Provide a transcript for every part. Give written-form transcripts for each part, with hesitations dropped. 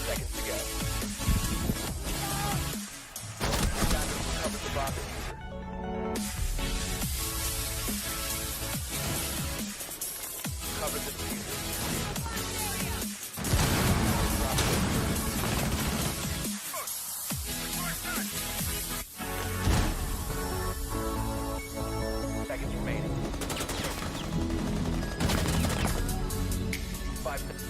seconds to go. Cover the bomb diffuser. Cover the diffuser. Seconds remaining. 5 seconds.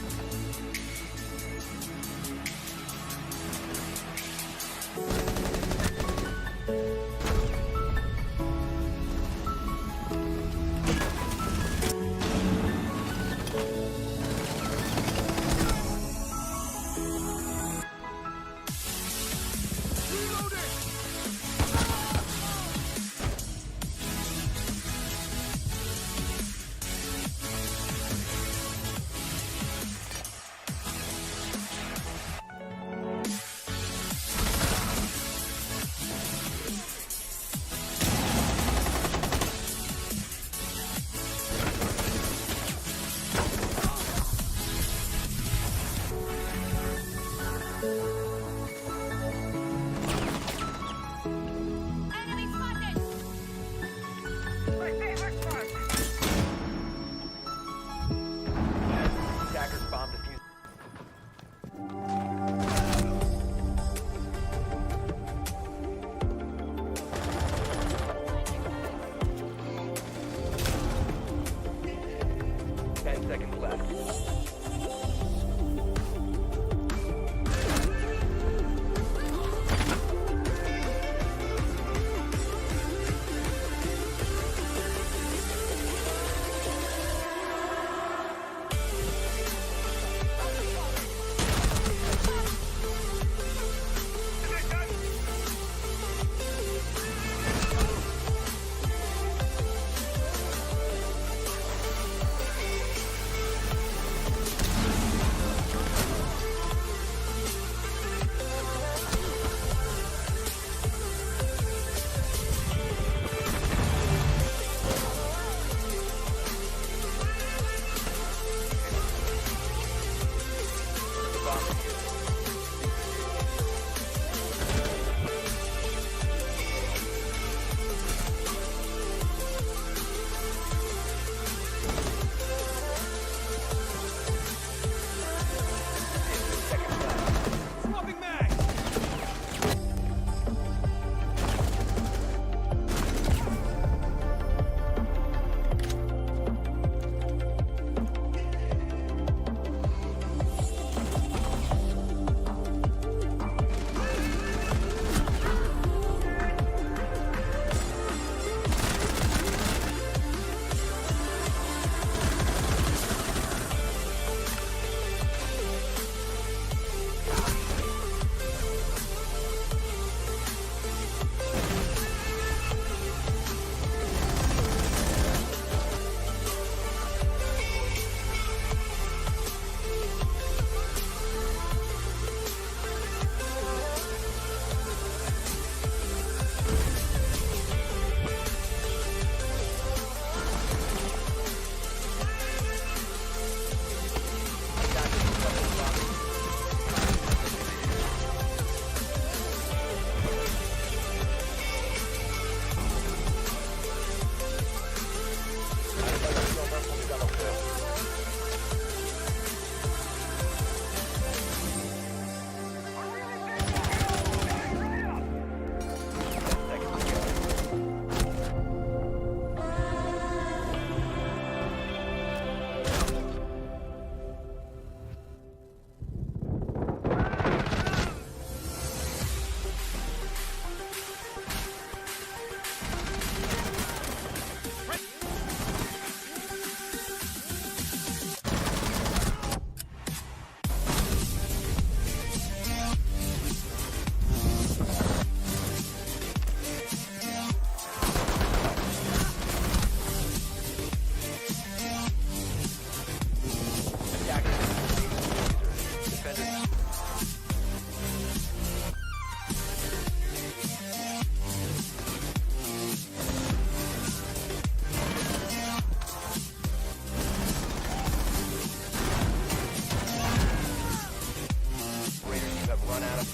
Attackers bomb diffuser. Ten seconds left.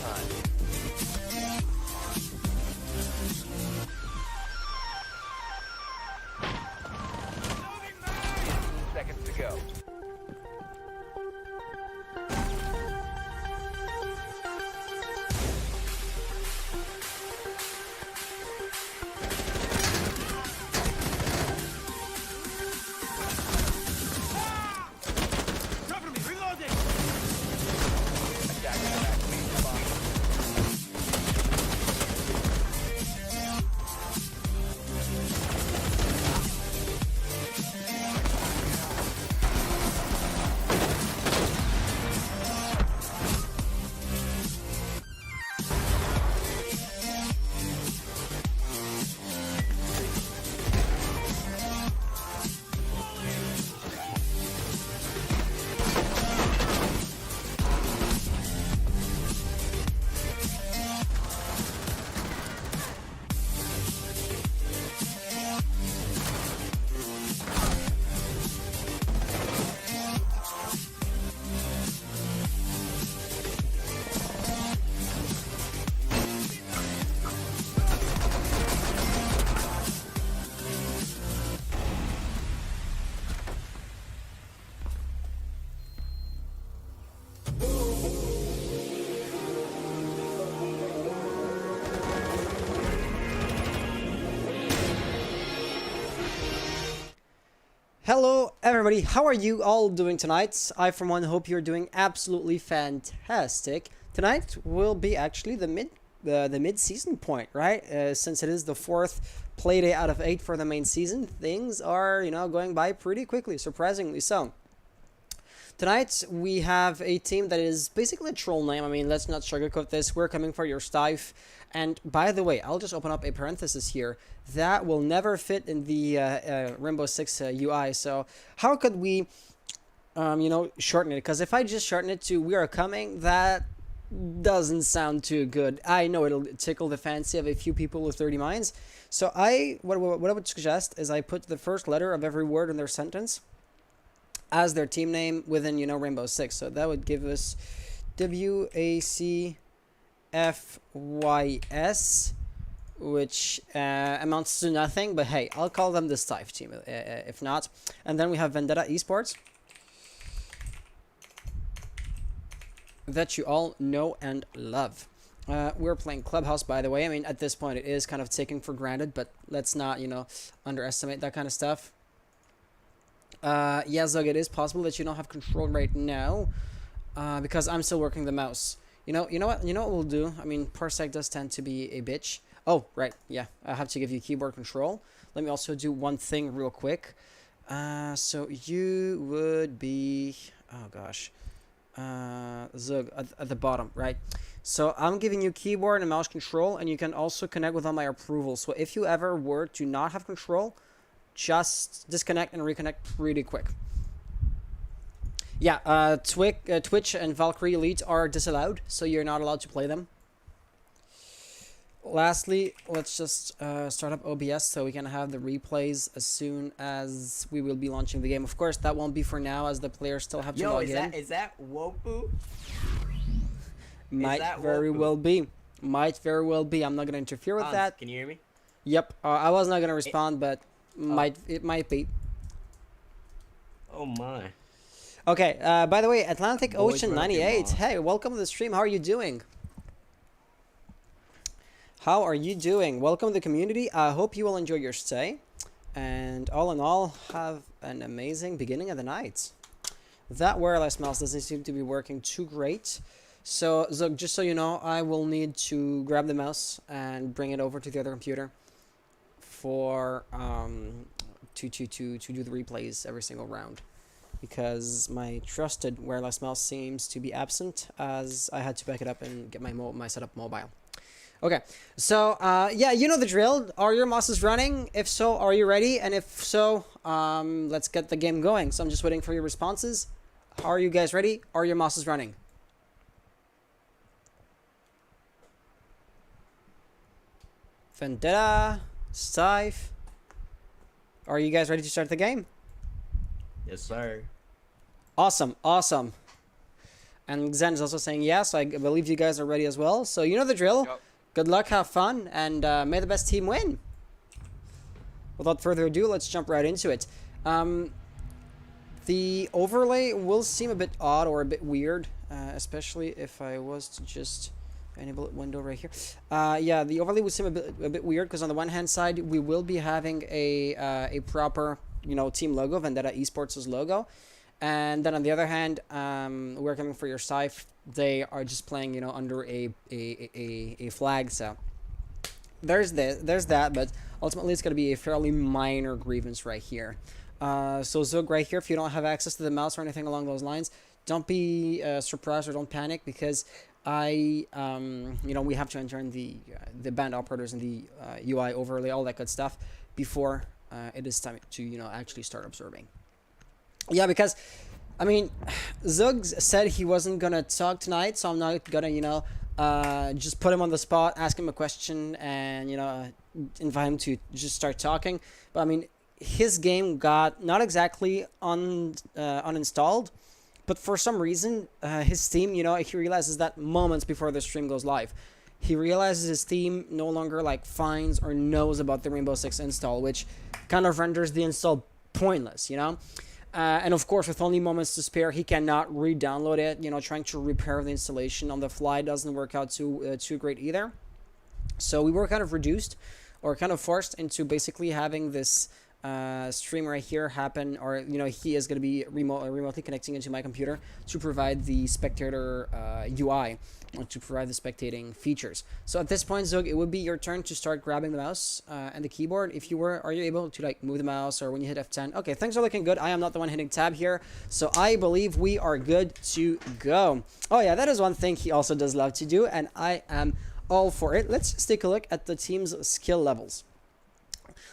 time. 15 seconds to go. Attackers have activated the bomb. Hello everybody, how are you all doing tonight? I for one hope you're doing absolutely fantastic. Tonight will be actually the mid-season point, right? Since it is the 4th Playday out of 8 for the main season, things are, going by pretty quickly, surprisingly so. Tonight, we have a team that is basically a troll name. I mean, let's not sugarcoat this. We're coming for your stuff. And by the way, I'll just open up a parenthesis here. That will never fit in the Rainbow Six UI. So how could we, shorten it? Because if I just shorten it to "we are coming," that doesn't sound too good. I know it'll tickle the fancy of a few people with 30 minds. So what I would suggest is I put the first letter of every word in their sentence as their team name within, Rainbow Six. So that would give us WACFYS, which amounts to nothing. But hey, I'll call them the Stife team if not. And then we have Vendetta Esports, that you all know and love. We're playing Clubhouse, by the way. I mean, at this point, it is kind of taken for granted, but let's not, underestimate that kind of stuff. Yeah, Zug, it is possible that you don't have control right now, because I'm still working the mouse. You know what we'll do? I mean, Parsec does tend to be a bitch. Oh, right, yeah, I have to give you keyboard control. Let me also do one thing real quick. So you would be, oh gosh, Zug at the bottom, right? So I'm giving you keyboard and mouse control, and you can also connect with all my approval. So if you ever were to not have control, just disconnect and reconnect pretty quick. Yeah, Twitch and Valkyrie Elite are disallowed, so you're not allowed to play them. Lastly, let's just start up OBS so we can have the replays as soon as we will be launching the game. Of course, that won't be for now, as the players still have to log in. Is that Wopu? Might very well be. Might very well be. I'm not going to interfere with that. Can you hear me? Yep. I was not going to respond, but it might be. Oh my. Okay, by the way, Atlantic Boys Ocean working 98. on. Hey, welcome to the stream. How are you doing? How are you doing? Welcome to the community. I hope you will enjoy your stay. And all in all, have an amazing beginning of the night. That wireless mouse doesn't seem to be working too great. So, Zug, just so you know, I will need to grab the mouse and bring it over to the other computer for to do the replays every single round, because my trusted wireless mouse seems to be absent, as I had to back it up and get my setup mobile. Okay, so yeah, you know the drill. Are your mouses running? If so, are you ready? And if so, let's get the game going. So I'm just waiting for your responses. Are you guys ready? Are your mouses running? Vendetta, Stife. Are you guys ready to start the game? Yes, sir. Awesome, awesome. And Zen is also saying yes. I believe you guys are ready as well. So you know the drill. Yep. Good luck, have fun, and may the best team win. Without further ado, let's jump right into it. The overlay will seem a bit odd or a bit weird, especially if I was to just enable window right here. Yeah, the overlay would seem a bit weird because on the one hand side we will be having a proper team logo, Vendetta Esports' logo, and then on the other hand, we're coming for your Scythe. They are just playing under a flag, so there's that, but ultimately it's going to be a fairly minor grievance right here. So Zug right here, if you don't have access to the mouse or anything along those lines, don't be surprised or don't panic, because we have to enter in the band operators and the UI overlay, all that good stuff, before it is time to actually start observing. Yeah, because I mean, Zug said he wasn't gonna talk tonight, so I'm not gonna just put him on the spot, ask him a question, and invite him to just start talking. But I mean, his game got not exactly uninstalled, but for some reason, his team, he realizes that moments before the stream goes live, he realizes his team no longer finds or knows about the Rainbow Six install, which kind of renders the install pointless, and of course, with only moments to spare, he cannot re-download it. Trying to repair the installation on the fly doesn't work out too great either. So we were kind of reduced, or kind of forced into basically having this stream right here happen, or he is going to be remotely connecting into my computer to provide the spectator UI, or to provide the spectating features. So at this point, Zug, it would be your turn to start grabbing the mouse and the keyboard. If you are you able to move the mouse, or when you hit F10? Okay, things are looking good. I am not the one hitting tab here, so I believe we are good to go. Oh yeah, that is one thing he also does love to do, and I am all for it. Let's just take a look at the team's skill levels.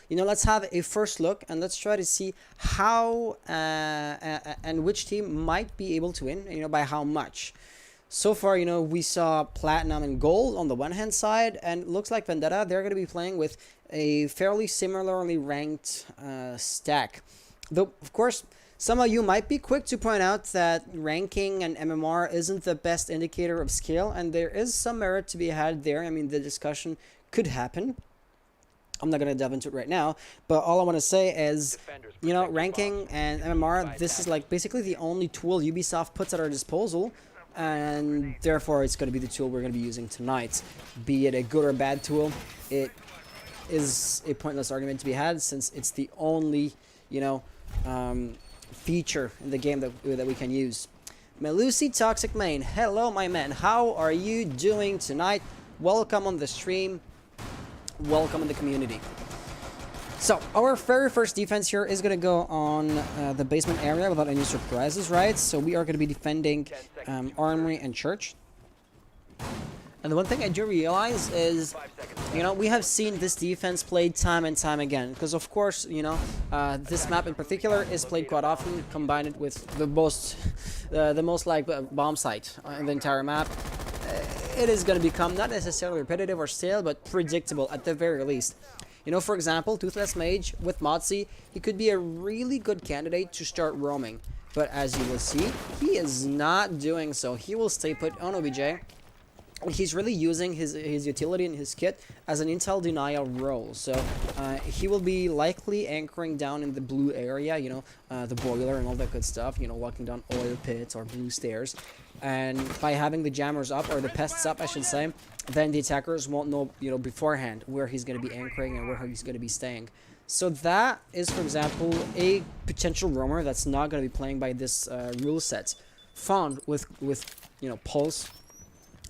Let's have a first look, and let's try to see how and which team might be able to win, by how much. So far, we saw Platinum and Gold on the one hand side, and it looks like Vendetta, they're going to be playing with a fairly similarly ranked stack. Though, of course, some of you might be quick to point out that ranking and MMR isn't the best indicator of skill, and there is some merit to be had there. I mean, the discussion could happen. I'm not going to delve into it right now, but all I want to say is, ranking and MMR, this is basically the only tool Ubisoft puts at our disposal, and therefore it's going to be the tool we're going to be using tonight. Be it a good or bad tool, it is a pointless argument to be had, since it's the only, feature in the game that we can use. Melusi Toxic Main, hello my man, how are you doing tonight? Welcome on the stream. Welcome in the community. So our very first defense here is going to go on the basement area without any surprises, right? So we are going to be defending Armory and Church. And the one thing I do realize is, we have seen this defense played time and time again. Because of course, this map in particular is played quite often, combined with the most bomb site in the entire map. It is going to become not necessarily repetitive or stale, but predictable at the very least. For example, Toothless Mage with Motzi, he could be a really good candidate to start roaming. But as you will see, he is not doing so. He will stay put on OBJ. He's really using his utility and his kit as an intel denial role. So he will be likely anchoring down in the blue area, the boiler and all that good stuff, walking down oil pits or blue stairs. And by having the jammers up, or the pests up I should say, then the attackers won't know beforehand where he's going to be anchoring and where he's going to be staying. So that is, for example, a potential roamer that's not going to be playing by this rule set. Fawn with Pulse.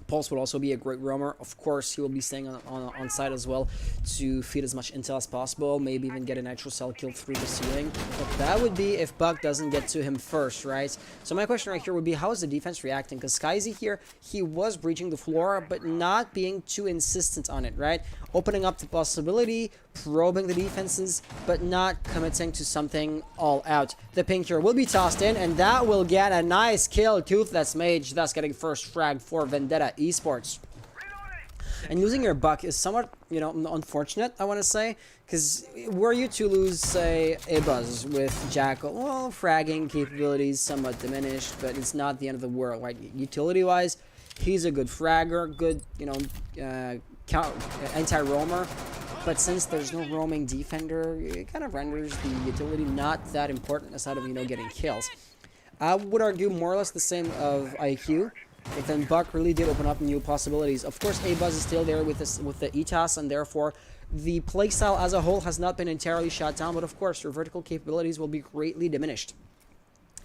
Pulse would also be a great roamer. Of course, he will be staying on site as well to feed as much intel as possible, maybe even get a nitro cell kill through the ceiling. But that would be if Buck doesn't get to him first, right? So my question right here would be, how is the defense reacting? Because Skyzy here, he was breaching the floor, but not being too insistent on it, right? Opening up the possibility, probing the defenses, but not committing to something all out. The pink here will be tossed in, and that will get a nice kill. Toothless Mage, thus getting first frag for Vendetta Esports. And losing your buck is somewhat, unfortunate, I want to say, because were you to lose, say, a Buzz with Jackal, well, fragging capabilities somewhat diminished, but it's not the end of the world, right? Utility-wise, he's a good fragger, good, anti-roamer, but since there's no roaming defender, it kind of renders the utility not that important aside of, getting kills. I would argue more or less the same of IQ. But then Buck really did open up new possibilities. Of course, A-Buzz is still there with the ETAS, and therefore the playstyle as a whole has not been entirely shut down, but of course your vertical capabilities will be greatly diminished.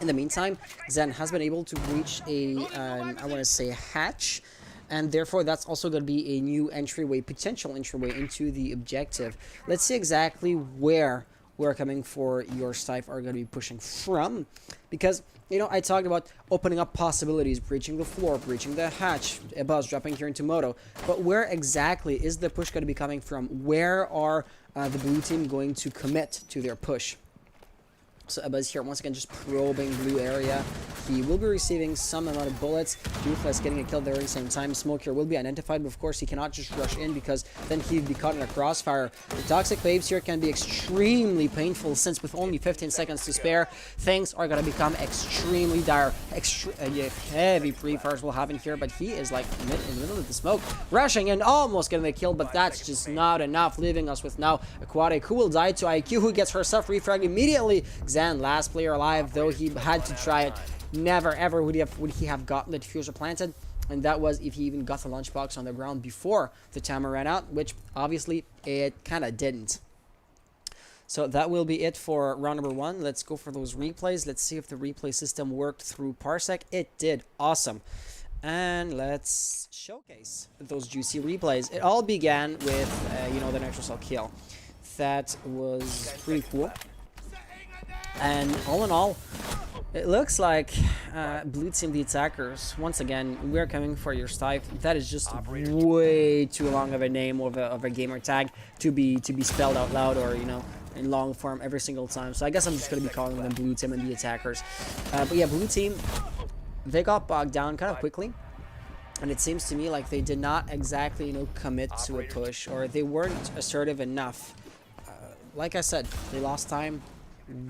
In the meantime, Zen has been able to reach a, I want to say, hatch, and therefore that's also going to be a new entryway, potential entryway into the objective. Let's see exactly where we're coming for your Stife are going to be pushing from, because I talked about opening up possibilities, breaching the floor, breaching the hatch, a Buzz dropping here into Moto. But where exactly is the push going to be coming from? Where are the blue team going to commit to their push? So Buzz here once again just probing blue area. He will be receiving some amount of bullets. Ruthless getting a kill there at the same time. Smoke here will be identified, but of course he cannot just rush in because then he'd be caught in a crossfire. The toxic waves here can be extremely painful since with only 15 seconds to spare, things are going to become extremely dire. Heavy pre-fires will happen here, but he is like in the middle of the smoke, rushing and almost getting the kill, but that's just not enough, leaving us with now Aquatic, who will die to IQ, who gets herself refragged immediately. Xan, last player alive, though he had to try it. Never ever would he have gotten the diffuser planted, and that was if he even got the lunchbox on the ground before the timer ran out, which obviously it kind of didn't. So that will be it for round number 1. Let's go for those replays. Let's see if the replay system worked through Parsec. It did. Awesome. And let's showcase those juicy replays. It all began with, the Nitrocell kill. That was pretty cool. And all in all, it looks like blue team, the attackers, once again, we're coming for your Stife. That is just way too long of a name of a gamer tag to be spelled out loud or, in long form every single time. So I guess I'm just going to be calling them blue team and the attackers. But yeah, blue team, they got bogged down kind of quickly. And it seems to me like they did not exactly, commit to a push, or they weren't assertive enough. Like I said, they lost time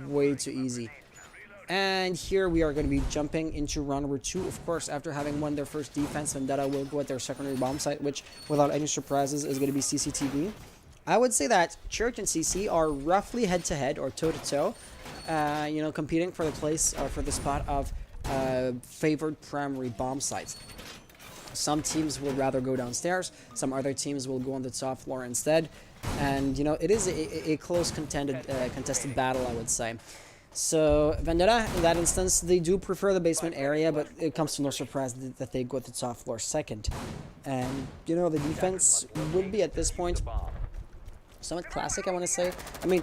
way too easy. And here we are going to be jumping into round number 2. Of course, after having won their first defense, Vendetta will go at their secondary bomb site, which, without any surprises, is going to be CCTV. I would say that Church and CC are roughly head-to-head or toe-to-toe, competing for the place or for the spot of favored primary bomb sites. Some teams will rather go downstairs. Some other teams will go on the top floor instead. And, it is a close contested battle, I would say. So, Vendetta, in that instance, they do prefer the basement area, but it comes to no surprise that they go to the top floor second. And, the defense would be, at this point, somewhat classic, I want to say. I mean,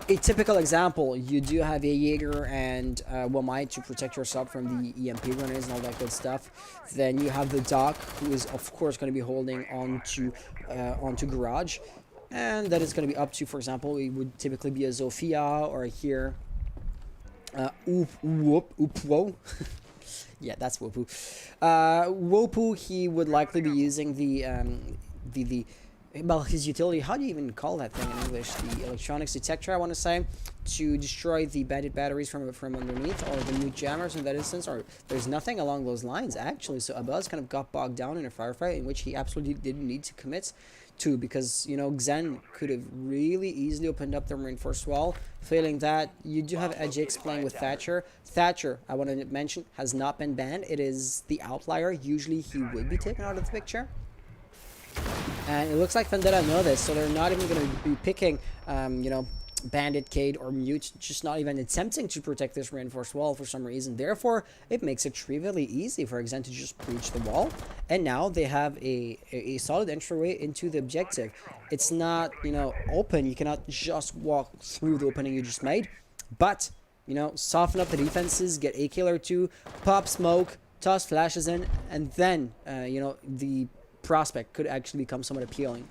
a typical example, you do have a Jaeger and Wamai to protect yourself from the EMP runners and all that good stuff. Then you have the Doc, who is, of course, going to be holding onto Garage. And that is going to be up to, for example, it would typically be a Zofia or here. Wopo. Yeah, that's Wopo. Wopo, he would likely be using well, his utility, how do you even call that thing in English? The electronics detector, I want to say, to destroy the bandit batteries from underneath, or the new jammers in that instance, or there's nothing along those lines, actually. So Abuz kind of got bogged down in a firefight in which he absolutely didn't need to commit to, because, Xen could have really easily opened up the reinforced wall. Failing that, you do have Edgix playing with Thatcher. Thatcher, I want to mention, has not been banned. It is the outlier. Usually he would be taken out of the picture. And it looks like Vendetta know this, so they're not even going to be picking, Bandit, Cade, or Mute, just not even attempting to protect this reinforced wall for some reason. Therefore, it makes it trivially easy for Xen to just breach the wall. And now they have a solid entryway into the objective. It's not, open. You cannot just walk through the opening you just made. But, soften up the defenses, get a kill or two, pop smoke, toss flashes in, and then, the prospect could actually become somewhat appealing.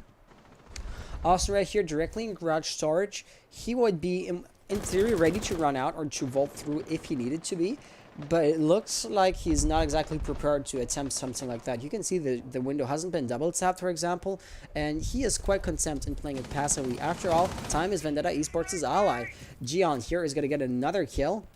Also right here, directly in garage storage, he would be in theory ready to run out or to vault through if he needed to be, but it looks like he's not exactly prepared to attempt something like that. You can see the window hasn't been double tapped, for example, and he is quite content in playing it passively. After all, time is Vendetta Esports' ally. Gion here is going to get another kill,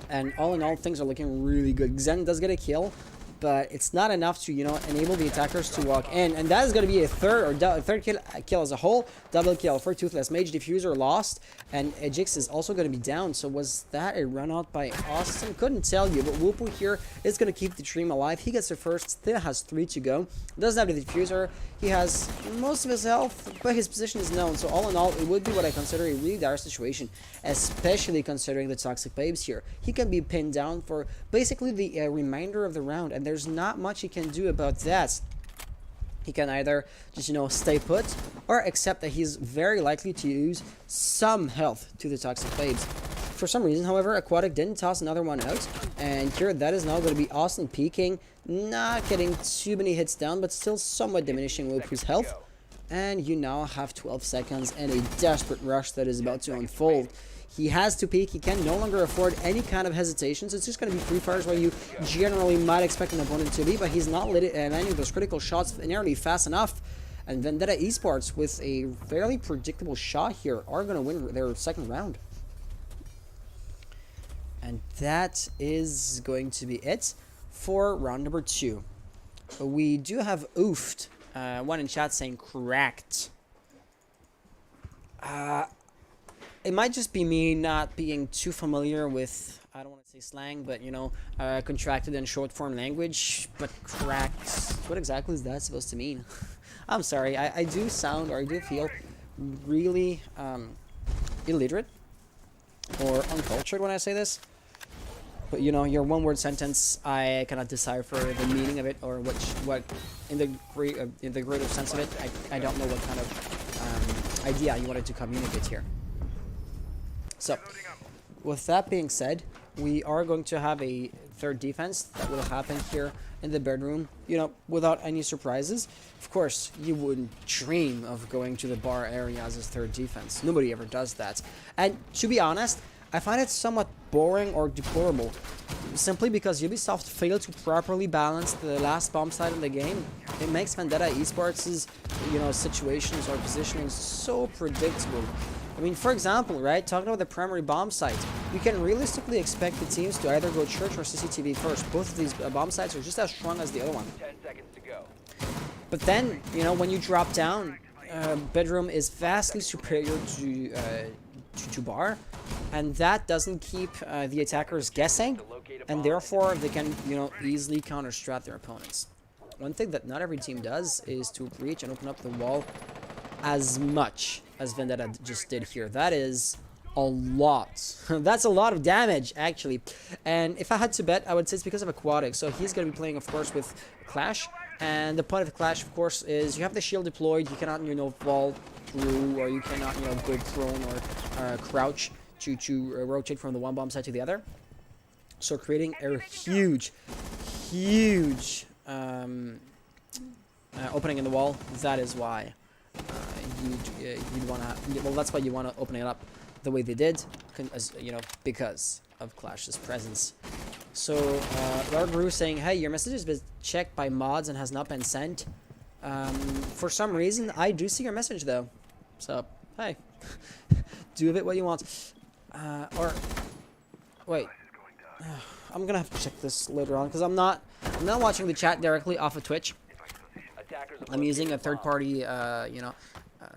and all in all, things are looking really good. Xen does get a kill, but it's not enough to, enable the attackers to walk in. And that is going to be a third kill as a whole. Double kill for Toothless. Mage Diffuser lost, and Ejix is also going to be down. So was that a run out by Austin? Couldn't tell you, but Woopu here is going to keep the dream alive. He gets the first, still has 3 to go. Doesn't have the Diffuser. He has most of his health, but his position is known. So all in all, it would be what I consider a really dire situation, especially considering the Toxic Babes here. He can be pinned down for basically the remainder of the round, and there's not much he can do about that. He can either just, stay put, or accept that he's very likely to use some health to the Toxic Babes. For some reason, however, Aquatic didn't toss another one out, and here that is now going to be Austin peeking, not getting too many hits down, but still somewhat diminishing Wopu's health. And you now have 12 seconds and a desperate rush that is about to unfold. He has to peek. He can no longer afford any kind of hesitations. It's just going to be free fires where you generally might expect an opponent to be, but he's not landing those critical shots nearly fast enough. And Vendetta Esports, with a fairly predictable shot here, are going to win their second round. And that is going to be it for round number 2. We do have oofed. One in chat saying cracked. It might just be me not being too familiar with, I don't want to say slang, but contracted and short form language. But cracked, what exactly is that supposed to mean? I'm sorry, I do sound, or I do feel really illiterate or uncultured when I say this. But your one-word sentence, I cannot decipher the meaning of it, or what in the greater sense of it. I don't know what kind of idea you wanted to communicate here. So, with that being said, we are going to have a third defense that will happen here in the bedroom, without any surprises. Of course, you wouldn't dream of going to the bar area as a third defense. Nobody ever does that. And to be honest, I find it somewhat boring or deplorable, simply because Ubisoft failed to properly balance the last bomb site in the game. It makes Vendetta Esports' situations or positioning so predictable. I mean, for example, right, talking about the primary bomb site, you can realistically expect the teams to either go church or CCTV first. Both of these bomb sites are just as strong as the other one. 10 seconds to go. But then, when you drop down, bedroom is vastly superior to bar, and that doesn't keep the attackers guessing, and therefore they can, easily counter-strat their opponents. One thing that not every team does is to breach and open up the wall as much as Vendetta just did here. That is a lot. That's a lot of damage, actually. And if I had to bet, I would say it's because of Aquatic. So he's going to be playing, of course, with Clash. And the point of Clash, of course, is you have the shield deployed. You cannot, fall through, or you cannot, go prone or crouch to rotate from the one bomb site to the other. So creating a huge opening in the wall. That is why you'd want to. Well, that's why you want to open it up the way they did, because of Clash's presence. So, Lord Rue saying, hey, your message has been checked by mods and has not been sent. For some reason, I do see your message, though. So, hey, do with it what you want. Or, wait, I'm going to have to check this later on, because I'm not watching the chat directly off of Twitch. I'm using a third-party,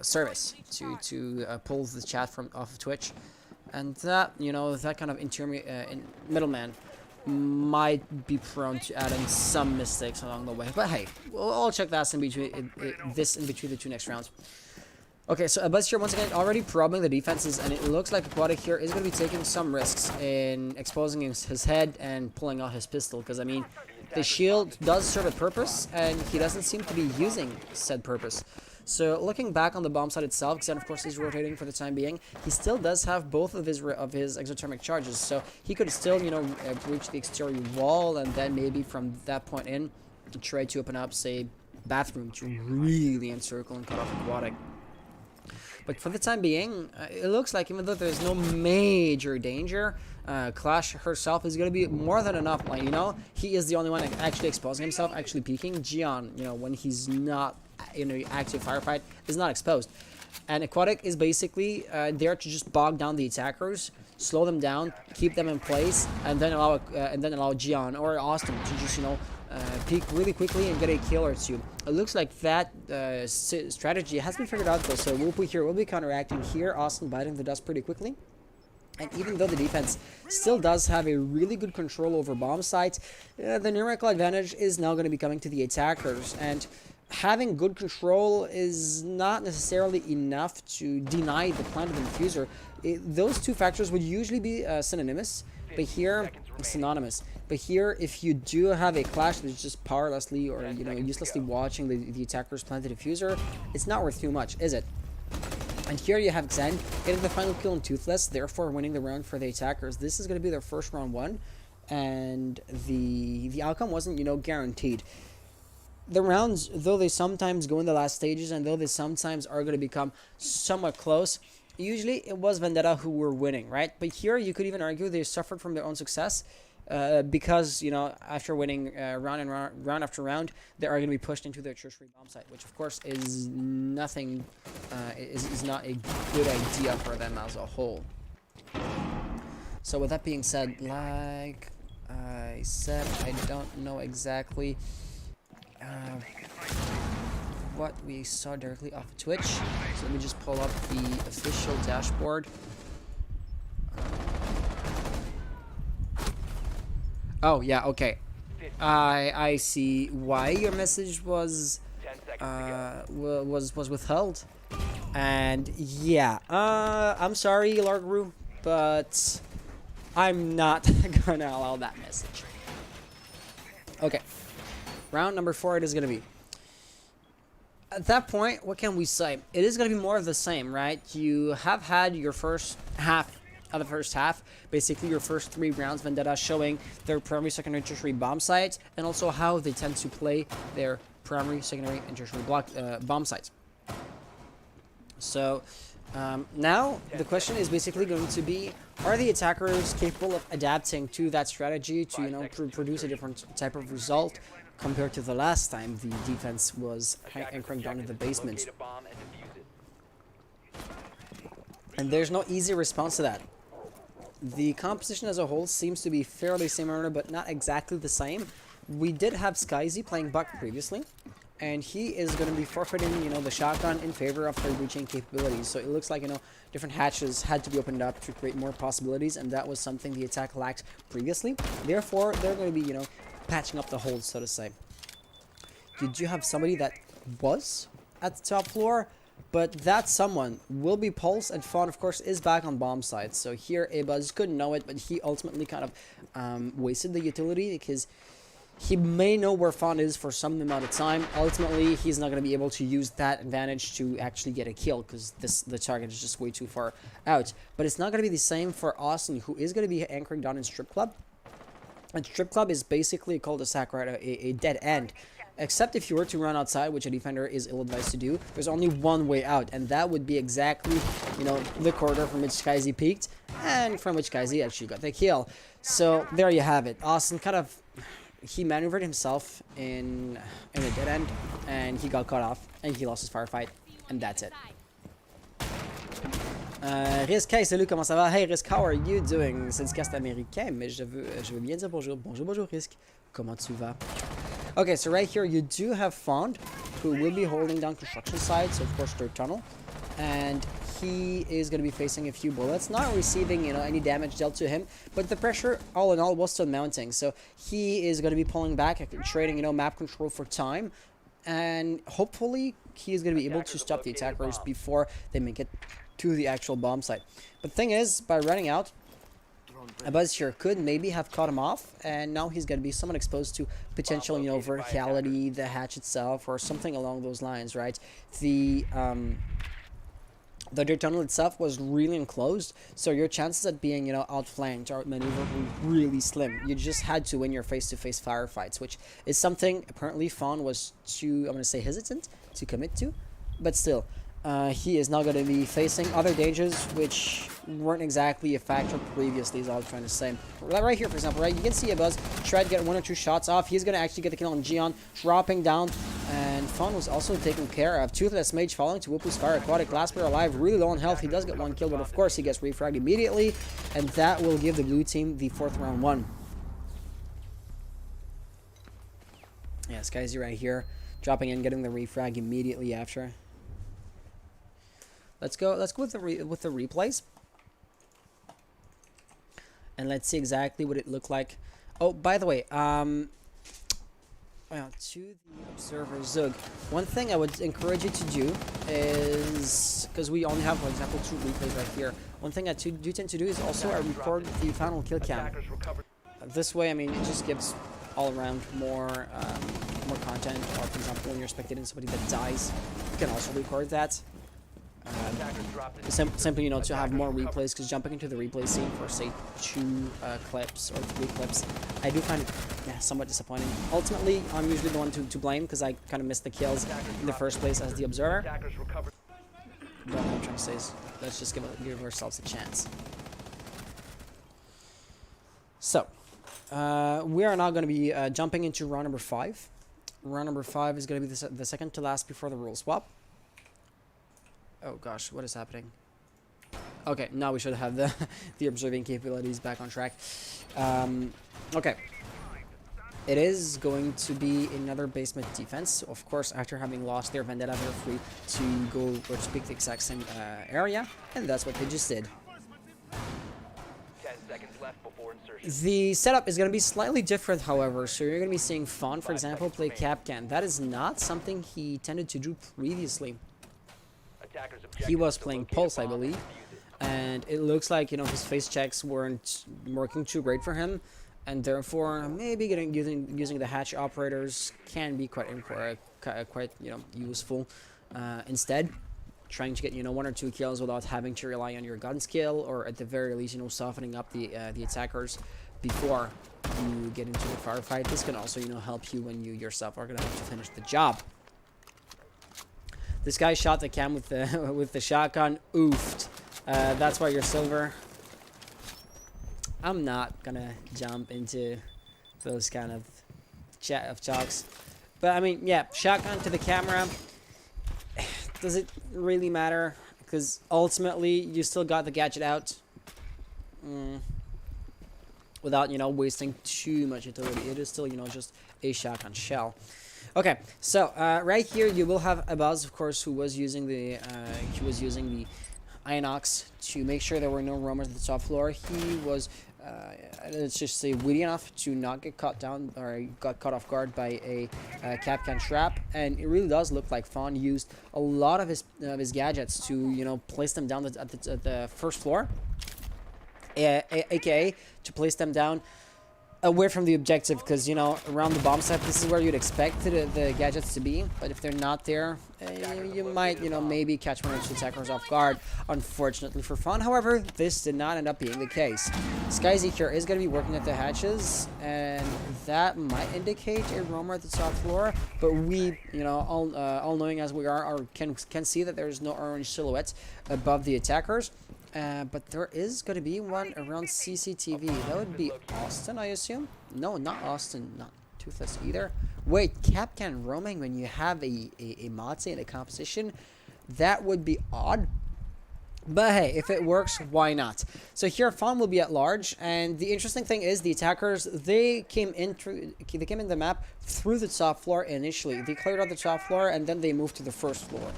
service to pull the chat from off of Twitch, and that that kind of middleman might be prone to adding some mistakes along the way. But hey, I'll check that in between the two next rounds. Okay, so Buzz here once again already probing the defenses, and it looks like Aquatic here is going to be taking some risks in exposing his head and pulling out his pistol, because I mean, the shield does serve a purpose, and he doesn't seem to be using said purpose. So looking back on the bomb site itself, because of course he's rotating for the time being, he still does have both of his exothermic charges, so he could still breach the exterior wall, and then maybe from that point in try to open up, say, bathroom to really encircle and cut off Aquatic. But for the time being, it looks like even though there's no major danger, Clash herself is going to be more than enough. Like, you know, he is the only one actually exposing himself, actually peeking. Gian, you know, when he's not, you know, active firefight, is not exposed. And Aquatic is basically there to just bog down the attackers, slow them down, keep them in place, and then allow Gian or Austin to just, you know, peek really quickly and get a kill or two. It looks like that strategy has been figured out though. So Whoopi here will be counteracting here. Austin biting the dust pretty quickly. And even though the defense still does have a really good control over bomb sites, the numerical advantage is now going to be coming to the attackers. And having good control is not necessarily enough to deny the plant of the diffuser. Those two factors would usually be synonymous, but here synonymous. But here, if you do have a Clash that's just powerlessly or, you know, uselessly watching the attackers plant the diffuser, it's not worth too much, is it? And here you have Xen getting the final kill on Toothless, therefore winning the round for the attackers. This is going to be their first round won, and the outcome wasn't, you know, guaranteed. The rounds, though they sometimes go in the last stages, and though they sometimes are going to become somewhat close, usually it was Vendetta who were winning, right? But here you could even argue they suffered from their own success. Because, you know, after winning round after round, they are going to be pushed into their tertiary bomb site, which of course is nothing, is not a good idea for them as a whole. So with that being said, like I said, I don't know exactly what we saw directly off of Twitch. So let me just pull up the official dashboard. Oh yeah, okay. I see why your message was withheld. And yeah, I'm sorry, Largru, but I'm not gonna allow that message. Okay, round number 4 it is gonna be. At that point, what can we say? It is gonna be more of the same, right? You have had your first half of the first half, basically your first 3 rounds, Vendetta showing their primary, secondary, tertiary bomb sites, and also how they tend to play their primary, secondary, and tertiary bomb sites. So now the question is basically going to be: are the attackers capable of adapting to that strategy to, you know, produce a different type of result compared to the last time the defense was anchoring down in the basement? And there's no easy response to that. The composition as a whole seems to be fairly similar, but not exactly the same. We did have Skyzy playing Buck previously, and he is going to be forfeiting, you know, the shotgun in favor of the breaching capabilities. So it looks like, you know, different hatches had to be opened up to create more possibilities, and that was something the attack lacked previously. Therefore, they're going to be, you know, patching up the holes, so to say. Did you have somebody that was at the top floor? But that someone will be Pulse, and Fawn, of course, is back on bomb sites. So here, Abuz couldn't know it, but he ultimately kind of wasted the utility because he may know where Fawn is for some amount of time. Ultimately, he's not going to be able to use that advantage to actually get a kill because the target is just way too far out. But it's not going to be the same for Austin, who is going to be anchoring down in Strip Club. And Strip Club is basically a cul-de-sac, right? A dead end. Except if you were to run outside, which a defender is ill-advised to do, there's only one way out, and that would be exactly, you know, the corridor from which Skyzy peaked, and from which Skyzy actually got the kill. So there you have it. Austin kind of, he maneuvered himself in a dead end, and he got cut off, and he lost his firefight, and that's it. Risk, hey, salut, comment ça va? Hey Risk, how are you doing? C'est Discast américain, mais je veux bien dire bonjour. Bonjour Risk. Comment tu vas? Okay, so right here you do have Fond, who will be holding down construction sites, so of course third tunnel, and he is going to be facing a few bullets, not receiving, you know, any damage dealt to him, but the pressure all in all was still mounting, so he is going to be pulling back, trading, you know, map control for time, and hopefully he is going to be able to stop the attackers before they make it to the actual bomb site. But the thing is, by running out, Abuz here could maybe have caught him off, and now he's going to be somewhat exposed to potential, you know, verticality, the hatch itself, or something along those lines, right? The dirt tunnel itself was really enclosed, so your chances at being, you know, outflanked or outmaneuvered were really slim. You just had to win your face-to-face firefights, which is something apparently Fawn was too, I'm going to say, hesitant to commit to, but still. he is now going to be facing other dangers which weren't exactly a factor previously, is all I'm trying to say. Right here, for example, right, you can see Abuz try to get 1 or 2 shots off. He's going to actually get the kill on Gion, dropping down, and Fawn was also taken care of. Toothless Mage falling to Whoopu's Fire. Aquatic last player alive, really low on health. He does get 1 kill, but of course he gets refragged immediately, and that will give the blue team the 4th round 1. Yeah, Skyzy right here, dropping in, getting the refrag immediately after. Let's go with the replays, and let's see exactly what it looked like. Oh, by the way, well, to the observer Zug, one thing I would encourage you to do is, because we only have, for example, 2 replays right here. One thing I do tend to do is also I record the final kill cam. This way, I mean, it just gives all around more content. Or for example, when you're spectating somebody that dies, you can also record that. Simply, you know, to have more replays, because jumping into the replay scene for, say, 2 clips or 3 clips, I do find it somewhat disappointing. Ultimately, I'm usually the one to blame, because I kind of missed the kills in the first place as the observer. But what I'm trying to say is, let's just give ourselves a chance. So, we are now going to be jumping into round number 5. Round number 5 is going to be the second to last before the rule swap. Oh gosh, what is happening? Okay, now we should have the observing capabilities back on track. Okay. It is going to be another basement defense. Of course, after having lost their Vendetta, they're free to go or to pick the exact same area, and that's what they just did. 10 seconds left before insertion. The setup is going to be slightly different, however. So you're going to be seeing Fawn, for example, play Capcan. That is not something he tended to do previously. He was playing Pulse, I believe, and it looks like, you know, his face checks weren't working too great for him, and therefore maybe using the hatch operators can be quite you know, useful. Instead, trying to get, you know, 1 or 2 kills without having to rely on your gun skill, or at the very least, you know, softening up the attackers before you get into the firefight. This can also, you know, help you when you yourself are gonna have to finish the job. This guy shot the cam with the with the shotgun. Oofed. That's why you're silver. I'm not gonna jump into those kind of talks, but I mean, yeah, shotgun to the camera. Does it really matter? Because ultimately, you still got the gadget out without, you know, wasting too much utility. It is still, you know, just a shotgun shell. Okay, so right here you will have Abaz, of course, who was using the Inox to make sure there were no roamers at the top floor. He was, let's just say, witty enough to not get caught down or got caught off guard by a Capcan trap, and it really does look like Fawn used a lot of his gadgets to, you know, place them down at the first floor, aka to place them down away from the objective, because, you know, around the bomb site, this is where you'd expect the gadgets to be, but if they're not there, you might, you know, maybe catch 1 or 2 attackers off guard. Unfortunately for Fawn, however, this did not end up being the case. Skyzy here is going to be working at the hatches, and that might indicate a roamer at the top floor, but we, you know, all knowing as we are can see that there's no orange silhouette above the attackers. But there is going to be one around CCTV. That would be Austin, I assume? No, not Austin. Not Toothless either. Wait, Capcan roaming when you have a Matse in a composition? That would be odd. But hey, if it works, why not? So here, Fawn will be at large, and the interesting thing is the attackers, they came in the map through the top floor initially. They cleared out the top floor, and then they moved to the first floor.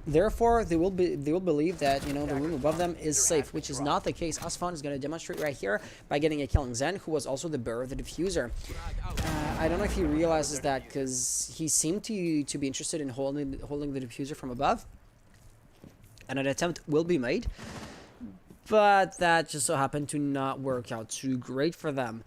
Therefore, they will believe that, you know, the room above them is safe, which is not the case. Asfan is going to demonstrate right here by getting a kill on Zen, who was also the bearer of the diffuser. I don't know if he realizes that, because he seemed to be interested in holding the diffuser from above, and an attempt will be made, but that just so happened to not work out too great for them.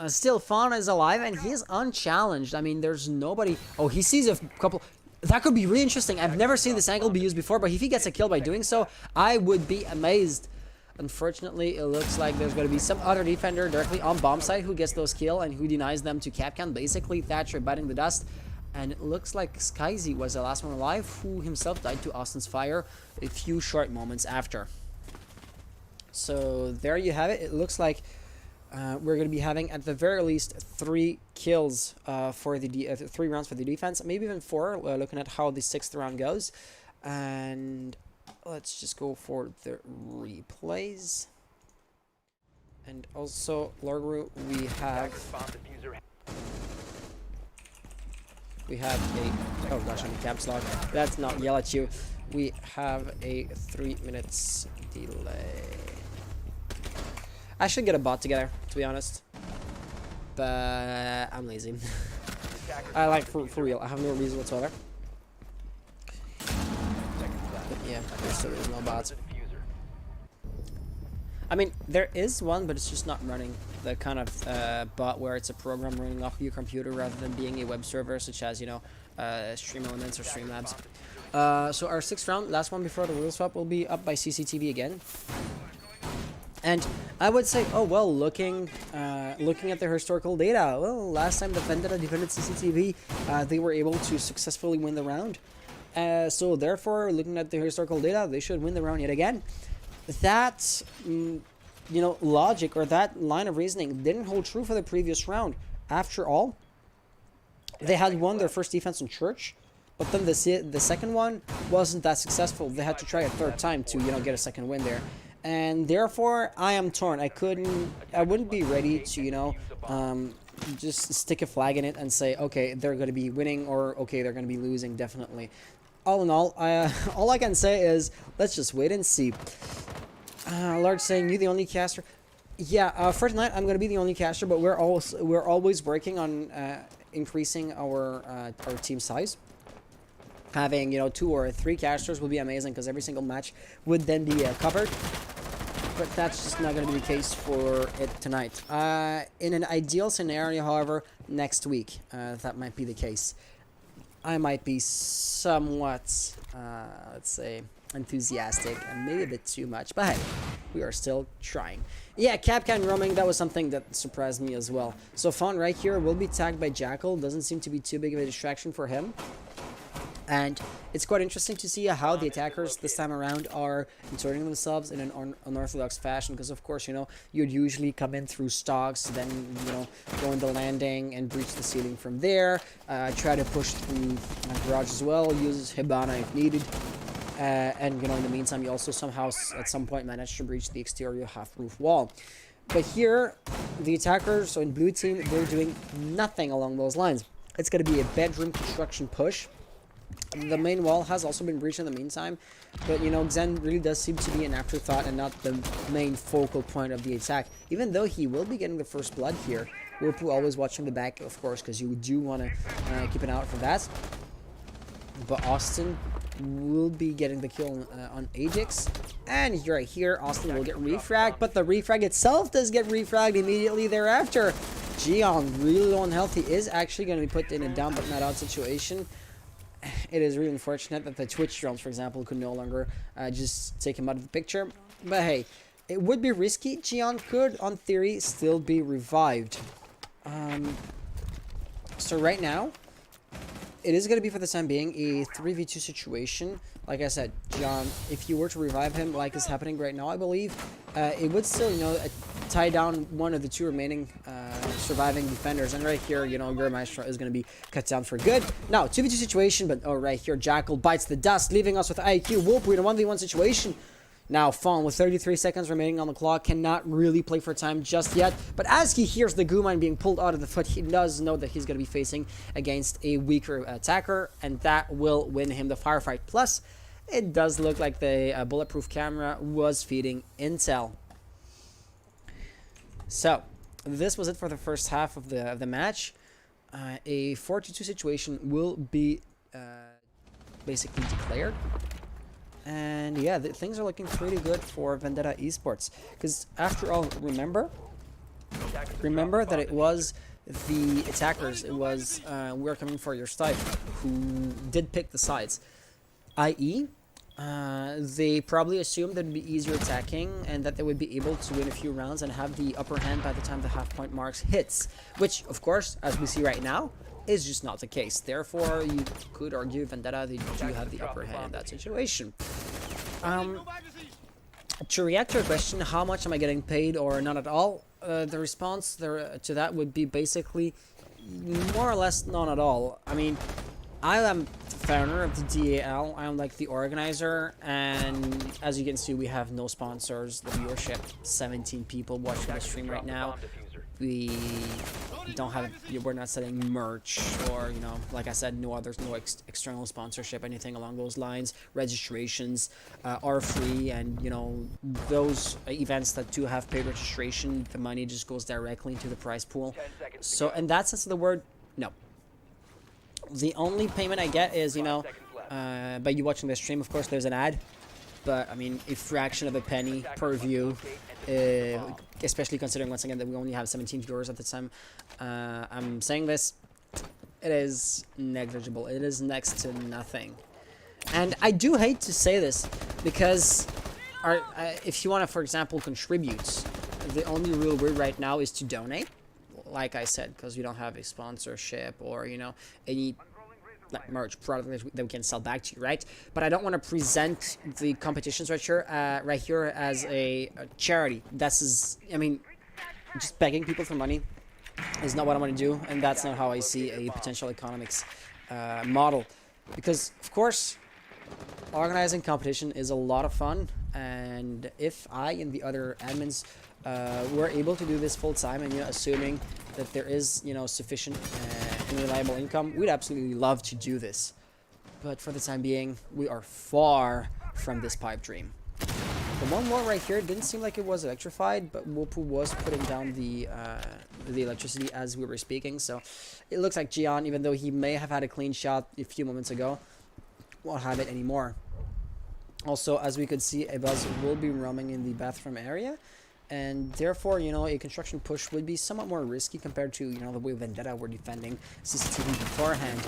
Still, Fawn is alive, and he is unchallenged. I mean, there's nobody. Oh, he sees a couple. That could be really interesting. I've never seen this angle be used before, but if he gets a kill by doing so, I would be amazed. Unfortunately, it looks like there's going to be some other defender directly on bomb site who gets those kills and who denies them to Capcan. Basically, Thatcher biting the dust. And it looks like Skyzy was the last one alive, who himself died to Austin's fire a few short moments after. So there you have it. It looks like we're going to be having at the very least 3 kills for the 3 rounds for the defense, maybe even 4, looking at how the 6th round goes. And let's just go for the replays. And also, Largru, we have a, oh gosh, I'm in caps lock. Let's not yell at you. We have a 3 minutes delay. I should get a bot together, to be honest. But I'm lazy. I like, for real, I have no reason whatsoever. But yeah, there's no bots. I mean, there is one, but it's just not running the kind of bot where it's a program running off your computer rather than being a web server, such as, you know, Stream Elements or Streamlabs. So our 6th round, last one before the wheel swap, will be up by CCTV again. And I would say, oh well, looking at their historical data, well, last time the Vendetta defended CCTV, they were able to successfully win the round. So therefore, looking at the historical data, they should win the round yet again. That, you know, logic or that line of reasoning didn't hold true for the previous round. After all, they had won their first defense in church, but then the second one wasn't that successful. They had to try a 3rd time to, you know, get a 2nd win there. And therefore, I am torn. I wouldn't be ready to, you know, just stick a flag in it and say, okay, they're going to be winning, or okay, they're going to be losing, definitely. All in all, all I can say is, let's just wait and see. Large saying, you the only caster? Yeah, for tonight, I'm going to be the only caster, but we're always working on increasing our team size. Having, you know, 2 or 3 casters would be amazing, because every single match would then be covered. But that's just not going to be the case for it tonight. In an ideal scenario, however, next week, that might be the case. I might be somewhat, let's say, enthusiastic, and maybe a bit too much, but hey, we are still trying. Yeah, Capcan roaming, that was something that surprised me as well. So Fawn right here will be tagged by Jackal, doesn't seem to be too big of a distraction for him. And it's quite interesting to see how the attackers this time around are inserting themselves in an unorthodox fashion, because of course, you know, you'd usually come in through stocks, then, you know, go in the landing and breach the ceiling from there, try to push through garage as well, use Hibana if needed, and, you know, in the meantime, you also somehow at some point manage to breach the exterior half-roof wall. But here, the attackers, so in blue team, they're doing nothing along those lines. It's going to be a bedroom construction push. The main wall has also been breached in the meantime, but, you know, Xen really does seem to be an afterthought and not the main focal point of the attack, even though he will be getting the first blood here. Wilpu always watching the back, of course, because you do want to keep an eye out for that. But Austin will be getting the kill on Ajax, and right here, Austin will get refragged, but the refrag itself does get refragged immediately thereafter. Gion, really low on health. He is actually going to be put in a down but not out situation. It is really unfortunate that the Twitch drones, for example, could no longer just take him out of the picture. But hey, it would be risky. Gion could, on theory, still be revived. So right now, it is going to be, for the time being, a 3v2 situation. Like I said, John, if you were to revive him, like is happening right now, I believe, it would still, you know, tie down one of the 2 remaining surviving defenders. And right here, you know, your Maestro is going to be cut down for good. Now, 2v2 situation, but oh, right here, Jackal bites the dust, leaving us with IQ. Wolf in a 1v1 situation. Now, Fawn, with 33 seconds remaining on the clock, cannot really play for time just yet. But as he hears the Goo Mine being pulled out of the foot, he does know that he's going to be facing against a weaker attacker, and that will win him the firefight. Plus, it does look like the bulletproof camera was feeding intel. So, this was it for the first half of the match. A 4-2 situation will be basically declared. And yeah, things are looking pretty good for Vendetta Esports. Because after all, remember that it was the attackers, it was We're Coming For Your Stuff, who did pick the sides. I.e., they probably assumed that it would be easier attacking and that they would be able to win a few rounds and have the upper hand by the time the half-point marks hits. Which, of course, as we see right now, is just not the case. Therefore, you could argue Vendetta, they do have the upper hand in that situation. To react to your question, how much am I getting paid or not at all? The response there to that would be basically more or less none at all. I mean, I am the founder of the DAL. I'm like the organizer, and as you can see, we have no sponsors. The viewership, 17 people watching the stream right now. We don't have, we're not selling merch, or, you know, like I said, there's no external sponsorship, anything along those lines. Registrations are free, and, you know, those events that do have paid registration, the money just goes directly into the prize pool. So in that sense of the word, no. The only payment I get is, you know, by you watching the stream. Of course, there's an ad, but I mean, a fraction of a penny per view, especially considering once again that we only have 17 viewers at the time. I'm saying this, it is negligible. It is next to nothing, and I do hate to say this because, if you want to, for example, contribute, the only real way right now is to donate. Like I said, because we don't have a sponsorship or, you know, any like merch product that we can sell back to you, right? But I don't want to present the competitions right here as a charity. I mean, just begging people for money is not what I want to do, and that's not how I see a potential economics model. Because, of course, organizing competition is a lot of fun, and if I and the other admins were able to do this full time, and, you know, assuming that there is, you know, sufficient and reliable income, we'd absolutely love to do this. But for the time being, we are far from this pipe dream. The one more right here didn't seem like it was electrified, but Wopu was putting down the electricity as we were speaking. So it looks like Gian, even though he may have had a clean shot a few moments ago, won't have it anymore. Also, as we could see, a buzz will be roaming in the bathroom area. And therefore, you know, a construction push would be somewhat more risky compared to, you know, the way Vendetta were defending CCTV beforehand.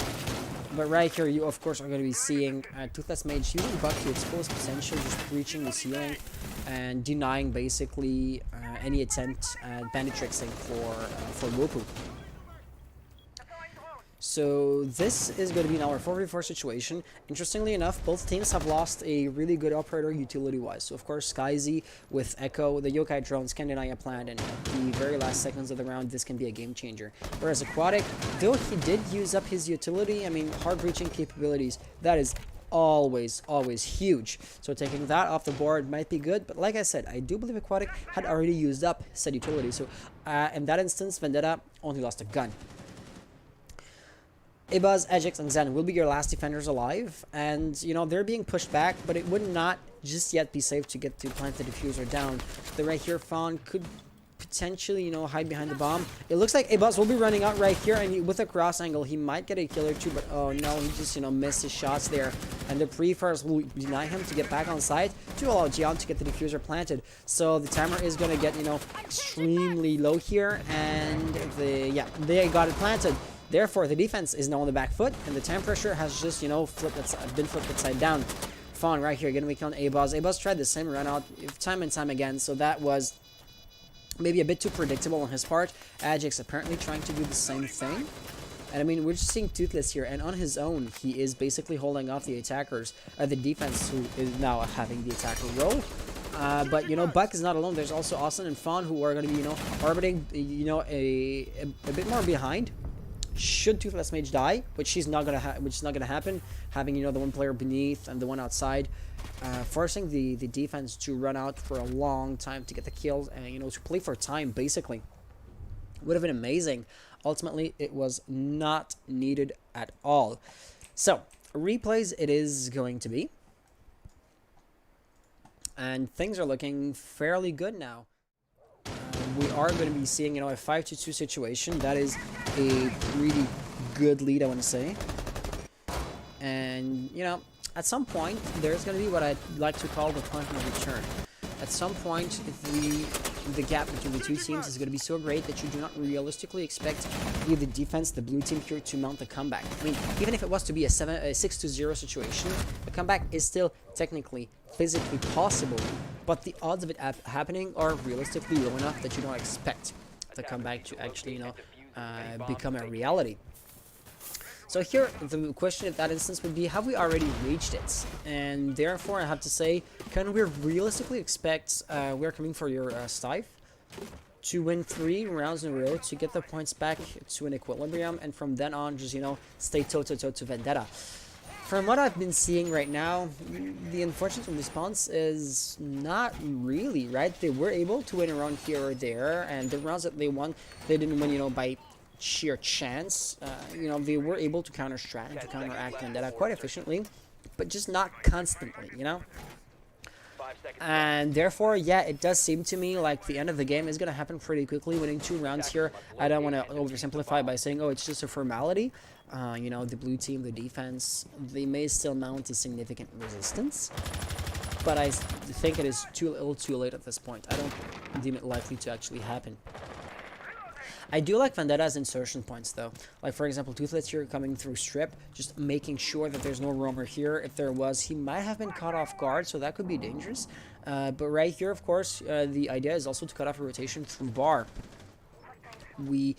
But right here, you of course are going to be seeing Toothless Mage using Buck to its fullest potential, just breaching the ceiling and denying basically any attempt at bandit tricksing for Wopu. So this is going to be now our 4v4 situation. Interestingly enough, both teams have lost a really good operator utility-wise. So of course, SkyZ with Echo, the Yokai drones can deny a plant, and at the very last seconds of the round, this can be a game changer. Whereas Aquatic, though he did use up his utility, I mean, hard breaching capabilities, that is always huge. So taking that off the board might be good, but like I said, I do believe Aquatic had already used up said utility. So in that instance, Vendetta only lost a gun. Ibaz, Ejix, and Zen will be your last defenders alive, and, you know, they're being pushed back, but it would not just yet be safe to get to plant the diffuser down. The right here Fawn could potentially, you know, hide behind the bomb. It looks like Ibaz will be running out right here, and with a cross angle, he might get a kill or two, but oh no, he just, you know, missed his shots there. And the pre-fires will deny him to get back on site to allow Gian to get the diffuser planted. So the timer is going to get, you know, extremely low here, and they got it planted. Therefore, the defense is now on the back foot, and the time pressure has just, you know, been flipped upside down. Fawn right here, gonna be killing Abuz. Abuz tried the same run out time and time again, so that was maybe a bit too predictable on his part. Ajix apparently trying to do the same thing. And I mean, we're just seeing Toothless here, and on his own, he is basically holding off the attackers, the defense, who is now having the attacker role. But, you know, Buck is not alone. There's also Austin and Fawn, who are going to be, you know, orbiting, you know, a bit more behind. Should Toothless Mage die, which is not gonna happen, having, you know, the one player beneath and the one outside, forcing the defense to run out for a long time to get the kills and, you know, to play for time basically would have been amazing. Ultimately, it was not needed at all. So replays it is going to be, and things are looking fairly good now. We are going to be seeing, you know, a 5-2 situation. That is a really good lead, I want to say. And, you know, at some point, there's going to be what I'd like to call the point of return. At some point, the gap between the two teams is going to be so great that you do not realistically expect either the defense, the blue team here, to mount a comeback. I mean, even if it was to be a 6-0 situation, the comeback is still technically, physically possible, but the odds of it happening are realistically low enough that you don't expect the comeback to actually, you know, become a reality. So here, the question at that instance would be, have we already reached it? And therefore, I have to say, can we realistically expect, we're coming for your Stife, to win 3 rounds in a row to get the points back to an equilibrium, and from then on, just, you know, stay toe-to-toe to Vendetta. From what I've been seeing right now, the unfortunate response is not really, right? They were able to win a round here or there, and the rounds that they won, they didn't win, you know, by sheer chance. You know, they were able to counter-strat and to counteract Vendetta quite efficiently, but just not constantly, you know? And therefore, yeah, it does seem to me like the end of the game is going to happen pretty quickly. Winning 2 rounds here, I don't want to oversimplify by saying, oh, it's just a formality. You know, the blue team, the defense, they may still mount a significant resistance, but I think it is a little too late at this point. I don't deem it likely to actually happen. I do like Vendetta's insertion points, though. Like, for example, Toothless here coming through Strip, just making sure that there's no roamer here. If there was, he might have been caught off guard, so that could be dangerous. But right here, of course, the idea is also to cut off a rotation through Bar. We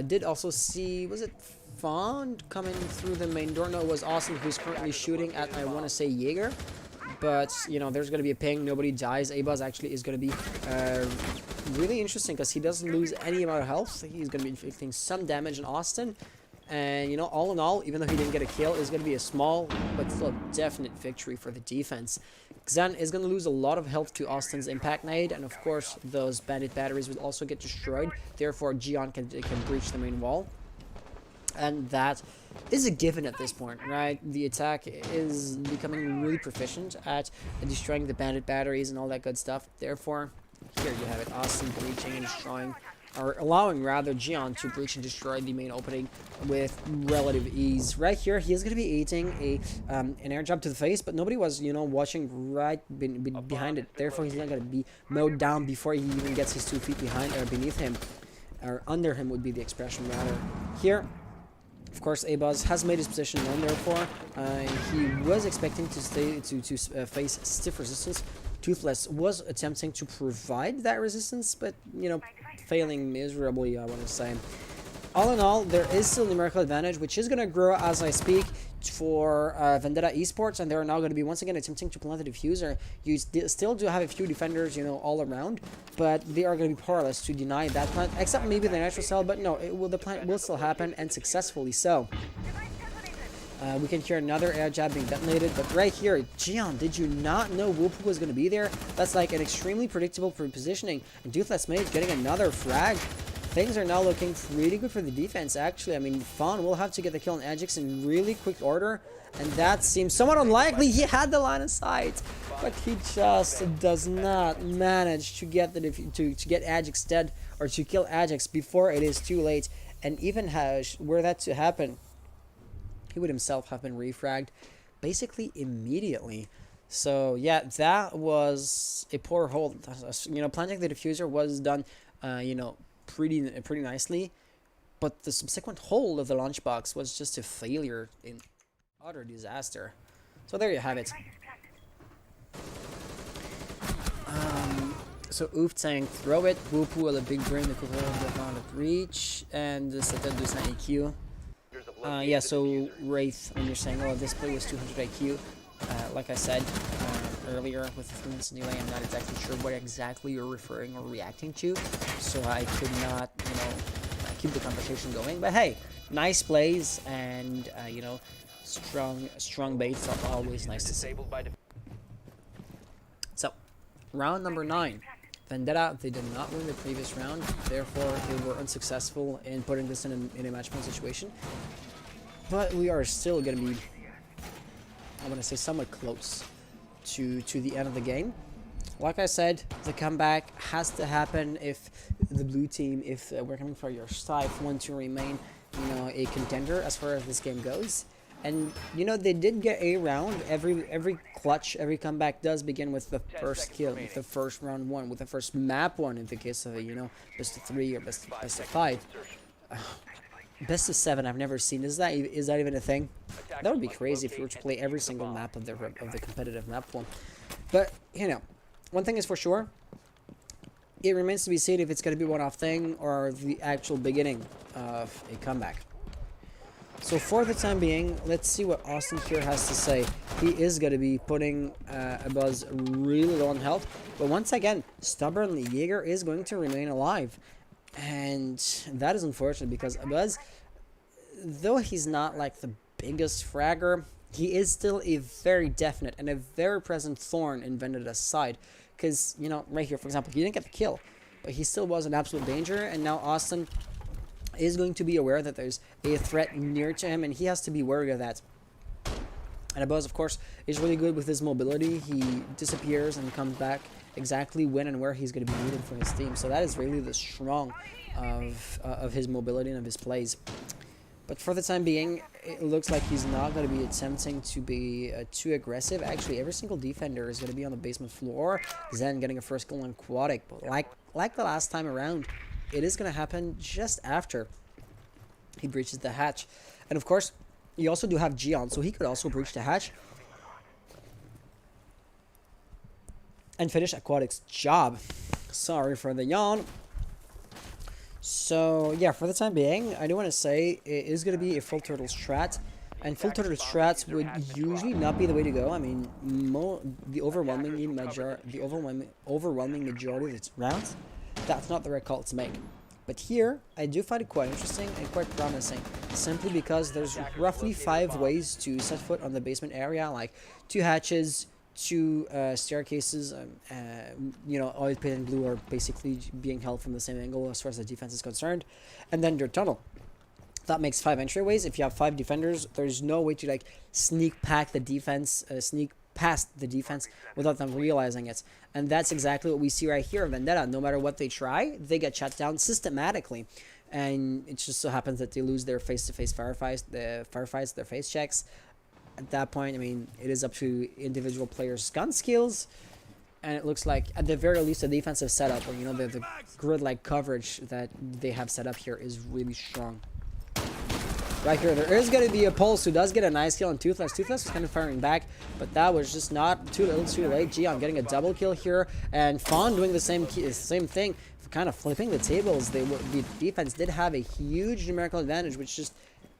did also see, was it Fond coming through the main door? No, it was Austin, who's currently shooting at, I want to say, Jaeger. But, you know, there's going to be a ping. Nobody dies. Abaz actually is going to be really interesting because he doesn't lose any amount of health. He's going to be inflicting some damage on Austin. And, you know, all in all, even though he didn't get a kill, it's going to be a small but still a definite victory for the defense. Xan is going to lose a lot of health to Austin's impact nade. And, of course, those bandit batteries will also get destroyed. Therefore, Gion can breach the main wall. And that is a given at this point, right? The attack is becoming really proficient at destroying the bandit batteries and all that good stuff. Therefore, here you have it, Austin breaching and destroying, or allowing rather Gion to breach and destroy the main opening with relative ease. Right here, he is going to be eating an air jab to the face, but nobody was, you know, watching right behind it. Therefore, he's not going to be mowed down before he even gets his 2 feet behind or beneath him, or under him would be the expression rather. Here, of course, Abaz has made his position known, therefore, he was expecting to face stiff resistance. Toothless was attempting to provide that resistance, but, you know, failing miserably, I want to say. All in all, there is still numerical advantage, which is going to grow as I speak for Vendetta Esports, and they're now going to be once again attempting to plant the diffuser. You still do have a few defenders, you know, all around, but they are going to be powerless to deny that plant, except maybe the natural cell, but no, the plant will still happen, and successfully so. We can hear another air jab being detonated, but right here, Gion, did you not know Whoopu was going to be there? That's like an extremely predictable positioning, and Toothless Mage getting another frag. Things are now looking pretty good for the defense, actually. I mean, Fawn will have to get the kill on Ajax in really quick order, and that seems somewhat unlikely. He had the line of sight, but he just does not manage to get to get Ajax dead, or to kill Ajax before it is too late. And even were that to happen, he would himself have been refragged basically immediately. So yeah, that was a poor hold. You know, planting the diffuser was done, you know, pretty nicely, but the subsequent hold of the lunchbox was just a failure in utter disaster. So there you have it. So Oof saying throw it, Whoopu a big brain, the on the breach, and the Satan does not EQ. Yeah, so Wraith, when you're saying, oh, this play was 200 IQ, like I said earlier with the 3 minutes delay, I'm not exactly sure what exactly you're referring or reacting to, so I could not, you know, keep the conversation going. But hey, nice plays, and you know, strong baits are always nice to see. So, round number 9. Vendetta, they did not win the previous round, therefore they were unsuccessful in putting this in a match point situation. But we are still going to be, I want to say, somewhat close to the end of the game. Like I said, the comeback has to happen if the blue team, if we're coming for your Stife, want to remain, you know, a contender as far as this game goes. And, you know, they did get a round. Every clutch, every comeback does begin with the first kill, with the first round 1, with the first map 1 in the case of a, you know, best of 3 or best of 5. Best of 7, I've never seen. Is that even a thing? That would be crazy if we were to play every single map of the competitive map pool. But, you know, one thing is for sure, it remains to be seen if it's going to be a one-off thing or the actual beginning of a comeback. So for the time being, let's see what Austin here has to say. He is going to be putting Abuzz really low on health. But once again, stubbornly, Jaeger is going to remain alive. And that is unfortunate because Abuzz, though he's not like the biggest fragger, he is still a very definite and a very present thorn in Vendetta's side. Because, you know, right here, for example, he didn't get the kill, but he still was an absolute danger. And now Austin is going to be aware that there's a threat near to him, and he has to be wary of that. And Abuzz, of course, is really good with his mobility. He disappears and comes back exactly when and where he's going to be needed for his team. So that is really the strong of his mobility and of his plays. But for the time being, it looks like he's not going to be attempting to be too aggressive. Actually, every single defender is going to be on the basement floor. Zen getting a first kill on Aquatic. But like the last time around, it is going to happen just after he breaches the hatch. And of course, you also do have Gion, so he could also breach the hatch and finish Aquatic's job. Sorry for the yawn. So yeah, for the time being, I do want to say it is going to be a full turtle strat. And full turtle strats would usually not be the way to go. I mean, the overwhelming majority of its rounds, that's not the right call to make. But here, I do find it quite interesting and quite promising, simply because there's roughly 5 ways to set foot on the basement area, like 2 hatches, 2 staircases, you know, oil pit and blue are basically being held from the same angle as far as the defense is concerned, and then dirt tunnel. That makes 5 entryways. If you have 5 defenders, there's no way to like sneak past the defense without them realizing it. And that's exactly what we see right here. Vendetta, no matter what they try, they get shut down systematically. And it just so happens that they lose their face-to-face firefights, their face checks. At that point, I mean, it is up to individual players' gun skills. And it looks like, at the very least, the defensive setup, or, you know, the grid-like coverage that they have set up here is really strong. Right here, there is going to be a Pulse who does get a nice kill on Toothless. Toothless was kind of firing back, but that was just not too little too late. Gion getting a double kill here, and Fawn doing the same thing, kind of flipping the tables. The defense did have a huge numerical advantage, which just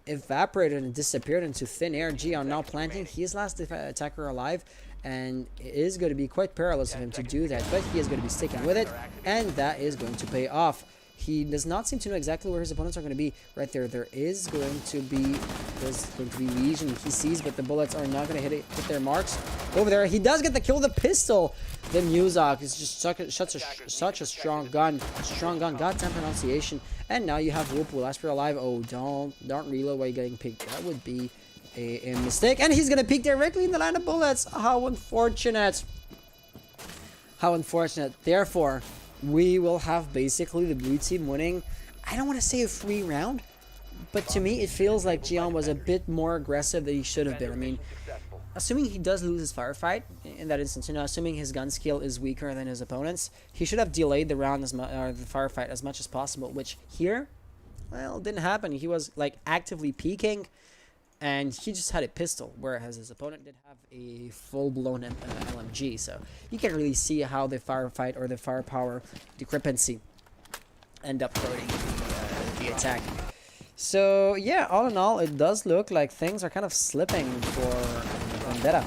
evaporated and disappeared into thin air. Gion now planting his last attacker alive, and it is going to be quite perilous of him to do that, but he is going to be sticking with it, and that is going to pay off. He does not seem to know exactly where his opponents are going to be. Right there, there's going to be Legion he sees, but the bullets are not going to hit their marks. Over there, he does get the kill with the pistol. The Muzak is just such a strong gun. Goddamn pronunciation. And now you have Whoop with Asper alive. Oh, don't reload while you're getting peeked. That would be a mistake. And he's going to peek directly in the line of bullets. How unfortunate. How unfortunate. Therefore, we will have basically the blue team winning. I don't want to say a free round, but to me it feels like Gion was a bit more aggressive than he should have been. I mean, assuming he does lose his firefight in that instance, you know, assuming his gun skill is weaker than his opponents, he should have delayed the round or the firefight as much as possible, which here, well, didn't happen. He was like actively peeking, and he just had a pistol, whereas his opponent did have a full-blown LMG. So you can really see how the firefight or the firepower discrepancy end up hurting the attack. So yeah, all in all, it does look like things are kind of slipping for Vendetta.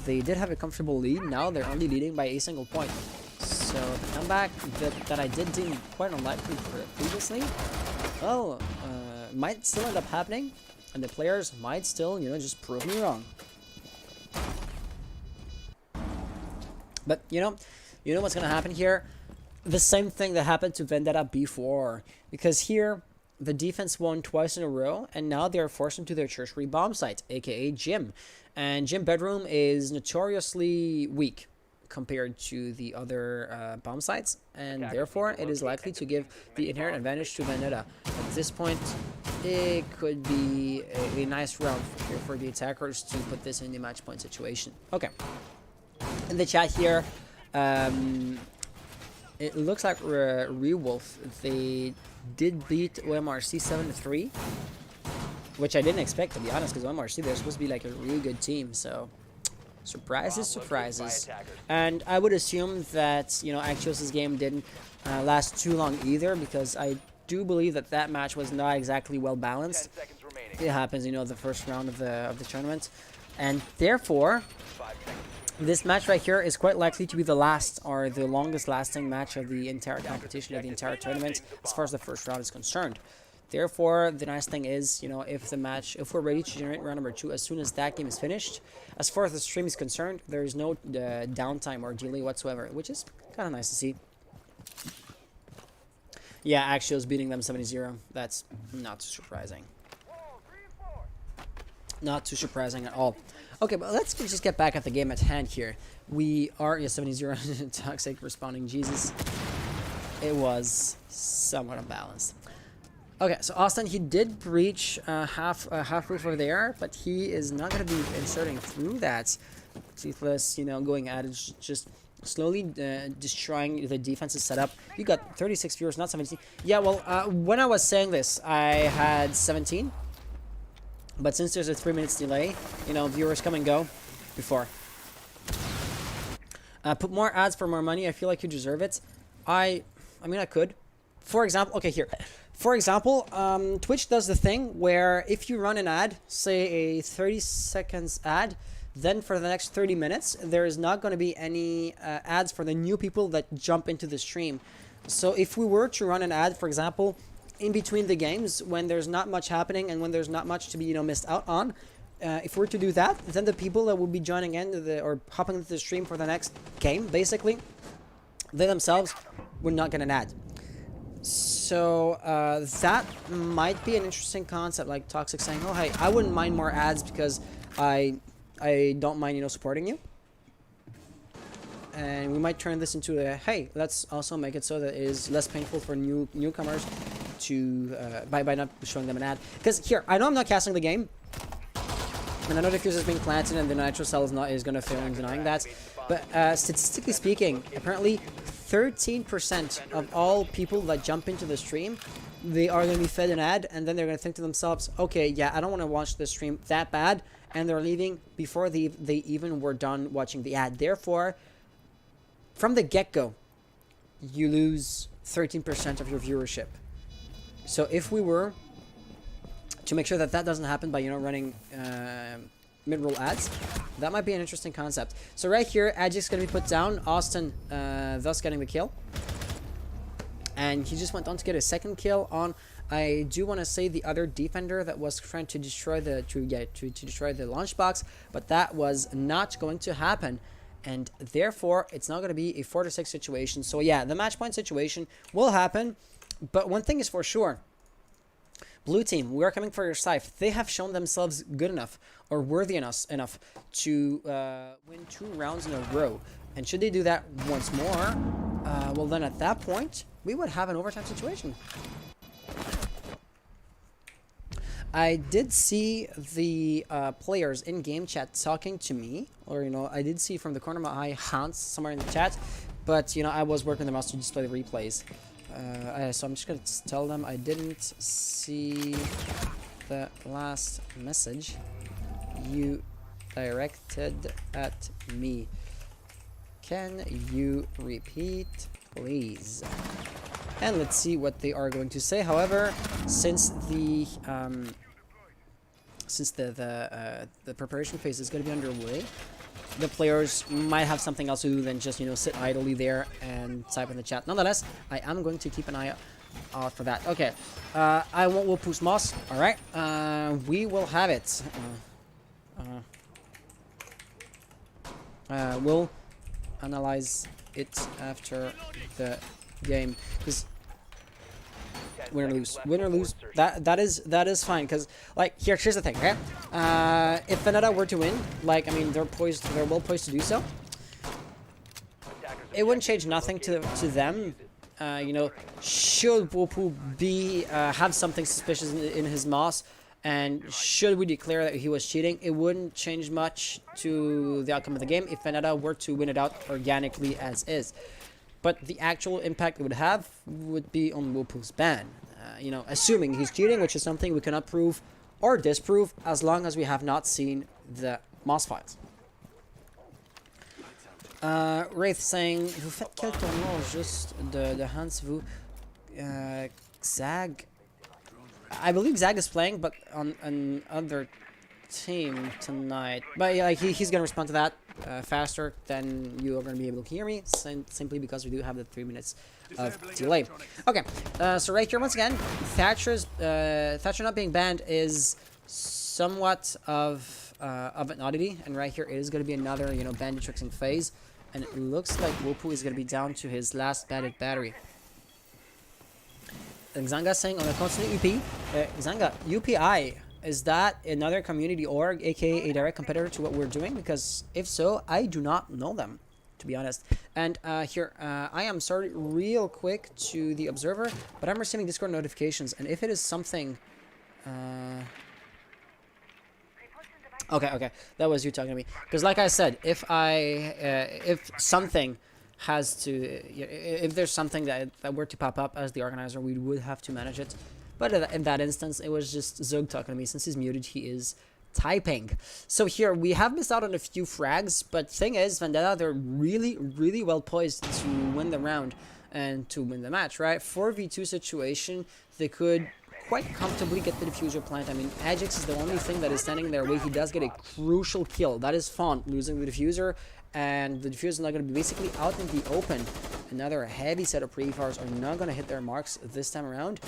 They did have a comfortable lead. Now they're only leading by a single point. So the comeback that I did deem quite unlikely previously, well, might still end up happening. And the players might still, you know, just prove me wrong. But, you know what's going to happen here? The same thing that happened to Vendetta before. Because here, the defense won twice in a row, and now they're forced into their tertiary bomb site, aka Gym. And Gym Bedroom is notoriously weak compared to the other bomb sites, and therefore it is likely to give the inherent advantage to Vendetta. At this point, it could be a nice round for the attackers to put this in the match point situation. Okay. In the chat here, it looks like Rewolf, they did beat OMRC 7-3, which I didn't expect, to be honest, because OMRC, they're supposed to be like a really good team, so surprises. And I would assume that, you know, Axios' game didn't last too long either, because I do believe that match was not exactly well balanced. it happens, you know, the first round of the tournament, and therefore 5 seconds. this match right here is quite likely to be the last or the longest lasting match of the entire competition, of the entire tournament, as far as the first round is concerned. Therefore, the nice thing is, you know, if we're ready to generate round number 2 as soon as that game is finished, as far as the stream is concerned, there is no downtime or delay whatsoever, which is kind of nice to see. Yeah, actually, I was beating them 70-0. That's not too surprising. Not too surprising at all. Okay, but let's just get back at the game at hand here. We are, yeah, 70-0. Toxic responding, Jesus. It was somewhat unbalanced. Okay, so Austin, he did breach half roof over there, but he is not going to be inserting through that. Toothless, you know, going at it, just slowly destroying the defensive setup. You got 36 viewers, not 17. Yeah, well, when I was saying this, I had 17. But since there's a 3 minutes delay, you know, viewers come and go before. Put more ads for more money. I feel like you deserve it. I mean, I could. For example, okay, here. For example, Twitch does the thing where if you run an ad, say a 30 seconds ad, then for the next 30 minutes, there is not going to be any ads for the new people that jump into the stream. So if we were to run an ad, for example, in between the games, when there's not much happening and when there's not much to be, you know, missed out on, if we're to do that, then the people that will be joining in or hopping into the stream for the next game, basically, they themselves would not get an ad. So that might be an interesting concept, like Toxic saying, oh, hey, I wouldn't mind more ads because I don't mind, you know, supporting you. And we might turn this into a, hey, let's also make it so that it is less painful for newcomers to by not showing them an ad. Because here, I know I'm not casting the game, and I know the fuse is being planted, and the nitro cell is going to fail in denying that. But statistically speaking, apparently 13% of all people that jump into the stream, they are going to be fed an ad, and then they're going to think to themselves, okay, yeah, I don't want to watch the stream that bad, and they're leaving before they even were done watching the ad. Therefore, from the get-go, you lose 13% of your viewership. So if we were to make sure that that doesn't happen by, you know, running mid-roll ads, that might be an interesting concept. So right here, Agic's going to be put down. Austin thus getting the kill. And he just went on to get a second kill on, I do want to say, the other defender that was trying to destroy the destroy the launch box, but that was not going to happen. And therefore, it's not going to be a 4-6 situation. So yeah, the match point situation will happen. But one thing is for sure. Blue team, we are coming for your side. They have shown themselves good enough or worthy enough to win 2 rounds in a row. And should they do that once more, well then at that point, we would have an overtime situation. I did see the players in game chat talking to me, or, you know, I did see from the corner of my eye Hans somewhere in the chat, but, you know, I was working the mouse to display the replays. So I'm just going to tell them I didn't see the last message you directed at me. Can you repeat, please? And let's see what they are going to say. However, since the preparation phase is going to be underway, the players might have something else to do than just, you know, sit idly there and type in the chat. Nonetheless, I am going to keep an eye out for that. Okay, I won't will push Moss. All right, we will have it. We'll analyze it after the game, because win or lose, that is fine. Because, like, here's the thing, okay? If Veneta were to win, like, I mean, they're well poised to do so. It wouldn't change nothing to them. You know, should Wopu be have something suspicious in his moss, and should we declare that he was cheating, it wouldn't change much to the outcome of the game if Veneta were to win it out organically as is. But the actual impact it would have would be on Wopu's ban. You know, assuming he's cheating, which is something we cannot prove or disprove as long as we have not seen the moss files. Wraith saying, vous faites quel tournoi juste de Hans vous Xag? I believe Zag is playing, but on another team tonight. But yeah, like he's gonna respond to that faster than you are gonna be able to hear me, simply because we do have the 3 minutes of delay. Okay, so right here once again, Thatcher not being banned is somewhat of an oddity, and right here it is gonna be another bandit tricksing phase, and it looks like Wopu is gonna be down to his last bandit battery. And Xanga saying on the constant UP, Xanga, UPI, is that another community org, aka a direct competitor to what we're doing? Because if so, I do not know them, to be honest. And here, I am sorry real quick to the observer, but I'm receiving Discord notifications, and if it is something... Okay, that was you talking to me. Because like I said, if something has to, if there's something that were to pop up as the organizer, we would have to manage it. But in that instance, it was just Zug talking to me. Since he's muted, he is typing. So here, we have missed out on a few frags, but thing is, Vendetta, they're really, really well poised to win the round and to win the match, right? 4v2 situation, they could quite comfortably get the diffuser plant. I mean, Ajax is the only thing that is standing in their way. He does get a crucial kill. That is Font losing the diffuser, and the diffuser is not going to be basically out in the open. Another heavy set of pre-fires are not going to hit their marks this time around.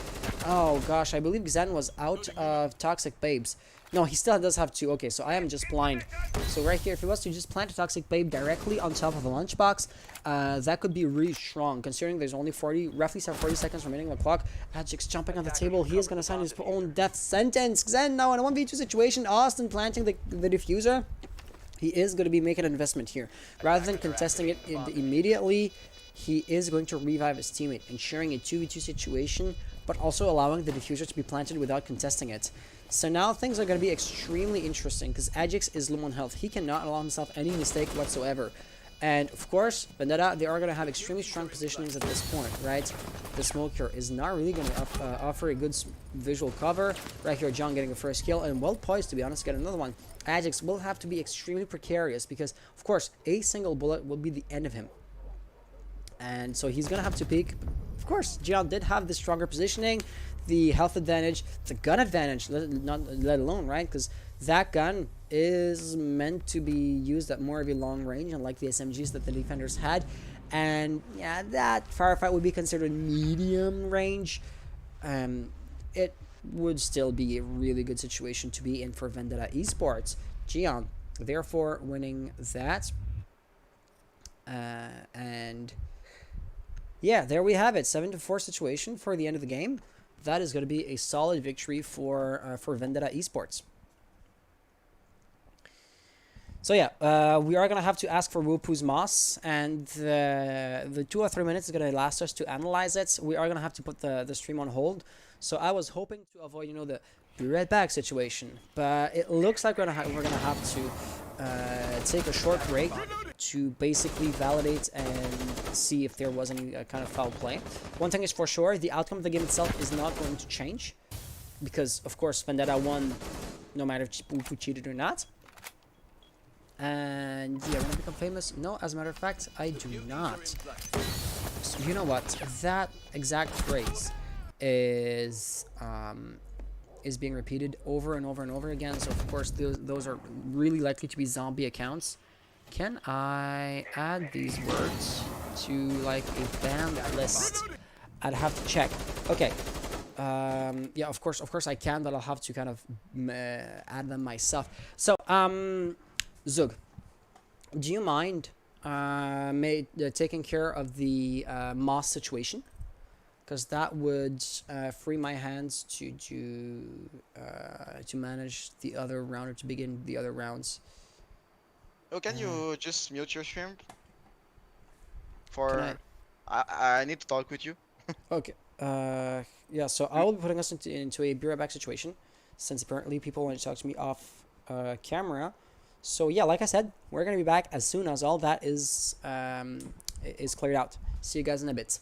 Oh gosh, I believe Xan was out of Toxic Babes. No, he still does have two. Okay, so I am just blind. So right here, if he was to just plant a Toxic Babe directly on top of the lunchbox, that could be really strong, considering there's only roughly 40 seconds remaining on the clock. Ajax jumping on the table. He is going to sign his own death sentence. Xan now in a 1v2 situation. Austin planting the diffuser. He is going to be making an investment here. Rather than contesting it immediately, he is going to revive his teammate, ensuring a 2v2 situation, but also allowing the diffuser to be planted without contesting it. So now things are going to be extremely interesting, because Ajax is low on health. He cannot allow himself any mistake whatsoever. And of course, Vendetta, they are going to have extremely strong positionings at this point, right? The smoker is not really going to offer a good visual cover. Right here, John getting a first kill, and well poised, to be honest, get another one. Ajax will have to be extremely precarious, because, of course, a single bullet will be the end of him. And so he's going to have to peek. Of course, Gian did have the stronger positioning, the health advantage, the gun advantage, let alone, right? Because that gun is meant to be used at more of a long range, unlike the SMGs that the defenders had. And yeah, that firefight would be considered medium range. It would still be a really good situation to be in for Vendetta Esports. Gian, therefore, winning that. And yeah, there we have it. 7-4 situation for the end of the game. That is going to be a solid victory for Vendetta Esports. So yeah, we are going to have to ask for Wupu's Moss, and the 2 or 3 minutes is going to last us to analyze it. We are going to have to put the stream on hold. So I was hoping to avoid, the be right back situation, but it looks like we're gonna have to take a short break to basically validate and see if there was any kind of foul play. One thing is for sure, the outcome of the game itself is not going to change, because of course Vendetta won no matter if Wupu cheated or not. And yeah, when I become famous? No, as a matter of fact, I do not. So you know what? That exact phrase is being repeated over and over and over again. So of course those are really likely to be zombie accounts. Can I add these words to like a banned list? I'd have to check. Okay. Yeah, of course I can, but I'll have to kind of add them myself. So Zug, do you mind taking care of the Moss situation? Because that would free my hands to manage the other round, or to begin the other rounds. Oh, can you just mute your stream? I need to talk with you. Okay. Yeah. So I will be putting us into a be right back situation, since apparently people want to talk to me off camera. So yeah, like I said, we're gonna be back as soon as all that is cleared out. See you guys in a bit.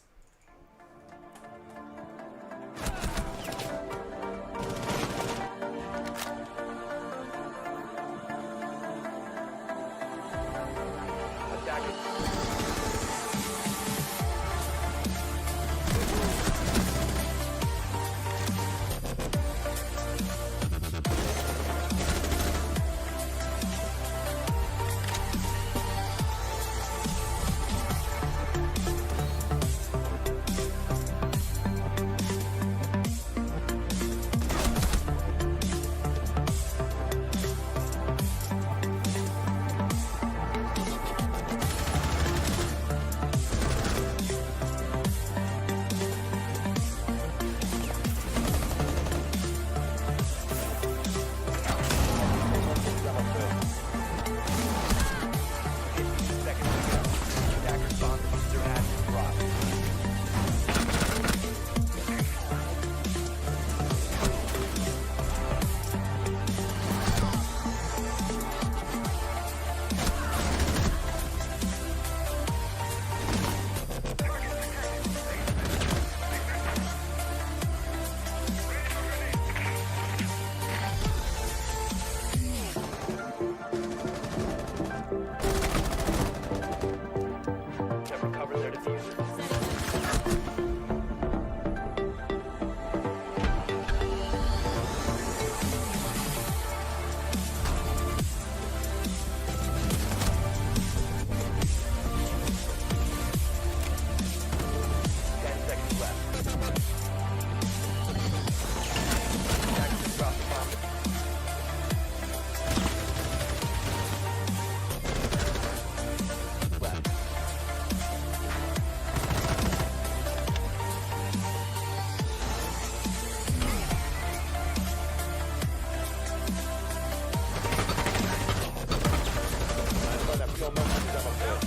Additional messages on the field.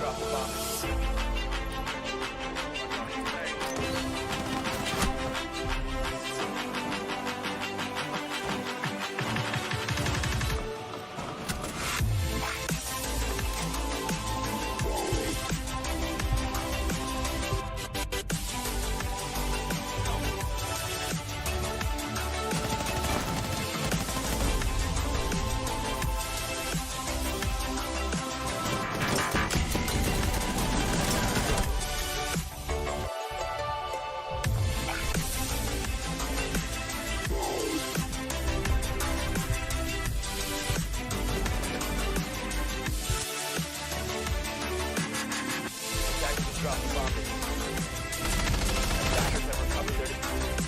Drop the bomb. Attackers have dropped the bomb. Attackers have recovered their defuse.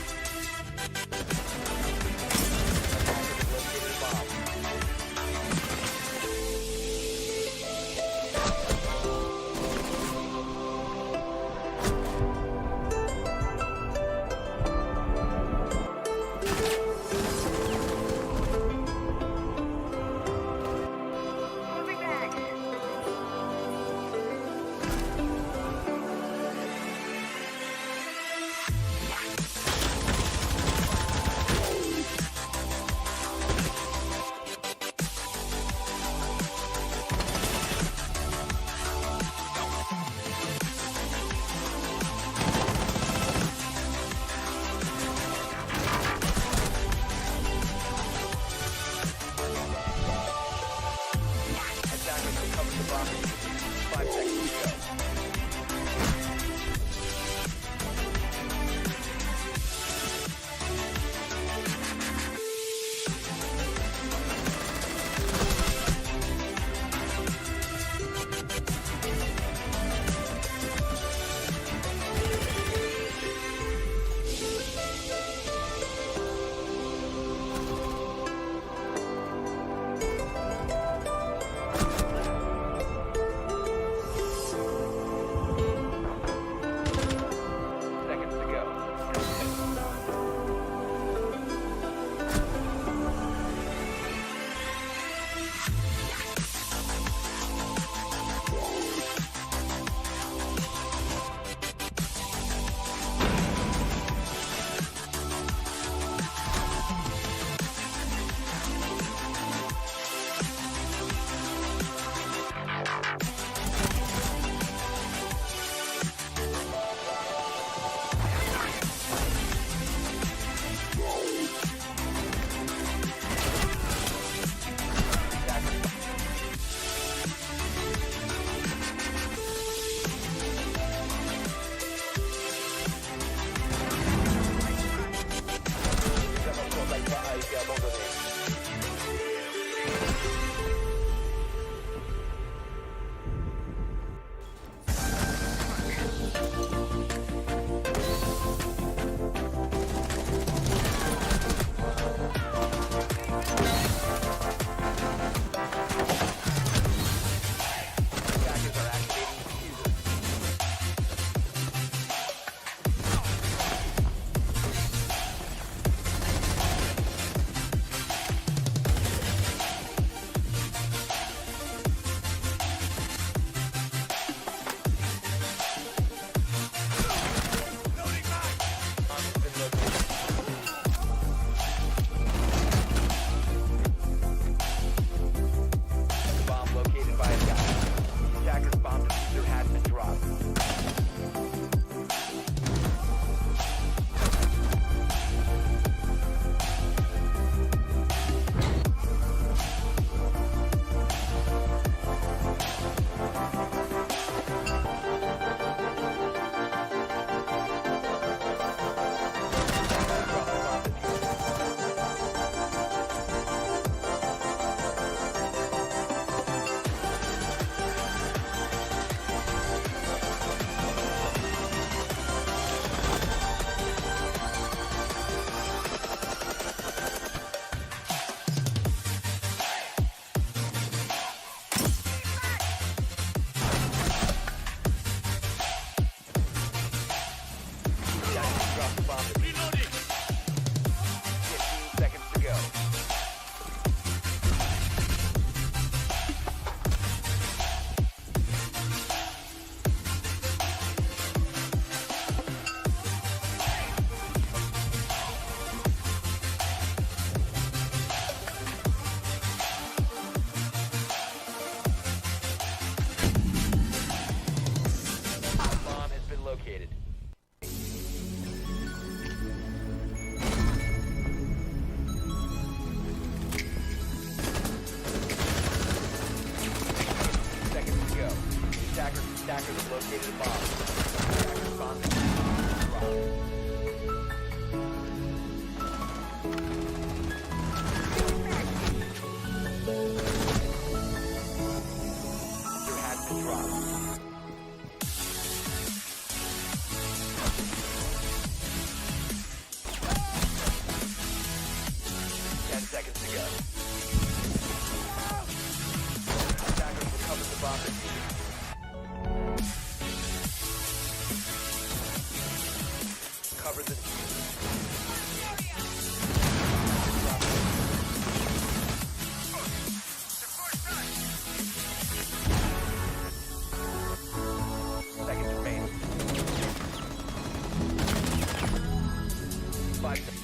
Attackers have located a bomb. Attackers recovered the bomb. 5 seconds to go. Seconds to go. A été abandonné. Attackers are activating diffusers. seconds to go. Attackers recovered the bomb diffuser. Cover the seconds remaining. 5 seconds.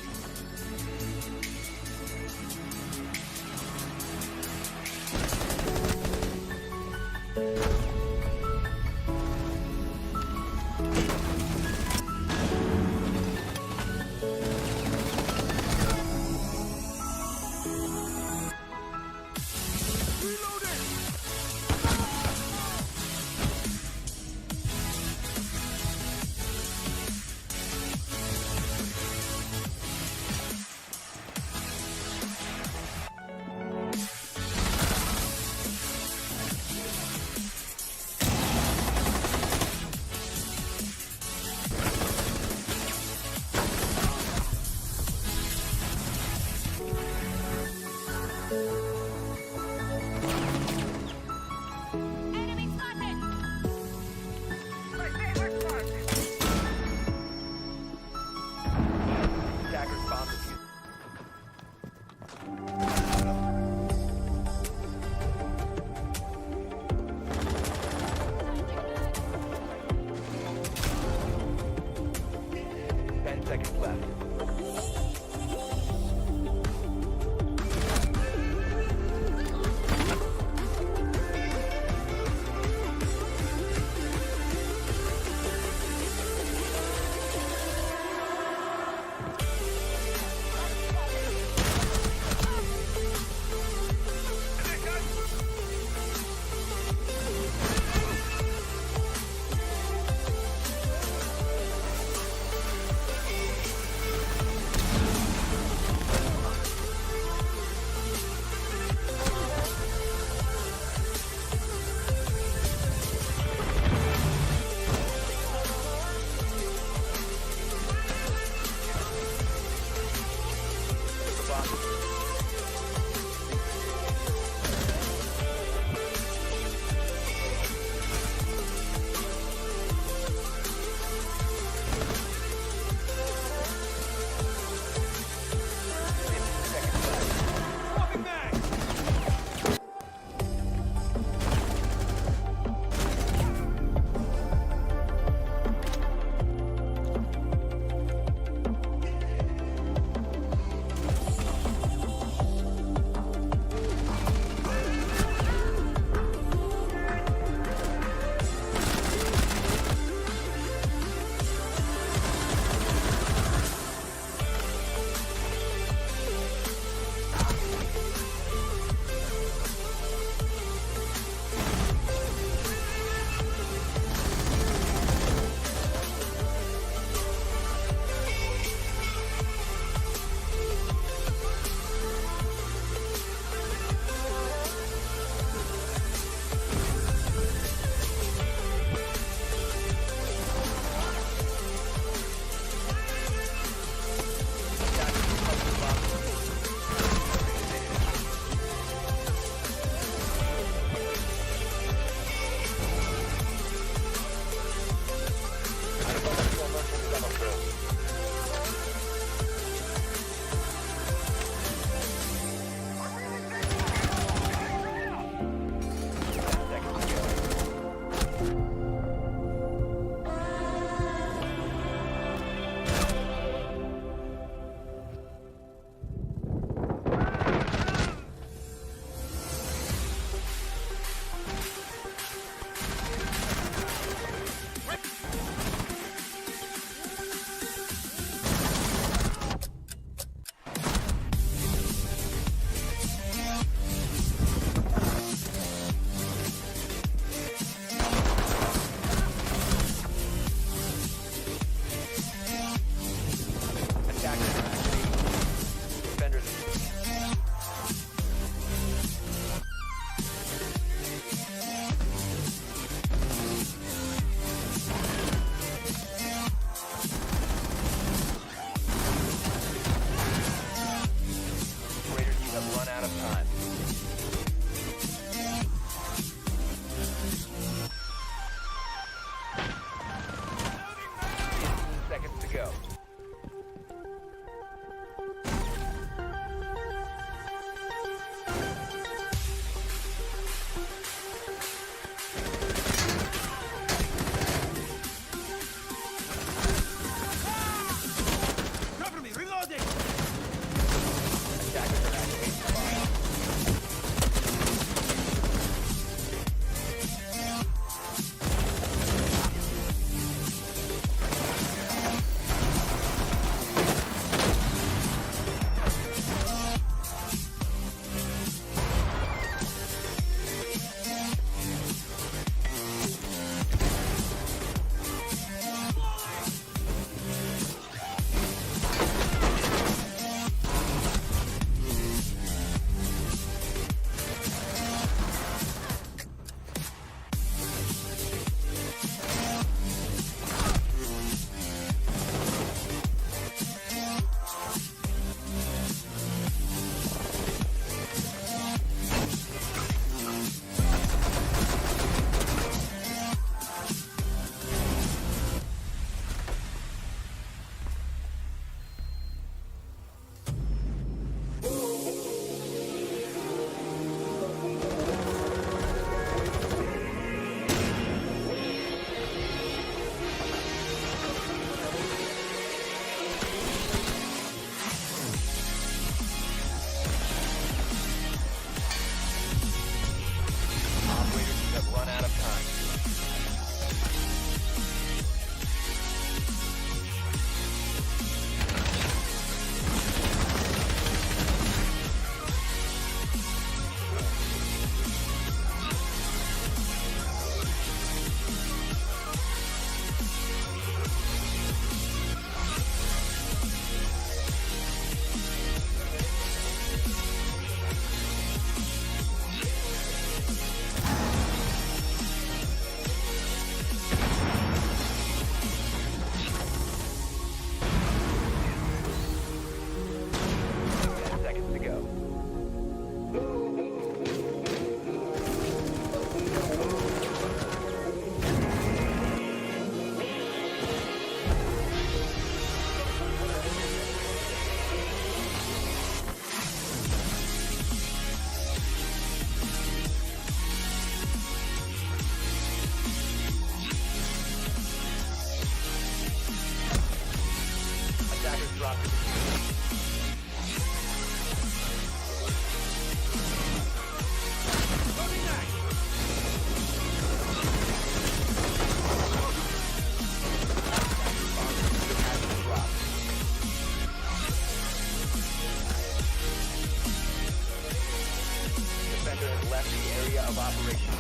of operation.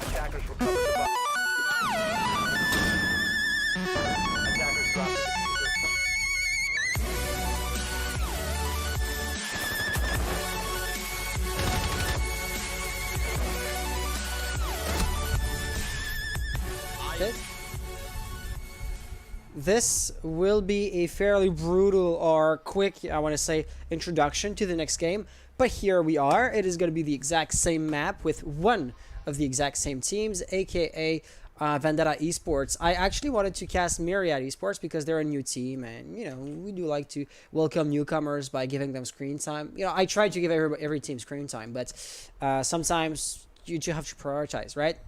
Attackers recovered the bomb. Attackers dropped the diffuser. This will be a fairly brutal or quick, I want to say, introduction to the next game. But here we are. It is going to be the exact same map with one of the exact same teams, aka Vendetta Esports. I actually wanted to cast Myriad Esports because they're a new team, and you know we do like to welcome newcomers by giving them screen time. You know, I try to give every team screen time, but sometimes you do have to prioritize, right?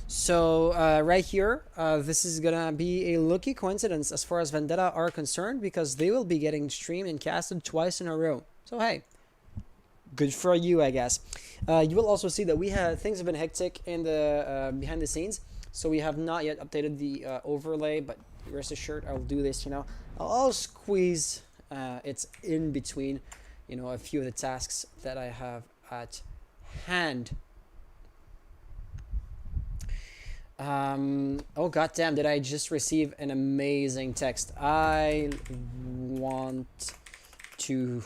So right here, this is gonna be a lucky coincidence as far as Vendetta are concerned because they will be getting streamed and casted twice in a row. So hey, good for you, I guess. You will also see that things have been hectic in the behind the scenes, so we have not yet updated the overlay. But rest assured, I'll do this. You know, I'll squeeze it's in between, you know, a few of the tasks that I have at hand. Oh goddamn! Did I just receive an amazing text? I want to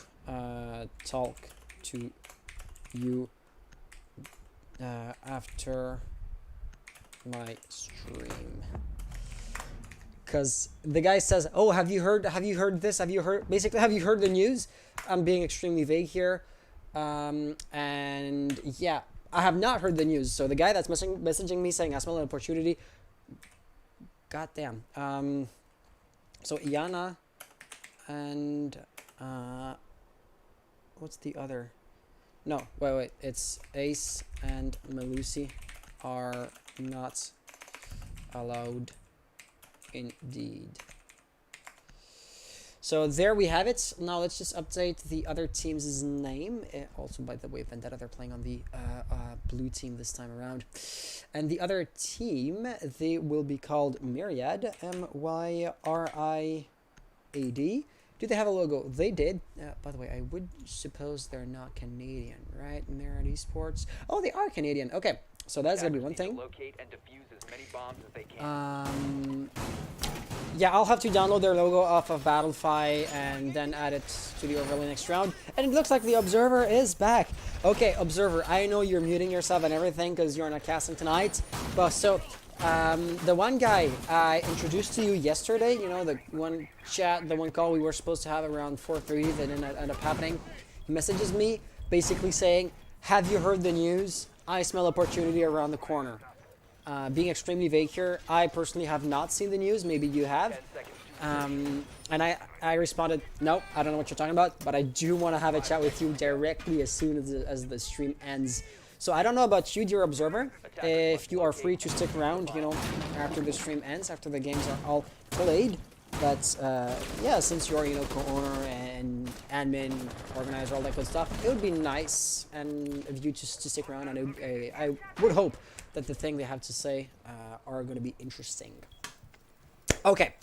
talk to you after my stream. Cause the guy says, "Oh, have you heard this? Have you heard the news?" I'm being extremely vague here, and yeah. I have not heard the news. So the guy that's messaging me saying I smell an opportunity. Goddamn. So Iana and what's the other? No, wait. It's Ace and Melusi are not allowed indeed. So there we have it. Now let's just update the other team's name. Also, by the way, Vendetta, they're playing on the blue team this time around. And the other team, they will be called Myriad, M-Y-R-I-A-D. Do they have a logo? They did. By the way, I would suppose they're not Canadian, right? Myriad Esports. Oh, they are Canadian. Okay, so that's going to be one thing. Locate and defuse as many bombs as they can. Yeah, I'll have to download their logo off of Battlefy and then add it to the overlay next round. And it looks like the Observer is back. Okay, Observer, I know you're muting yourself and everything because you're not casting tonight. But so, the one guy I introduced to you yesterday, you know, the one call we were supposed to have around 4:30 that didn't end up happening, he messages me basically saying, "Have you heard the news? I smell opportunity around the corner." Being extremely vague here, I personally have not seen the news. Maybe you have. And I responded, "No, I don't know what you're talking about, but I do want to have a chat with you directly as soon as the stream ends." So I don't know about you, dear Observer, if you are free to stick around, you know, after the stream ends, after the games are all played. But yeah, since you're, you know, co-owner and admin, organizer, all that good stuff, it would be nice and of you just to stick around, and I would hope that the thing they have to say are going to be interesting. Okay,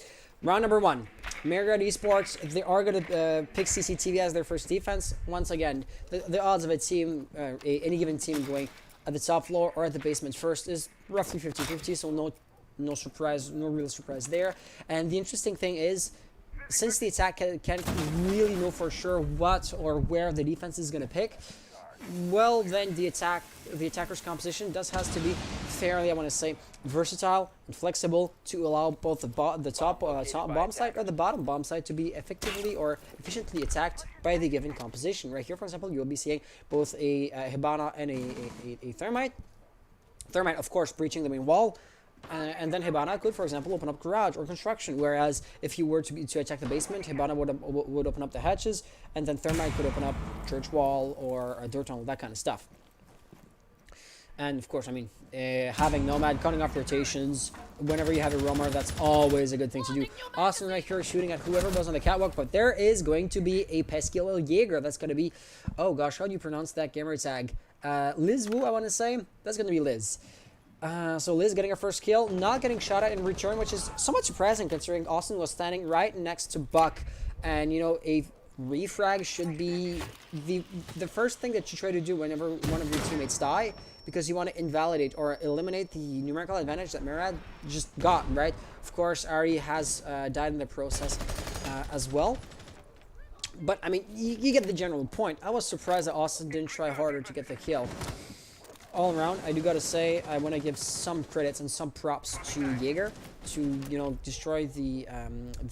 round number one. Myriad Esports, they are going to pick CCTV as their first defense. Once again, the odds of a team, any given team going at the top floor or at the basement first is roughly 50-50, so no surprise, no real surprise there. And the interesting thing is, since the attack can't really know for sure what or where the defense is going to pick, well, then the attacker's composition has to be fairly, I want to say, versatile and flexible to allow both the top bomb site or the bottom bomb site to be effectively or efficiently attacked by the given composition. Right here, for example, you'll be seeing both a Hibana and a Thermite. Thermite, of course, breaching the main wall. And then Hibana could, for example, open up garage or construction. Whereas if you were to attack the basement, Hibana would open up the hatches, and then Thermite could open up church wall or a dirt tunnel, that kind of stuff. And of course, I mean, having Nomad cutting off rotations whenever you have a roamer, that's always a good thing to do. Austin right here shooting at whoever was on the catwalk, but there is going to be a pesky little Jaeger. That's going to be, oh gosh, how do you pronounce that gamer tag? Liz Wu, I want to say. That's going to be Liz. So Liz getting her first kill, not getting shot at in return, which is somewhat surprising considering Austin was standing right next to Buck. And, you know, a refrag should be the first thing that you try to do whenever one of your teammates die, because you want to invalidate or eliminate the numerical advantage that Myriad just got, right? Of course, Ari has died in the process as well. But, I mean, you get the general point. I was surprised that Austin didn't try harder to get the kill. All around, I do gotta say, I want to give some credits and some props to Jaeger to, you know, destroy the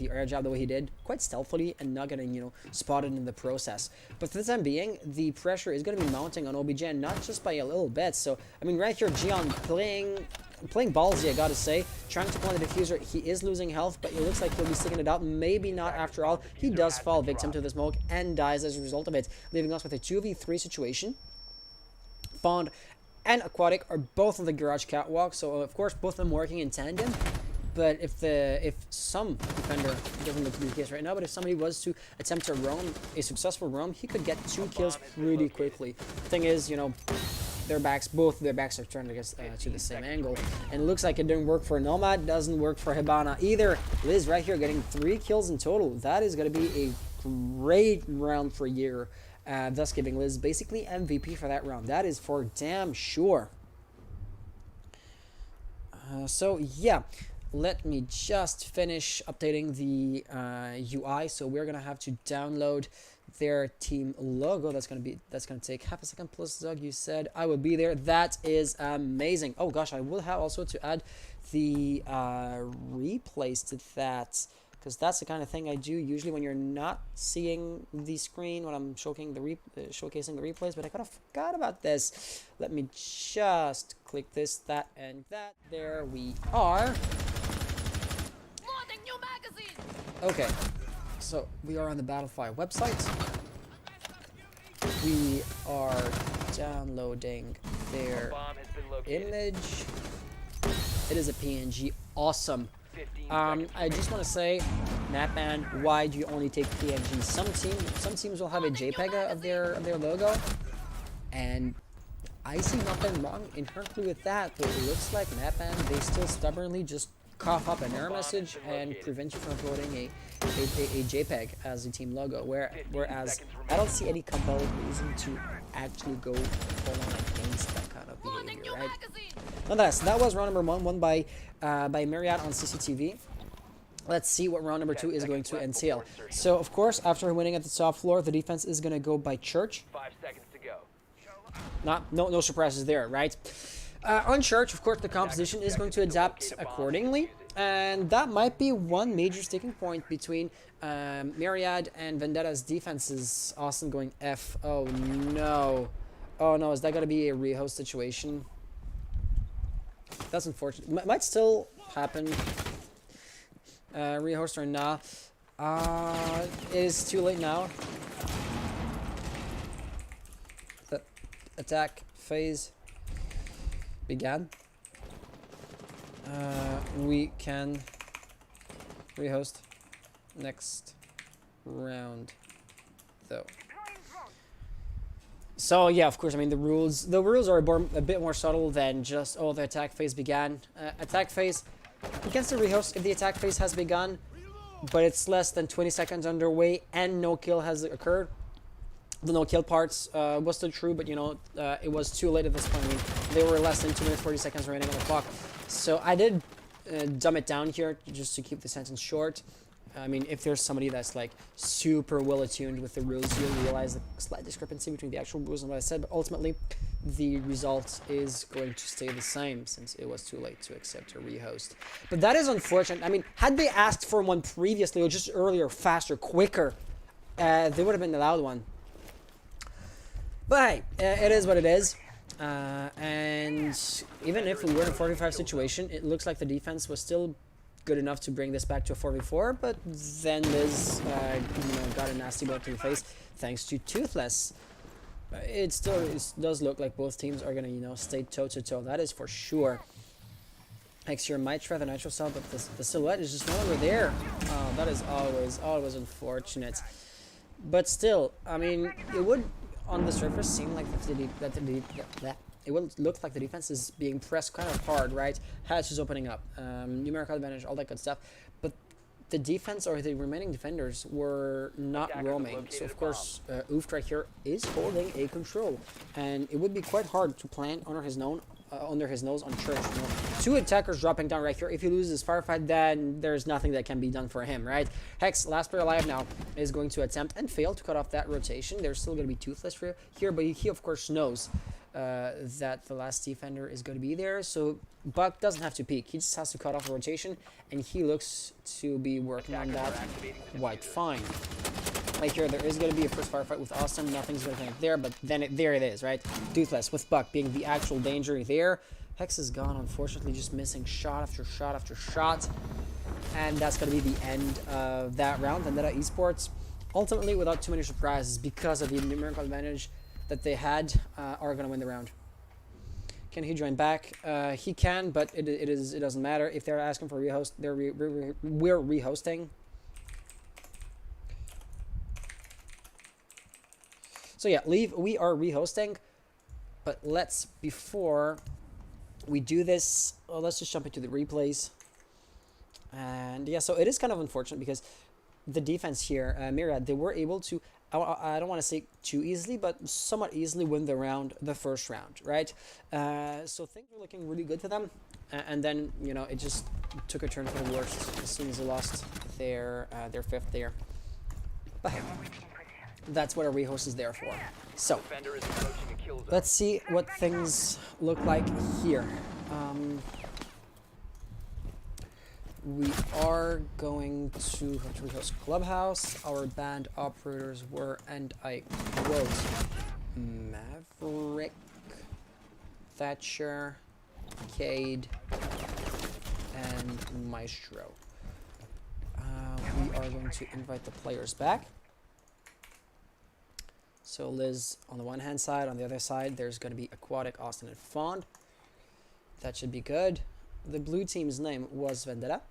air jab the way he did, quite stealthily and not getting, you know, spotted in the process. But for the time being, the pressure is going to be mounting on OBJ, and not just by a little bit. So, I mean, right here, Gion playing ballsy, I gotta say, trying to plant the diffuser. He is losing health, but it looks like he'll be sticking it out. Maybe not after all. He does fall victim to the smoke and dies as a result of it, leaving us with a 2v3 situation. Fond and Aquatic are both on the garage catwalk, so of course both of them working in tandem. But if some defender, doesn't look to be the case right now, but if somebody was to attempt to roam, a successful roam, he could get 2 kills pretty quickly. Thing is, you know, both their backs are turned against to the same angle, and it looks like it didn't work for Nomad, doesn't work for Hibana either. Liz right here getting 3 kills in total. That is going to be a great round for Jaeger. Thus giving Liz basically MVP for that round. That is for damn sure. So yeah, let me just finish updating the UI. So we're gonna have to download their team logo. That's gonna take half a second. Plus, Doug, you said I would be there. That is amazing. Oh gosh, I will have also to add the replays to that, because that's the kind of thing I do usually when you're not seeing the screen when I'm showcasing the replays. But I kind of forgot about this. Let me just click this, that, and that. There we are. Okay, so we are on the Battlefy website. We are downloading their image. It is a PNG. Awesome. I just want to say, Natman, why do you only take PNGs? Some teams will have a JPEG of their logo, and I see nothing wrong inherently with that. But it looks like Natman, they still stubbornly just cough up an error message and prevent you from uploading a JPEG as a team logo. Whereas I don't see any compelling reason to actually go full on against that kind of behavior, right? Nonetheless, that was round number 1, won by Marriott on CCTV. Let's see what round number 2 is going to entail. So, of course, after winning at the top floor, the defense is going to go by Church. 5 seconds to go. No surprises there, right? On Church, of course, the composition is going to adapt accordingly, and that might be one major sticking point between Myriad and Vendetta's defenses. Austin going F. Oh no. Oh no, is that going to be a rehost situation? That's unfortunate. Might still happen. Rehost or not. It is too late now. The attack phase began. We can rehost next round though. So yeah, of course, I mean the rules are a bit more subtle than just, oh, the attack phase began. Attack phase, you can still rehost if the attack phase has begun, but it's less than 20 seconds underway and no kill has occurred. The no kill parts was still true, but you know, it was too late at this point. I mean, they were less than 2 minutes 40 seconds remaining on the clock. So I did dumb it down here just to keep the sentence short. I mean, if there's somebody that's like super well attuned with the rules, you'll realize the slight discrepancy between the actual rules and what I said, but ultimately the result is going to stay the same since it was too late to accept a rehost. But that is unfortunate. I mean, had they asked for one previously or just earlier, faster, quicker, they would have been allowed one. But hey, it is what it is. And even if we were in a 45 situation, it looks like the defense was still good enough to bring this back to a 4v4, but then Liz got a nasty blow to the face thanks to Toothless. it does look like both teams are gonna, you know, stay toe to toe. That is for sure. Next year might try the nitro cell, but the silhouette is just no longer there. That is always unfortunate. But still, I mean, it would on the surface seem like that it would look like the defense is being pressed kind of hard, right? Hatch is opening up, numerical advantage, all that good stuff. But the defense or the remaining defenders were not roaming. So of course, Ooft right here is holding a control, and it would be quite hard to plant under his nose on Church. You know? Two attackers dropping down right here. If he loses this firefight, then there's nothing that can be done for him, right? Hex, last player alive now, is going to attempt and fail to cut off that rotation. There's still going to be Toothless here, but he of course knows that the last defender is going to be there. So Buck doesn't have to peek. He just has to cut off the rotation, and he looks to be working on that quite fine. Right here, there is going to be a first firefight with Austin. Nothing's going to connect there, but then there it is, right? Toothless with Buck being the actual danger there. Hex is gone, unfortunately, just missing shot after shot after shot. And that's going to be the end of that round. Vendetta Esports, ultimately, without too many surprises, because of the numerical advantage that they had, are going to win the round. Can he join back? He can, but it doesn't matter. If they're asking for a rehost, we're rehosting. So yeah, leave. We are rehosting, but before we do this, let's just jump into the replays. And yeah, so it is kind of unfortunate because the defense here, Myriad, they were able to, I don't want to say too easily, but somewhat easily win the first round, right? So things were looking really good to them, and then, you know, it just took a turn for the worst as soon as they lost their fifth there. But hey, that's what a rehost is there for. So let's see what things look like here. We are going to have to rehost Clubhouse. Our band operators were, and I quote, Maverick, Thatcher, Cade, and Maestro. We are going to invite the players back. So Liz on the one hand side, on the other side, there's going to be Aquatic, Austin, and Fond. That should be good. The blue team's name was Vendetta.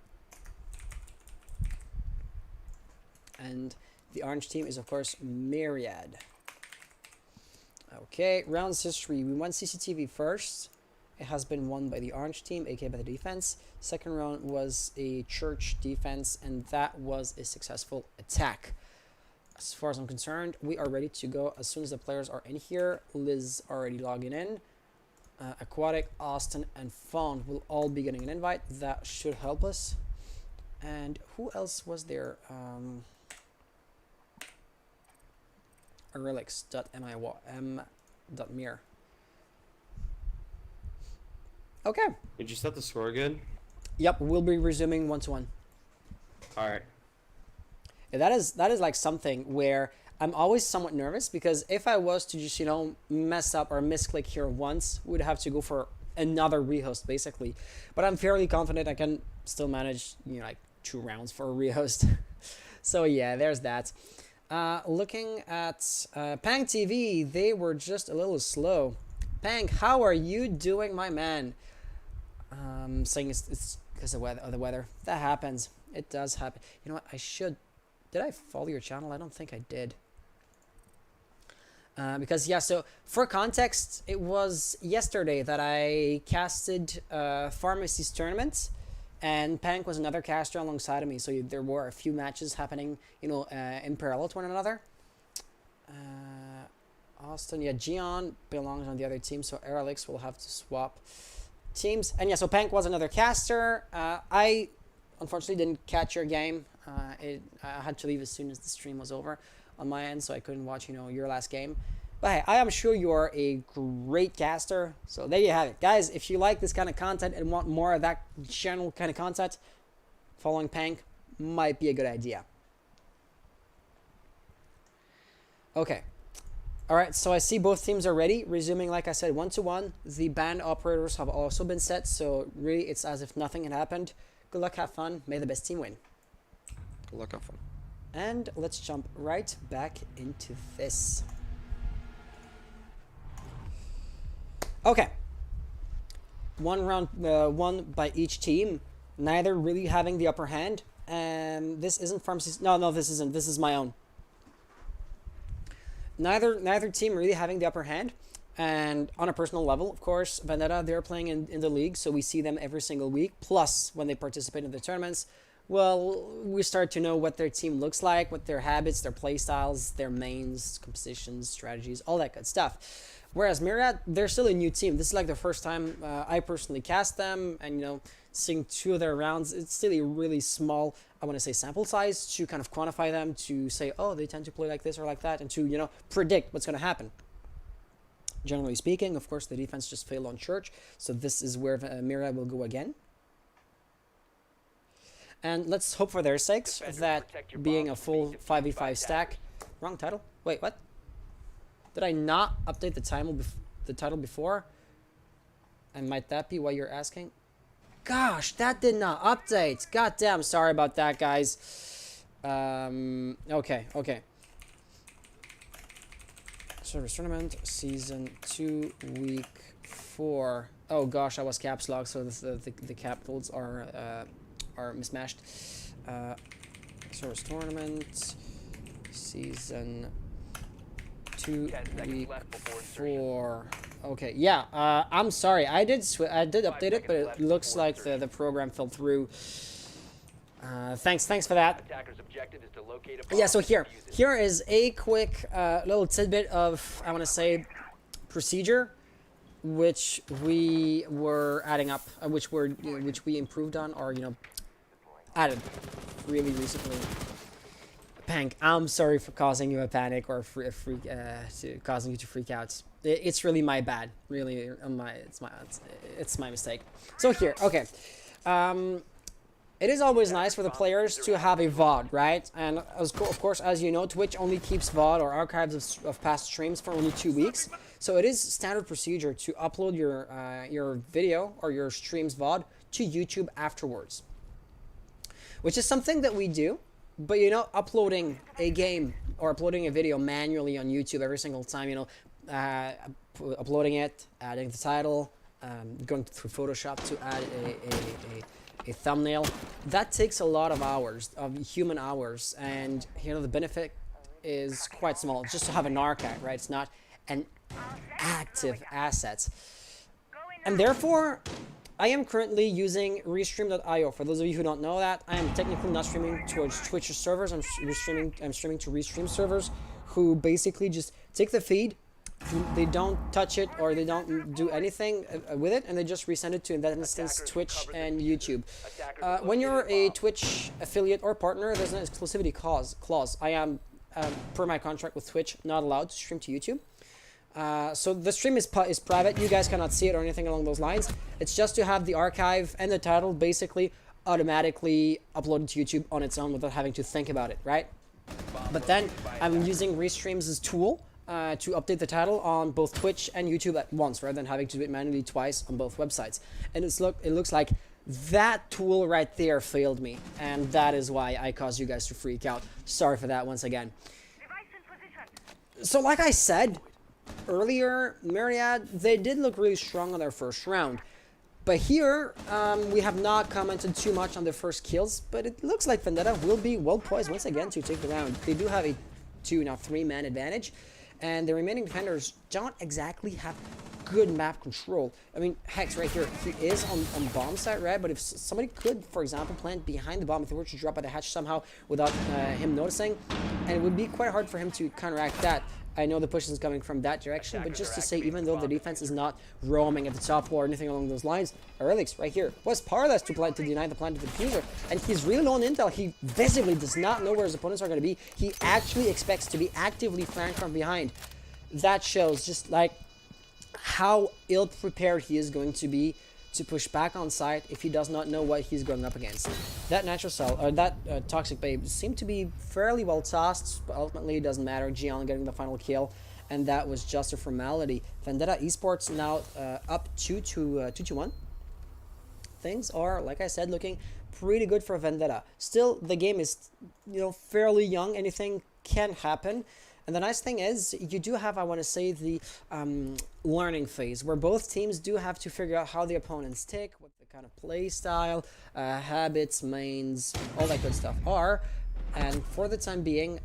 And the orange team is, of course, Myriad. Okay, rounds history. We won CCTV first. It has been won by the orange team, aka by the defense. Second round was a church defense, and that was a successful attack. As far as I'm concerned, we are ready to go as soon as the players are in here. Liz already logging in. Aquatic, Austin, and Fond will all be getting an invite. That should help us. And who else was there? Relix.mir. Okay. Did you set the score good? Yep, we'll be resuming 1-1. Alright. Yeah, that is like something where I'm always somewhat nervous, because if I was to just, you know, mess up or misclick here once, we'd have to go for another rehost basically. But I'm fairly confident I can still manage, you know, like 2 rounds for a rehost. So yeah, there's that. Looking at Pang TV, they were just a little slow. Pang, how are you doing, my man? Saying it's because of the weather. That happens. It does happen. You know what? Did I follow your channel? I don't think I did. Because yeah, so for context, it was yesterday that I casted Pharmacy's tournament, and Pank was another caster alongside of me. So there were a few matches happening, you know, in parallel to one another. Austin, yeah, Gian belongs on the other team, so Erlix will have to swap teams. And yeah, so Pank was another caster. I unfortunately didn't catch your game. I had to leave as soon as the stream was over on my end, so I couldn't watch, you know, your last game. But hey, I am sure you are a great caster. So there you have it, guys. If you like this kind of content and want more of that general kind of content, following Pank might be a good idea. Okay. All right, so I see both teams are ready. Resuming, like I said, 1-1. The band operators have also been set, so really it's as if nothing had happened. Good luck, have fun. May the best team win. Good luck, have fun. And let's jump right back into this. Okay. One round, one by each team, neither really having the upper hand. And this isn't farm season. No, this isn't. This is my own. Neither team really having the upper hand. And on a personal level, of course, Vendetta, they're playing in the league, so we see them every single week. Plus, when they participate in the tournaments, well, we start to know what their team looks like, what their habits, their play styles, their mains, compositions, strategies, all that good stuff. Whereas Myriad, they're still a new team. This is like the first time I personally cast them, and seeing 2 of their rounds, it's still a really small, I want to say, sample size to kind of quantify them, to say, oh, they tend to play like this or like that, and to predict what's going to happen. Generally speaking, of course, the defense just failed on Church, so this is where Myriad will go again. And let's hope for their sakes that being a full 5v5 stack... Wrong title? Wait, what? Did I not update the title before? And might that be why you're asking? Gosh, that did not update. God damn, sorry about that, guys. Okay. Cerberus Tournament, Season 2, Week 4. Oh gosh, I was caps lock, so the capitals are mismatched. Cerberus Tournament, Season 2, Week 4. Okay, yeah. I'm sorry. I did update it, but it looks like the program fell through. Thanks for that. Yeah, so here is a quick little tidbit of, I want to say, procedure, which we were adding up, which we improved on, or added really recently. Pank, I'm sorry for causing you a panic or causing you to freak out. It's really my bad. Really, it's my mistake. So here, okay. It is always nice for the players to have a VOD, right? And of course, as you know, Twitch only keeps VOD or archives of past streams for only 2 weeks. So it is standard procedure to upload your video or your stream's VOD to YouTube afterwards, which is something that we do. But uploading a game or uploading a video manually on YouTube every single time, uploading it, adding the title, going through Photoshop to add a thumbnail, that takes a lot of hours, of human hours, and the benefit is quite small. It's just to have an archive, right? It's not an active asset. And therefore, I am currently using Restream.io. For those of you who don't know that, I am technically not streaming towards Twitch servers. I'm streaming to Restream servers, who basically just take the feed. They don't touch it or they don't do anything with it, and they just resend it to, in that instance, Twitch and YouTube. When you're a Twitch affiliate or partner, there's an exclusivity clause. I am, per my contract with Twitch, not allowed to stream to YouTube. So the stream is private. You guys cannot see it or anything along those lines. It's just to have the archive and the title basically automatically uploaded to YouTube on its own without having to think about it, right? But then I'm using Restream's tool to update the title on both Twitch and YouTube at once, rather than having to do it manually twice on both websites. And it looks like that tool right there failed me, and that is why I caused you guys to freak out. Sorry for that once again. So like I said earlier, Myriad, they did look really strong on their first round. But here, we have not commented too much on their first kills, but it looks like Vendetta will be well poised once again to take the round. They do have a 3-man advantage, and the remaining defenders don't exactly have good map control. I mean, Hex right here, he is on bomb site, right? But if somebody could, for example, plant behind the bomb, if they were to drop at the hatch somehow without him noticing, and it would be quite hard for him to counteract that. I know the push is coming from that direction, but just to say, even though the defense is not roaming at the top wall or anything along those lines, Aurelix right here was powerless to deny the plant of the diffuser, and he's really low on intel. He visibly does not know where his opponents are going to be. He actually expects to be actively flanked from behind. That shows just like how ill-prepared he is going to be to push back on site if he does not know what he's going up against. That natural cell, or that toxic babe, seemed to be fairly well tossed, but ultimately it doesn't matter. Gian getting the final kill, and that was just a formality. Vendetta Esports now up 2-1. Things are, like I said, looking pretty good for Vendetta. Still, the game is fairly young. Anything can happen. And the nice thing is, you do have, I want to say, the learning phase, where both teams do have to figure out how the opponents tick, what the kind of play style, habits, mains, all that good stuff are. And for the time being,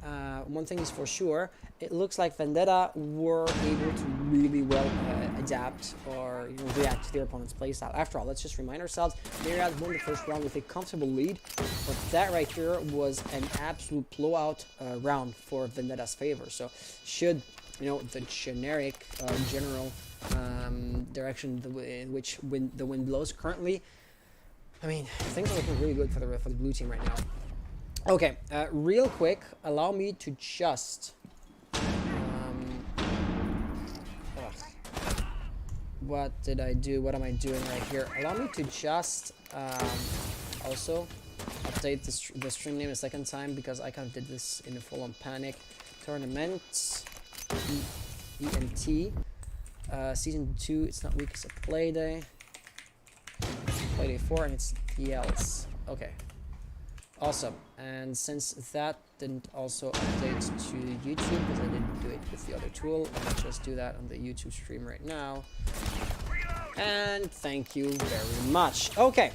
one thing is for sure, it looks like Vendetta were able to really well adapt or react to their opponent's playstyle. After all, let's just remind ourselves, Myriad won the first round with a comfortable lead, but that right here was an absolute blowout round for Vendetta's favor. So should, the generic, general direction in which the wind blows currently, I mean, things are looking really good for the blue team right now. Okay, real quick, allow me to just... what did I do? What am I doing right here? Allow me to just also update the stream name a second time, because I kind of did this in a full-on panic. Tournament ENT Season 2, it's not week, it's a Playday. Playday 4, and it's DLs. Okay. Awesome. And since that didn't also update to YouTube, because I didn't do it with the other tool, I'll just do that on the YouTube stream right now. And thank you very much. Okay.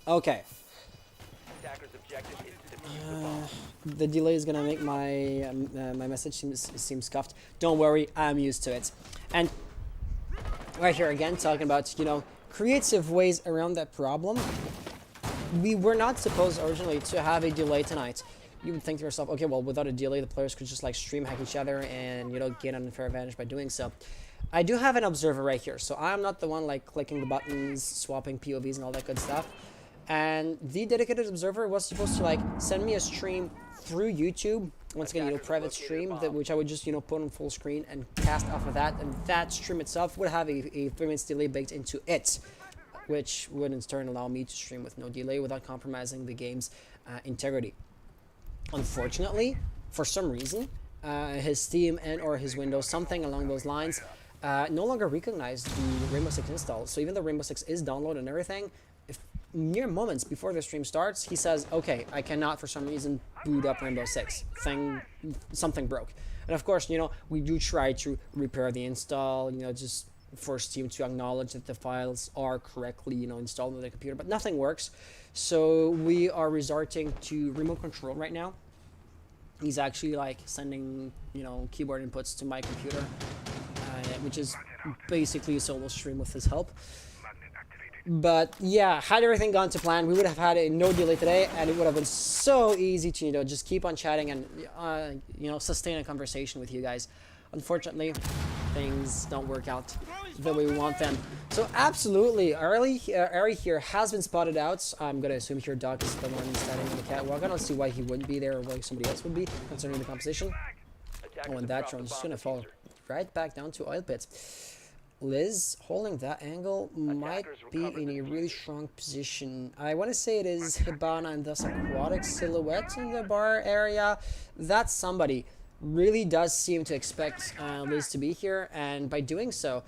Okay. The delay is gonna make my my message seem scuffed. Don't worry, I'm used to it. And right here again, talking about creative ways around that problem. We were not supposed originally to have a delay tonight. You would think to yourself, okay, well, without a delay, the players could just like stream hack each other and gain an unfair advantage by doing so. I do have an observer right here, so I'm not the one like clicking the buttons, swapping POVs and all that good stuff. And the dedicated observer was supposed to like send me a stream through YouTube. Once again, private stream, which I would just put on full screen and cast off of that, and that stream itself would have a 3 minutes delay baked into it, which would in turn allow me to stream with no delay without compromising the game's integrity. Unfortunately, for some reason, his Steam and or his Windows, something along those lines, no longer recognized the Rainbow Six install. So even though Rainbow Six is downloaded and everything, mere moments before the stream starts, he says, okay, I cannot for some reason boot up Rainbow Six. Something broke. And of course, we do try to repair the install, just force Steam to acknowledge that the files are correctly, installed on the computer, but nothing works. So we are resorting to remote control right now. He's actually like sending, keyboard inputs to my computer, which is basically a solo stream with his help. But yeah, had everything gone to plan, we would have had a no delay today, and it would have been so easy to just keep on chatting and sustain a conversation with you guys. Unfortunately, things don't work out the way we want them. So absolutely, Ari here has been spotted out. I'm gonna assume here Doc is the one standing on the catwalk. I don't see why he wouldn't be there or why somebody else would be, concerning the composition. Oh, and that drone's just gonna fall right back down to oil pits. Liz holding that angle might be in a really strong position. I want to say it is Hibana and thus Aquatic silhouette in the bar area. That somebody really does seem to expect Liz to be here, and by doing so,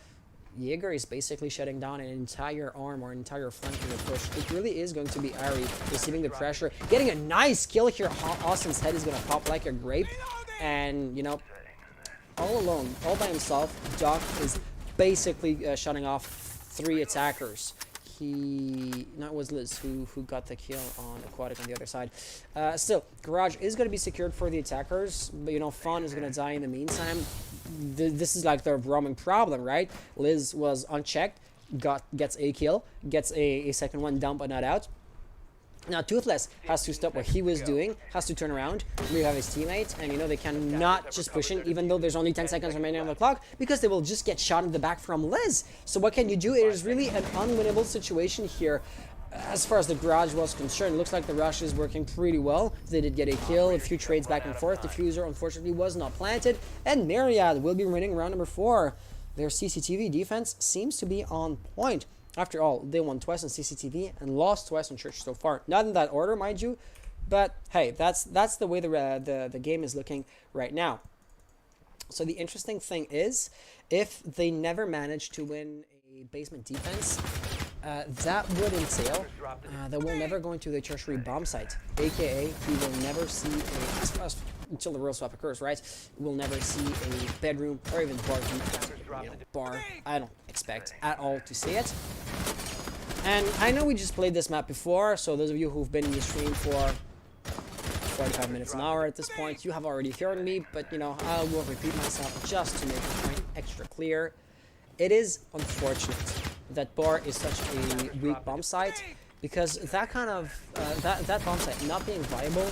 Jaeger is basically shutting down an entire arm or an entire flank in the push. It really is going to be Ari receiving the pressure, getting a nice kill here. Austin's head is going to pop like a grape, and all alone, all by himself, Doc is basically shutting off 3 attackers. It was Liz who got the kill on Aquatic on the other side. Still, Garage is going to be secured for the attackers, but Fawn is going to die in the meantime. This is like the roaming problem, right? Liz was unchecked, gets a kill, gets a second one down but not out. Now Toothless has to stop what he was doing, has to turn around, we have his teammates, and they cannot just push in even though there's only 10 seconds remaining on the clock, because they will just get shot in the back from Liz. So what can you do? It is really an unwinnable situation here. As far as the Garage was concerned, looks like the rush is working pretty well. They did get a kill, a few trades back and forth. Diffuser unfortunately was not planted, and Myriad will be winning round number 4. Their CCTV defense seems to be on point. After all, they won twice on CCTV and lost twice on Church so far. Not in that order, mind you, but hey, that's the way the game is looking right now. So the interesting thing is, if they never manage to win a basement defense, that would entail that we'll never go into the tertiary bomb site, aka we will never see until the real swap occurs, right? We'll never see a bedroom or even bar. I don't expect at all to see it. And I know we just played this map before, so those of you who've been in the stream for 45 minutes an hour at this point, you have already heard me, but you know, I will repeat myself just to make the point extra clear. It is unfortunate that bar is such a weak bomb site, because that kind of that bomb site not being viable,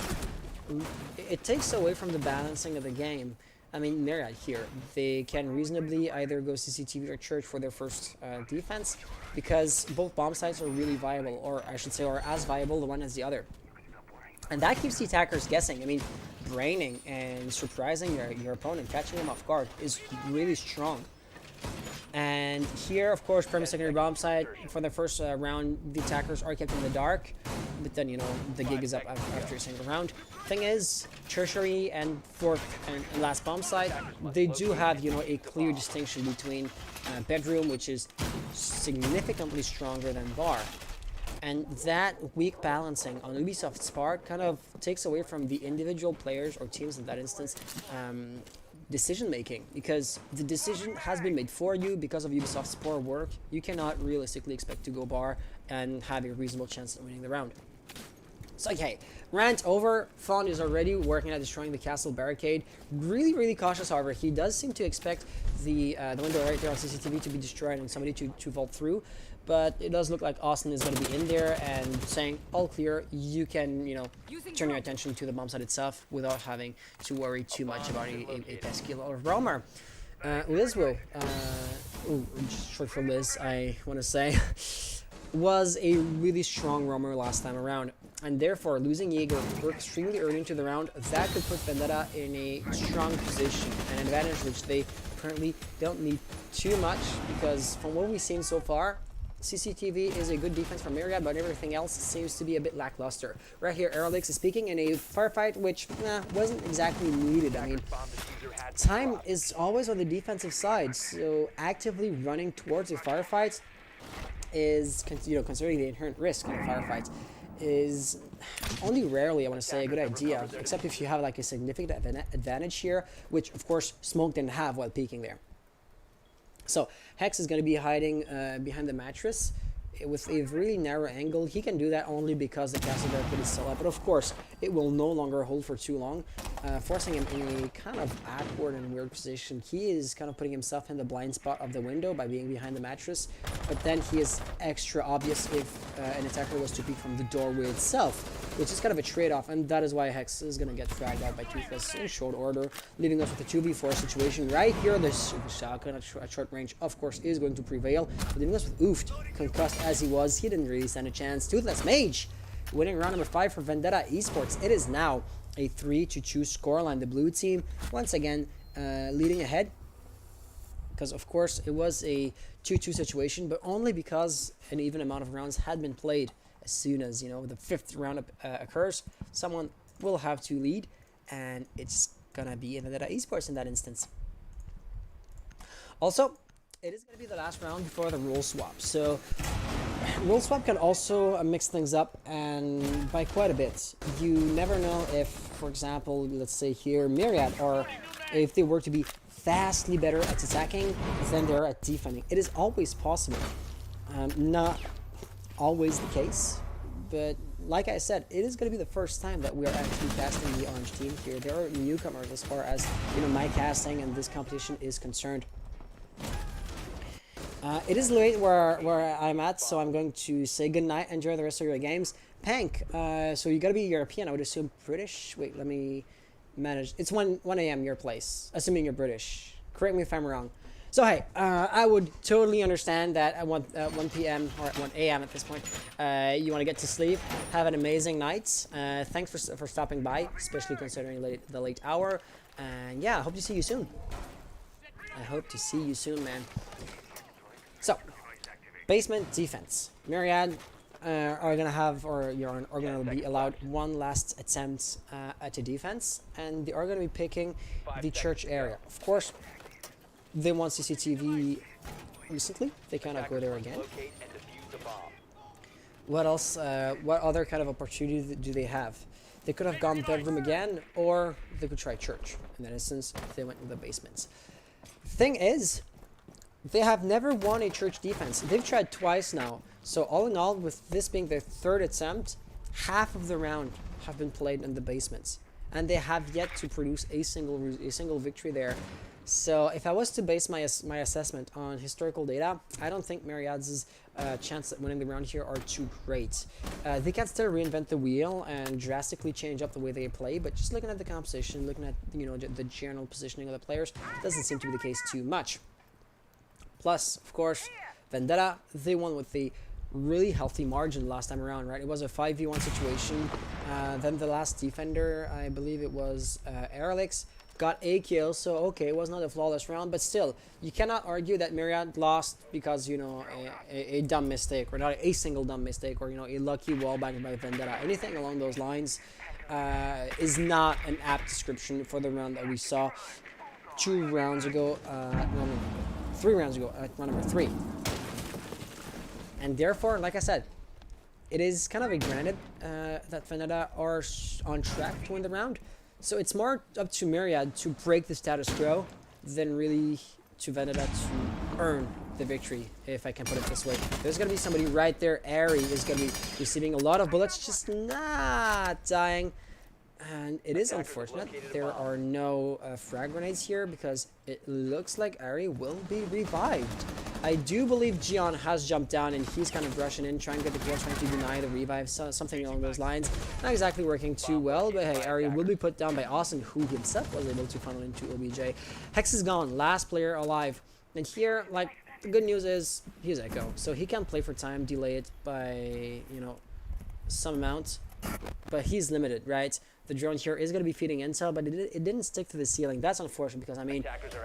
it takes away from the balancing of the game. I mean, Myriad here, they can reasonably either go CCTV or church for their first defense, because both bomb sites are really viable, or I should say are as viable the one as the other. And that keeps the attackers guessing. I mean, braining and surprising your opponent, catching them off guard is really strong. And here, of course, primary secondary bomb site for the first round, the attackers are kept in the dark, but then, you know, the gig is up after a single round. Thing is, tertiary and fourth and last bomb site, they do have, you know, a clear distinction between bedroom, which is significantly stronger than bar. And that weak balancing on Ubisoft's part kind of takes away from the individual players or teams in that instance decision making, because the decision has been made for you because of Ubisoft's poor work. You cannot realistically expect to go bar and have a reasonable chance of winning the round. So okay, rant over. Fawn is already working at destroying the castle barricade. Really cautious, however. He does seem to expect the window right there on CCTV to be destroyed and somebody to vault through. But it does look like Austin is going to be in there and saying, all clear, you can, you know, turn your attention to the bomb site itself without having to worry too much about a pesky little roamer. Lizwo, short for Liz, I want to say, was a really strong roamer last time around. And therefore, losing Jaeger extremely early into the round, that could put Vendetta in a strong position, an advantage which they currently don't need too much, because from what we've seen so far, CCTV is a good defense from Myriad, but everything else seems to be a bit lackluster. Right here, Aerolix is speaking in a firefight, which wasn't exactly needed. I mean, time is always on the defensive side, so actively running towards a firefight is, you know, considering the inherent risk in a firefight, is only rarely, I want to say, a good idea, except if you have like a significant advantage here, which of course Smoke didn't have while peeking there. So Hex is going to be hiding behind the mattress with a really narrow angle. He can do that only because the castle barricade is still up, but of course it will no longer hold for too long, forcing him in a kind of awkward and weird position. He is kind of putting himself in the blind spot of the window by being behind the mattress, but then he is extra obvious if an attacker was to peek from the doorway itself, which is kind of a trade-off, and that is why Hex is going to get dragged out by Toothless in short order, leaving us with a 2v4 situation. Right here, the shotgun at short range, of course, is going to prevail, but leaving us with Ooft, concussed as he was. He didn't really stand a chance. Toothless Mage winning round number 5 for Vendetta Esports. It is now a 3-2 scoreline. The blue team once again leading ahead, because of course it was a 2-2 situation, but only because an even amount of rounds had been played. As soon as, you know, the 5th round occurs, someone will have to lead, and it's gonna be Vendetta Esports in that instance. Also, it is going to be the last round before the rule swap, so rule swap can also mix things up, and by quite a bit. You never know if, for example, let's say here Myriad, or if they were to be vastly better at attacking than they're at defending. It is always possible. Not always the case, but like I said, it is going to be the first time that we are actually casting the orange team here. There are newcomers as far as, you know, my casting and this competition is concerned. It is late where I'm at, so I'm going to say goodnight. Enjoy the rest of your games. Pank, so you gotta be European, I would assume British. Wait, let me manage. It's 1 a.m. your place, assuming you're British. Correct me if I'm wrong. So hey, I would totally understand that at 1 p.m. or at 1 a.m. at this point, you want to get to sleep. Have an amazing night. Thanks for stopping by, especially considering the late hour. And yeah, I hope to see you soon. I hope to see you soon, man. So, basement defense. Myriad are gonna have, or are gonna be allowed one last attempt at a defense, and they are gonna be picking the church area. Of course, they want CCTV recently. They cannot go there again. What else? What other kind of opportunity do they have? They could have gone bedroom again, or they could try church. In that instance, they went with the basements. Thing is, they have never won a church defense. They've tried twice now. So all in all, with this being their third attempt, half of the round have been played in the basements. And they have yet to produce a single victory there. So if I was to base my assessment on historical data, I don't think Myriad's chance at winning the round here are too great. They can still reinvent the wheel and drastically change up the way they play, but just looking at the composition, looking at the general positioning of the players, doesn't seem to be the case too much. Plus, of course, Vendetta, they won with the really healthy margin last time around, right? It was a 5v1 situation. Then the last defender, I believe it was Erlix, got a kill, so okay, it was not a flawless round, but still, you cannot argue that Myriad lost because, a dumb mistake, or not a single dumb mistake, or, a lucky wallbang by Vendetta. Anything along those lines is not an apt description for the round that we saw 2 rounds ago, 3 rounds ago, at round number 3. And therefore, like I said, it is kind of a granted that Vendetta are on track to win the round. So it's more up to Myriad to break the status quo than really to Vendetta to earn the victory, if I can put it this way. There's going to be somebody right there. Ari is going to be receiving a lot of bullets, just not dying. And it is unfortunate there are no frag grenades here, because it looks like Ari will be revived. I do believe Gion has jumped down and he's kind of rushing in, trying to get the kill, trying to deny the revive, something along those lines. Not exactly working too well, but hey, Ari will be put down by Austin, who himself was able to funnel into OBJ. Hex is gone, last player alive. And here, like, the good news is he's Echo, so he can play for time, delay it by, some amount, but he's limited, right? The drone here is going to be feeding intel, but it didn't stick to the ceiling. That's unfortunate, because, I mean,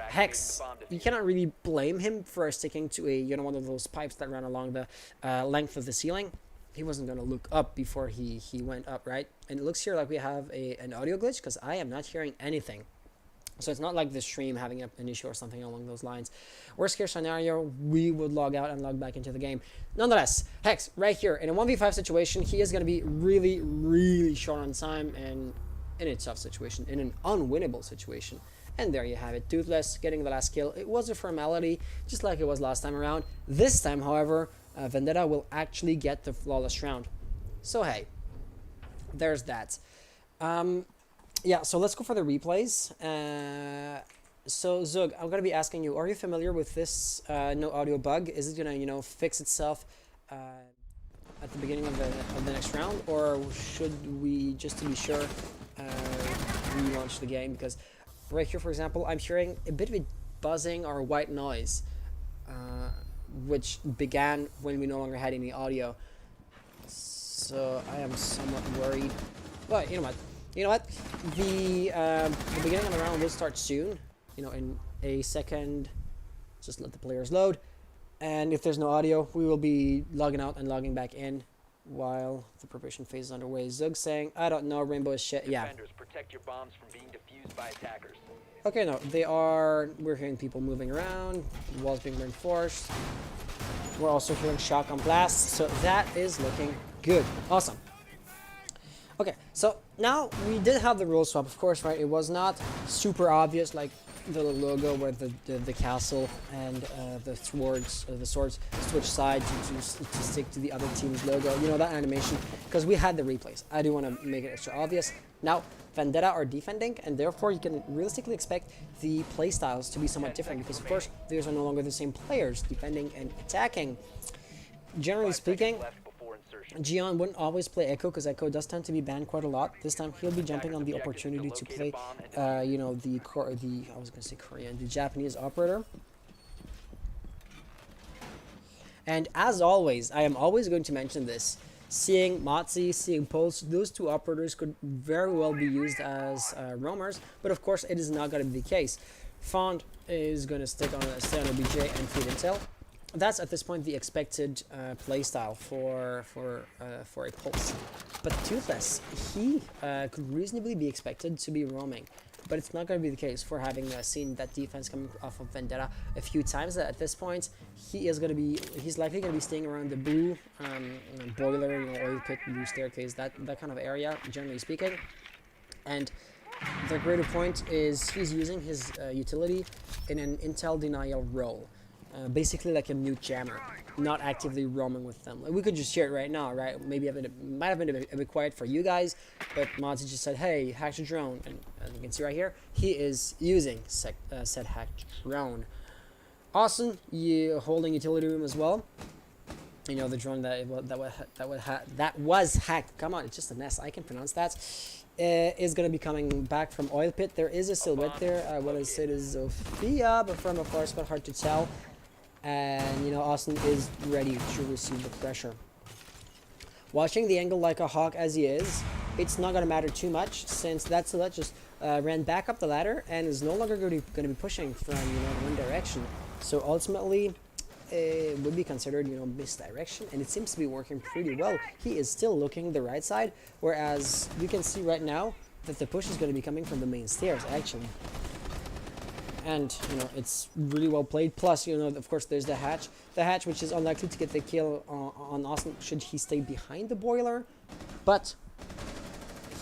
Hex, you cannot really blame him for sticking to a, one of those pipes that ran along the length of the ceiling. He wasn't going to look up before he went up, right? And it looks here like we have an audio glitch, because I am not hearing anything. So it's not like the stream having an issue or something along those lines. Worst case scenario, we would log out and log back into the game. Nonetheless, Hex, right here, in a 1v5 situation, he is going to be really, really short on time, and in a tough situation, in an unwinnable situation. And there you have it. Toothless getting the last kill. It was a formality, just like it was last time around. This time, however, Vendetta will actually get the flawless round. So hey, there's that. Yeah, so let's go for the replays. So Zug, I'm gonna be asking you, are you familiar with this no audio bug? Is it gonna, fix itself at the beginning of the next round, or should we, just to be sure, relaunch the game? Because right here, for example, I'm hearing a bit of a buzzing or white noise, which began when we no longer had any audio. So I am somewhat worried, but you know what? The beginning of the round will start soon, in a second. Just let the players load. And if there's no audio, we will be logging out and logging back in while the preparation phase is underway. Zug saying, I don't know, Rainbow is shit. Yeah. Protect your bombs from being defused by attackers. Okay, no, we're hearing people moving around, walls being reinforced. We're also hearing shotgun blasts, so that is looking good. Awesome. Okay, so now we did have the rule swap, of course, right? It was not super obvious, like the logo where the castle and the swords switch sides to stick to the other team's logo. That animation, because we had the replays. I do want to make it extra obvious. Now, Vendetta are defending, and therefore you can realistically expect the playstyles to be somewhat different, because of course these are no longer the same players defending and attacking. Generally speaking, Gion wouldn't always play Echo, because Echo does tend to be banned quite a lot. This time he'll be jumping on the opportunity to play, the Japanese operator. And as always, I am always going to mention this. Seeing Motzi, seeing Pulse, those two operators could very well be used as roamers, but of course it is not going to be the case. Font is going to stay on OBJ and feed intel. That's at this point the expected playstyle for a Pulse. But Toothless, he could reasonably be expected to be roaming. but it's not going to be the case for having seen that defense coming off of Vendetta a few times. At this point, he's likely going to be staying around the blue boiler, oil pit, blue staircase, that kind of area, generally speaking. And the greater point is he's using his utility in an intel denial role, basically like a mute jammer, not actively roaming with them. Like, we could just hear it right now, right? Maybe might have been a bit quiet for you guys, but Mods just said, "Hey, hack the drone," and as you can see right here, he is using said hack drone. Austin, you holding utility room as well. You know, the drone that was hacked. Come on, it's just an S. I can pronounce that. Is going to be coming back from oil pit. There is a silhouette there. I want to say it is Sophia, but from afar it's quite hard to tell. And Austin is ready to receive the pressure. Watching the angle like a hawk as he is, it's not going to matter too much, since that silhouette just ran back up the ladder and is no longer going to be pushing from one direction. So ultimately, it would be considered misdirection, and it seems to be working pretty well. He is still looking the right side, whereas you can see right now that the push is going to be coming from the main stairs actually. And it's really well played. Plus, of course, there's the hatch which is unlikely to get the kill on Austin should he stay behind the boiler, but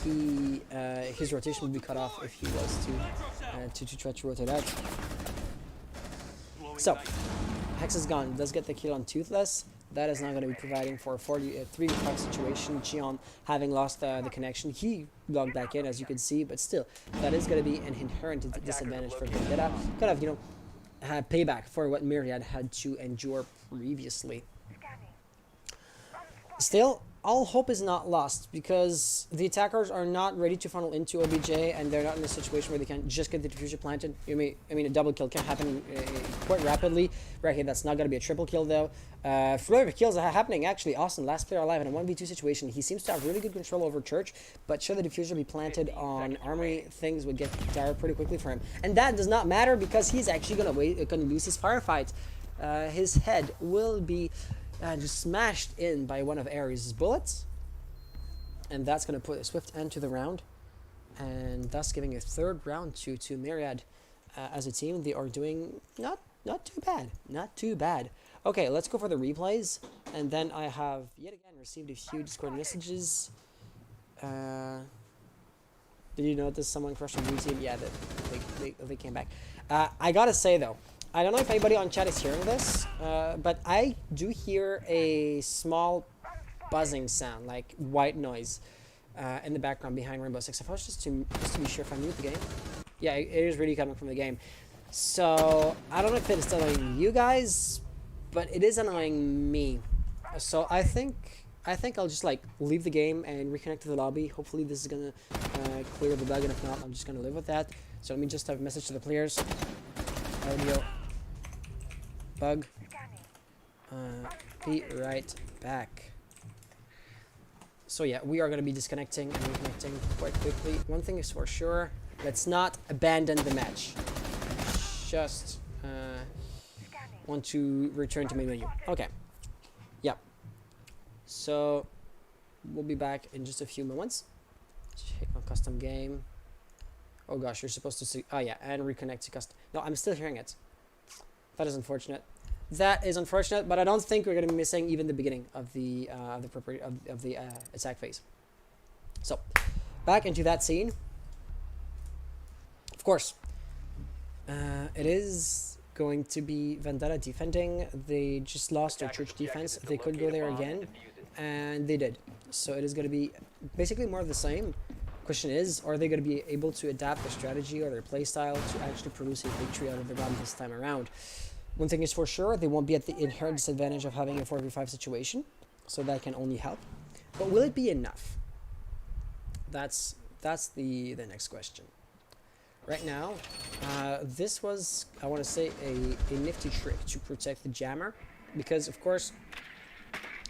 his rotation would be cut off if he was to try to rotate out. So Hex is gone. Does get the kill on Toothless. That is not going to be providing for a 3v5 situation. Cheon having lost the connection. He logged back in, as you can see, but still, that is going to be an inherent disadvantage for Vendetta. Kind of, payback for what Myriad had to endure previously. Still, all hope is not lost, because the attackers are not ready to funnel into OBJ, and they're not in a situation where they can just get the diffuser planted. I mean, a double kill can happen quite rapidly. Right here, that's not going to be a triple kill, though. Flurry of kills are happening, actually. Austin, last player alive in a 1v2 situation. He seems to have really good control over Church, but should the diffuser be planted on Armory, things would get dire pretty quickly for him. And that does not matter, because he's actually going to lose his firefight. His head will be just smashed in by one of Ares' bullets, and that's going to put a swift end to the round, and thus giving a third round to Myriad. As a team, they are doing not too bad. Okay, let's go for the replays, and then I have yet again received a few Discord messages. Did you notice someone crushed on YouTube? Yeah, they came back. I gotta say though, I don't know if anybody on chat is hearing this, but I do hear a small buzzing sound, like white noise, in the background behind Rainbow Six. If I was just to be sure if I mute the game. Yeah, it is really coming from the game. So I don't know if it is annoying you guys, but it is annoying me. So I think I'll just leave the game and reconnect to the lobby. Hopefully this is gonna clear the bug, and if not, I'm just gonna live with that. So let me just have a message to the players. Audio bug. Be right back. So yeah, we are going to be disconnecting and reconnecting quite quickly. One thing is for sure, let's not abandon the match. Just want to return to main menu. Okay. Yeah. So we'll be back in just a few moments. Check on custom game. Oh gosh, you're supposed to see. Oh yeah, and reconnect to custom. No, I'm still hearing it. That is unfortunate. That is unfortunate, but I don't think we're going to be missing even the beginning of the attack phase. So, back into that scene. Of course, it is going to be Vendetta defending. They just lost their church defense. They could go there again, and they did. So it is going to be basically more of the same. Question is, are they going to be able to adapt their strategy or their playstyle to actually produce a victory out of the round this time around? One thing is for sure, they won't be at the inherent disadvantage of having a 4v5 situation, so that can only help. But will it be enough? That's the next question. Right now, this was, I want to say, a nifty trick to protect the jammer, because of course,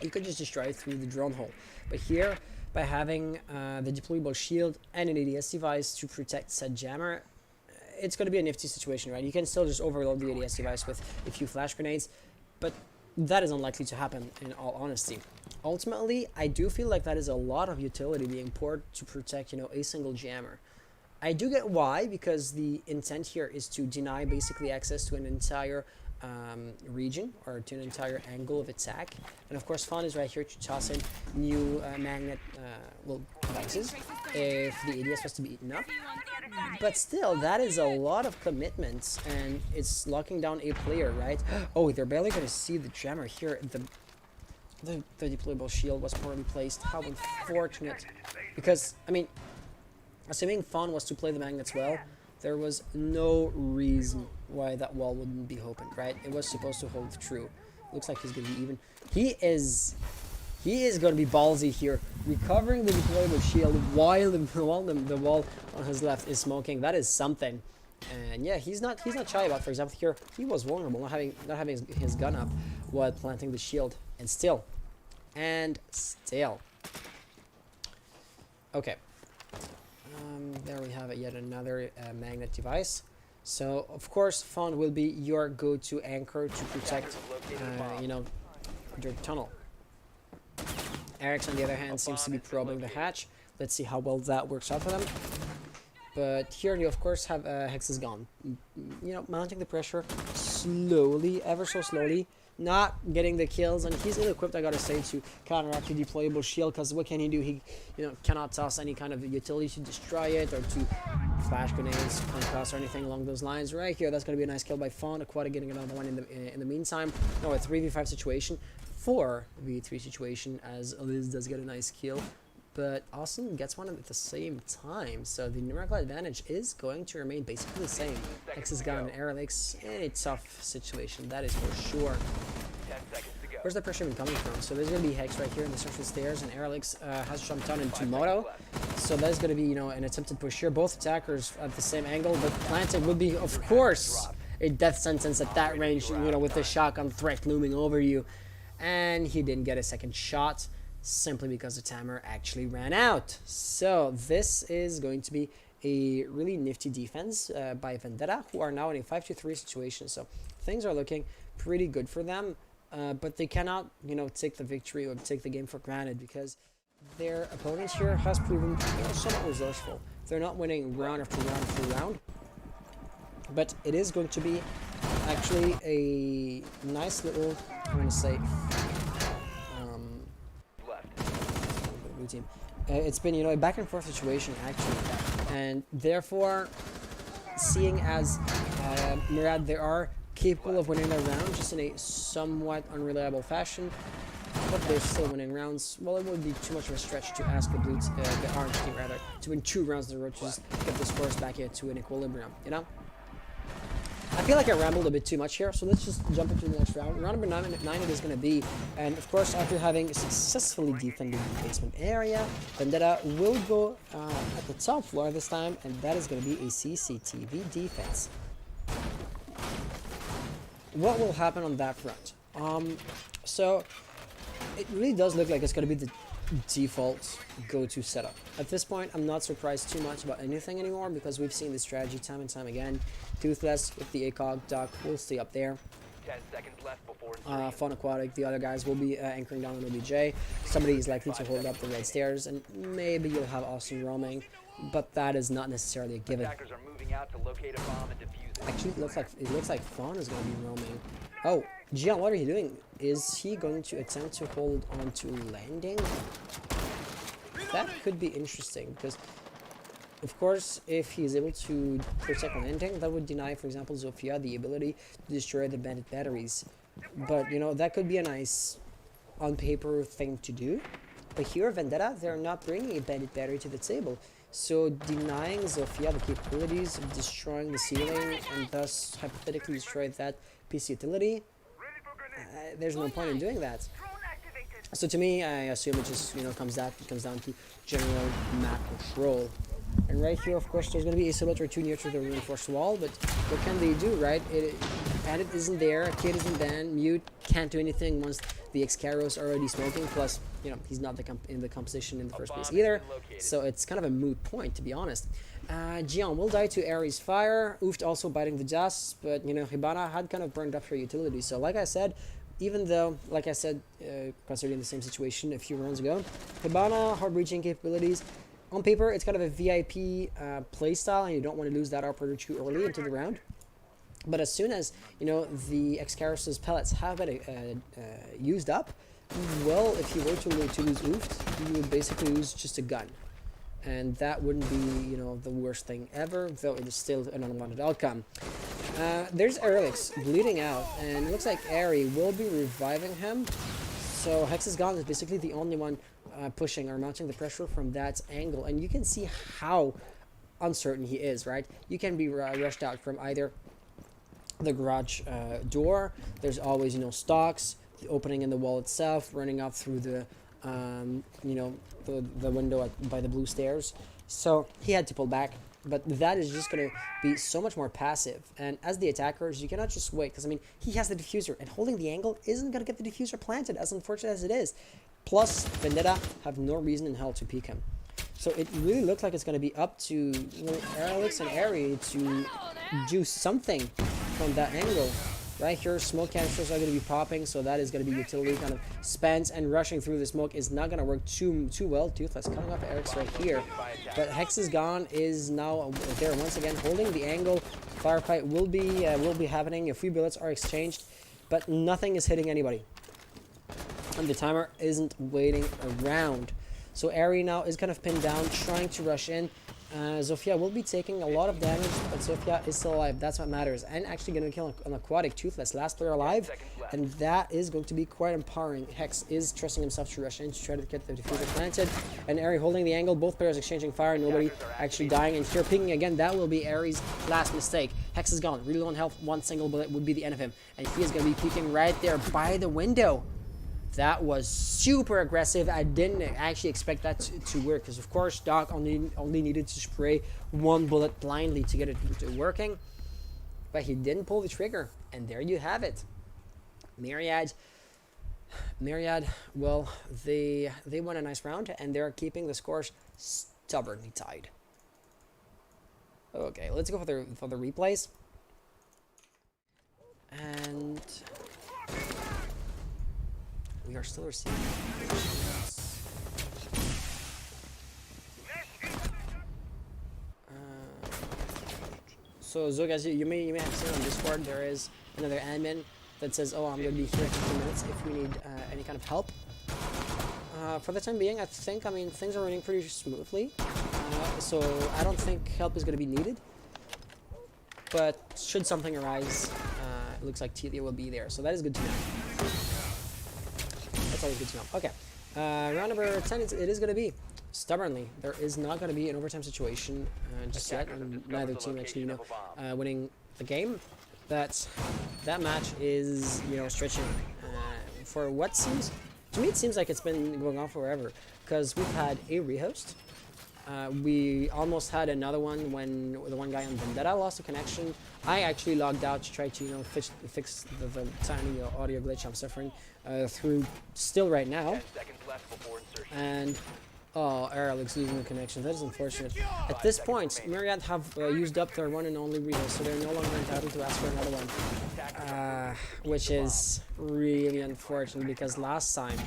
you could just destroy it through the drone hole. But here, by having the deployable shield and an ADS device to protect said jammer, it's going to be a nifty situation, right? You can still just overload the ADS device with a few flash grenades, but that is unlikely to happen in all honesty. Ultimately, I do feel like that is a lot of utility being poured to protect, a single jammer. I do get why, because the intent here is to deny basically access to an entire region or to an entire angle of attack. And of course, Fawn is right here to toss in new magnet devices if the ADS was to be eaten up. But still, that is a lot of commitments, and it's locking down a player, right? Oh, they're barely going to see the jammer here. The deployable shield was poorly placed. How unfortunate. Because, I mean, assuming Fawn was to play the magnets well, there was no reason why that wall wouldn't be open, right? It was supposed to hold true. Looks like he's going to be even. He is going to be ballsy here, recovering the deployable shield while the wall on his left is smoking. That is something. And yeah, he's not shy about. For example, here he was vulnerable, not having his gun up while planting the shield, and still. Okay. There we have it, yet another magnet device. So of course, Fawn will be your go-to anchor to protect, your tunnel. Eric's on the other hand seems to be probing the hatch. Let's see how well that works out for them. But here you of course have Hex is gone. Mounting the pressure slowly, ever so slowly. Not getting the kills, and he's ill-equipped, I gotta say, to counteract the deployable shield, because what can he do? He cannot toss any kind of utility to destroy it, or to flash grenades, concuss, or anything along those lines. Right here, that's gonna be a nice kill by Fawn. Aquatic getting another one in the meantime. No, a 3v5 situation, 4v3 situation, as Liz does get a nice kill, but Austin gets one at the same time, so the numerical advantage is going to remain basically the same. X is gone, and Aerolix in a tough situation, that is for sure. Where's the pressure even coming from? So there's going to be Hex right here in the central stairs, and Aerolix has jumped down into Moto, so that's going to be, an attempted push here. Both attackers at the same angle, but planted would be, of course, a death sentence at that range, with the shotgun threat looming over you. And he didn't get a second shot, simply because the timer actually ran out. So this is going to be a really nifty defense by Vendetta, who are now in a 5-3 situation. So things are looking pretty good for them, but they cannot, take the victory or take the game for granted, because their opponent here has proven somewhat resourceful. They're not winning round after round after round, but it is going to be actually a nice little, I'm going to say, team. It's been, a back and forth situation actually, and therefore, seeing as Murad, they are capable of winning their round, just in a somewhat unreliable fashion, but they're still winning rounds. Well, it would be too much of a stretch to ask the orange team rather, to win 2 rounds in a row to just get the scores back into an equilibrium. I feel like I rambled a bit too much here, so let's just jump into the next round. Round number 9 it is going to be, and of course, after having successfully defended the basement area, Vendetta will go at the top floor this time, and that is going to be a CCTV defense. What will happen on that front? So it really does look like it's going to be the default go-to setup. At this point, I'm not surprised too much about anything anymore, because we've seen this strategy time and time again. Toothless with the ACOG duck will stay up there. 10 seconds left before Fun Aquatic, the other guys will be anchoring down on OBJ. Somebody is likely to hold up the red stairs, and maybe you'll have Austin roaming, but that is not necessarily a given. attackers are moving out to locate a bomb and defuse it. Actually, it looks like Fawn is going to be roaming. Oh, Gian, what are you doing? Is he going to attempt to hold on to landing? That could be interesting, because of course, if he's able to protect landing, that would deny, for example, Zofia the ability to destroy the bandit batteries. But, that could be a nice, on paper, thing to do. But here, Vendetta, they're not bringing a bandit battery to the table. So, denying Zofia the capabilities of destroying the ceiling, and thus, hypothetically destroy that PC utility, there's no point in doing that. So to me, I assume it just comes down to general map control. And right here, of course, there's going to be a silhouette or 2 near to the reinforced wall, but what can they do, right? Bandit isn't there, Kid isn't banned, Mute can't do anything once the X-Caro's already smoking, plus, he's not in the composition in the first place either, so it's kind of a moot point, to be honest. Gian will die to Ares Fire, Ooft also biting the dust, but, Hibana had kind of burned up her utility, so like I said, even though, like I said, considering the same situation a few rounds ago, Hibana, hard breaching capabilities On paper, it's kind of a VIP play style, and you don't want to lose that operator too early into the round. But as soon as, you know, the Excarus's pellets have been used up, well, if you were to lose Ooft, you would basically lose just a gun. And that wouldn't be, you know, the worst thing ever, though it is still an unwanted outcome. There's Erlix bleeding out, and it looks like Ari will be reviving him. So Hex is gone is basically the only one pushing or mounting the pressure from that angle. And you can see how uncertain he is, right? You can be rushed out from either the garage door. There's always, you know, stocks, the opening in the wall itself, running up through the, you know, the window by the blue stairs. So he had to pull back, but that is just going to be so much more passive. And as the attackers, you cannot just wait, because I mean, he has the diffuser, and holding the angle isn't going to get the diffuser planted, as unfortunate as it is. Plus, Vendetta have no reason in hell to peek him. So it really looks like it's going to be up to, you know, Alex and Ari to do something from that angle. Right here, smoke canisters are going to be popping, so that is going to be utility kind of spent, and rushing through the smoke is not going to work too well. Toothless cutting off Eric's right here, but Hex is gone, is now there once again, holding the angle. Firefight will be happening. A few bullets are exchanged, but nothing is hitting anybody, and the timer isn't waiting around. So Ari now is kind of pinned down, trying to rush in. Zofia will be taking a lot of damage, but Zofia is still alive. That's what matters. And actually going to kill an aquatic Toothless, last player alive. And that is going to be quite empowering. Hex is trusting himself to rush in to try to get the diffuser planted. And Ari holding the angle, both players exchanging fire, nobody actually dying. And here peeking again, that will be Ari's last mistake. Hex is gone, really low on health, one single bullet would be the end of him. And he is going to be peeking right there by the window. That was super aggressive. I didn't actually expect that to work, because of course Doc only needed to spray one bullet blindly to get it working, but he didn't pull the trigger, and there you have it. Myriad, well, they won a nice round, and they're keeping the scores stubbornly tied. Okay, let's go for the replays. And we are still receiving. So Zog, as you may have seen on Discord, there is another admin that says, "Oh, I'm going to be here in 15 minutes if we need any kind of help." For the time being, I mean, things are running pretty smoothly, so I don't think help is going to be needed. But should something arise, it looks like Telia will be there, so that is good to know. That's always good to know. Okay, round number 10, it is going to be stubbornly. There is not going to be an overtime situation just yet, and neither team actually, you know, winning the game. But that match is, you know, stretching for what seems, to me, it seems like it's been going on forever, because we've had a rehost. We almost had another one when the one guy on Vendetta lost a connection. I actually logged out to try to, you know, fix the tiny audio glitch I'm suffering through still right now. And oh, Eric's losing the connection. That is unfortunate. At this point, Myriad have used up their one and only rehost, so they're no longer entitled to ask for another one, which is really unfortunate, because last time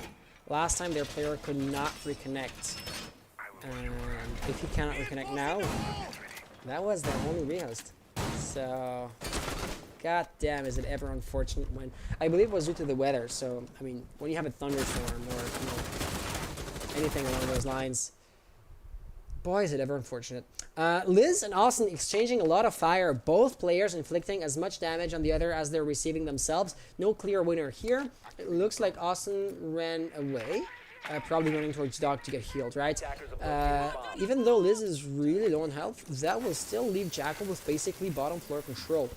their player could not reconnect. And if you cannot reconnect now, that was their only rehost. So, god damn, is it ever unfortunate when, I believe it was due to the weather. So, I mean, when you have a thunderstorm or, you know, anything along those lines, boy, is it ever unfortunate. Liz and Austin exchanging a lot of fire, both players inflicting as much damage on the other as they're receiving themselves. No clear winner here. It looks like Austin ran away. Probably running towards Doc to get healed, right? Even though Liz is really low on health, that will still leave Jackal with basically bottom floor control.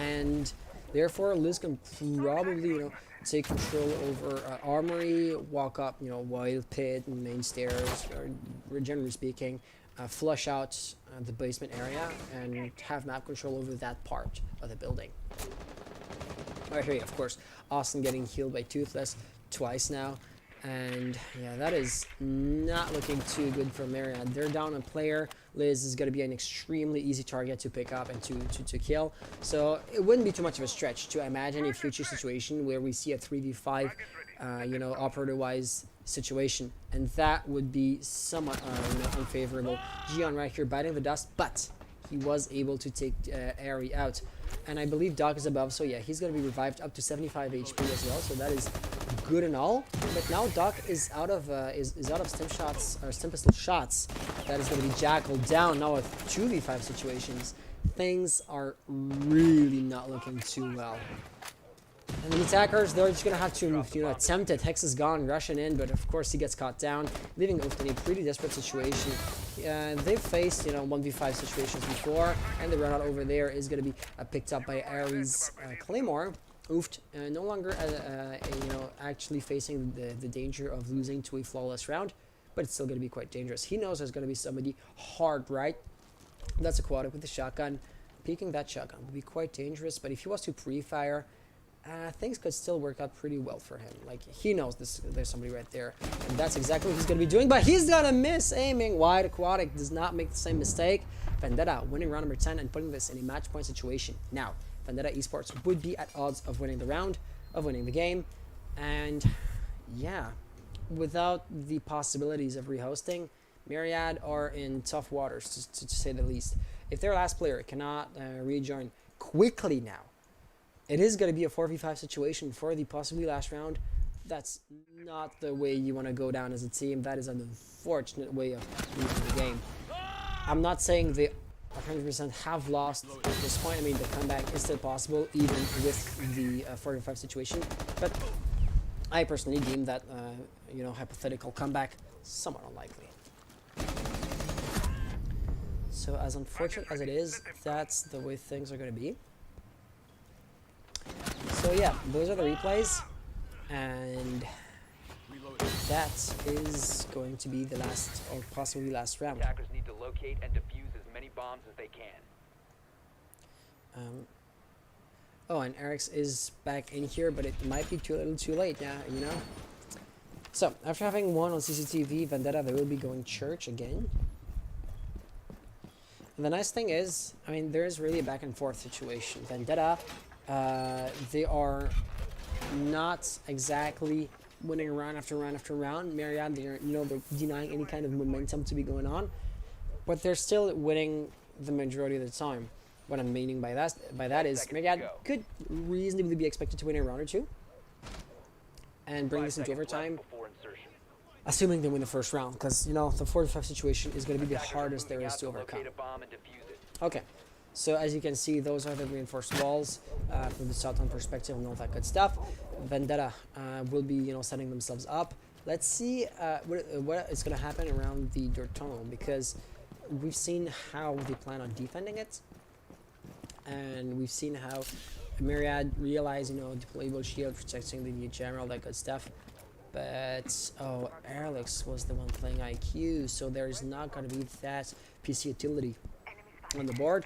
And therefore, Liz can probably, you know, take control over Armory, walk up, you know, Wild Pit and main stairs, or generally speaking, flush out the basement area and have map control over that part of the building. Right here, of course, Austin getting healed by Toothless twice now. And yeah, that is not looking too good for Myriad. They're down a player. Liz is going to be an extremely easy target to pick up and to kill. So it wouldn't be too much of a stretch to imagine a future situation where we see a 3v5 operator-wise situation, and that would be somewhat unfavorable. Gion right here biting the dust, but he was able to take Airy out, and I believe Doc is above, so yeah, he's going to be revived up to 75 HP as well, so that is good and all. But now Doc is out of stim shots or stim pistol shots. That is going to be Jackal down now with 2v5 situations. Things are really not looking too well. And the attackers, they're just going to have to attempt it. Hex is gone, rushing in, but of course he gets caught down, leaving Ooft in a pretty desperate situation. They've faced 1v5 situations before, and the run out over there is going to be picked up by Ares Claymore. Ooft no longer actually facing the danger of losing to a flawless round, but it's still going to be quite dangerous. He knows there's going to be somebody hard right. That's aquatic with the shotgun. Peeking that shotgun would be quite dangerous, but if he was to pre-fire, things could still work out pretty well for him. Like, he knows there's somebody right there, and that's exactly what he's going to be doing, but he's going to miss aiming wide. Aquatic does not make the same mistake. Vendetta winning round number 10 and putting this in a match point situation. Now, Vendetta Esports would be at odds of winning the round, of winning the game, and yeah, without the possibilities of rehosting, Myriad are in tough waters, to say the least. If their last player cannot rejoin quickly now, it is going to be a 4v5 situation for the possibly last round. That's not the way you want to go down as a team. That is an unfortunate way of losing the game. I'm not saying they 100% have lost at this point. I mean, the comeback is still possible even with the 4v5 situation. But I personally deem that, hypothetical comeback somewhat unlikely. So as unfortunate as it is, that's the way things are going to be. So yeah, those are the replays, and that is going to be the last, or possibly last round. Attackers need to locate and defuse as many bombs as they can. Oh, and Eric's is back in here, but it might be too little too late now, So, after having won on CCTV, Vendetta, they will be going church again. And the nice thing is, I mean, there is really a back and forth situation. Vendetta, they are not exactly winning round after round after round. Myriad, they're denying any kind of momentum to be going on, but they're still winning the majority of the time. What I'm meaning by that is Myriad could reasonably be expected to win a round or two and bring this into overtime, assuming they win the first round, because the 4v5 situation is going to be the hardest there is to overcome. Okay, so as you can see, those are the reinforced walls from the Southern perspective and all that good stuff. Vendetta will be setting themselves up. Let's see what is going to happen around the dirt tunnel, because we've seen how they plan on defending it, and we've seen how Myriad realized deployable shield protecting the general, that good stuff. But Alex was the one playing IQ, so there's not going to be that PC utility on the board.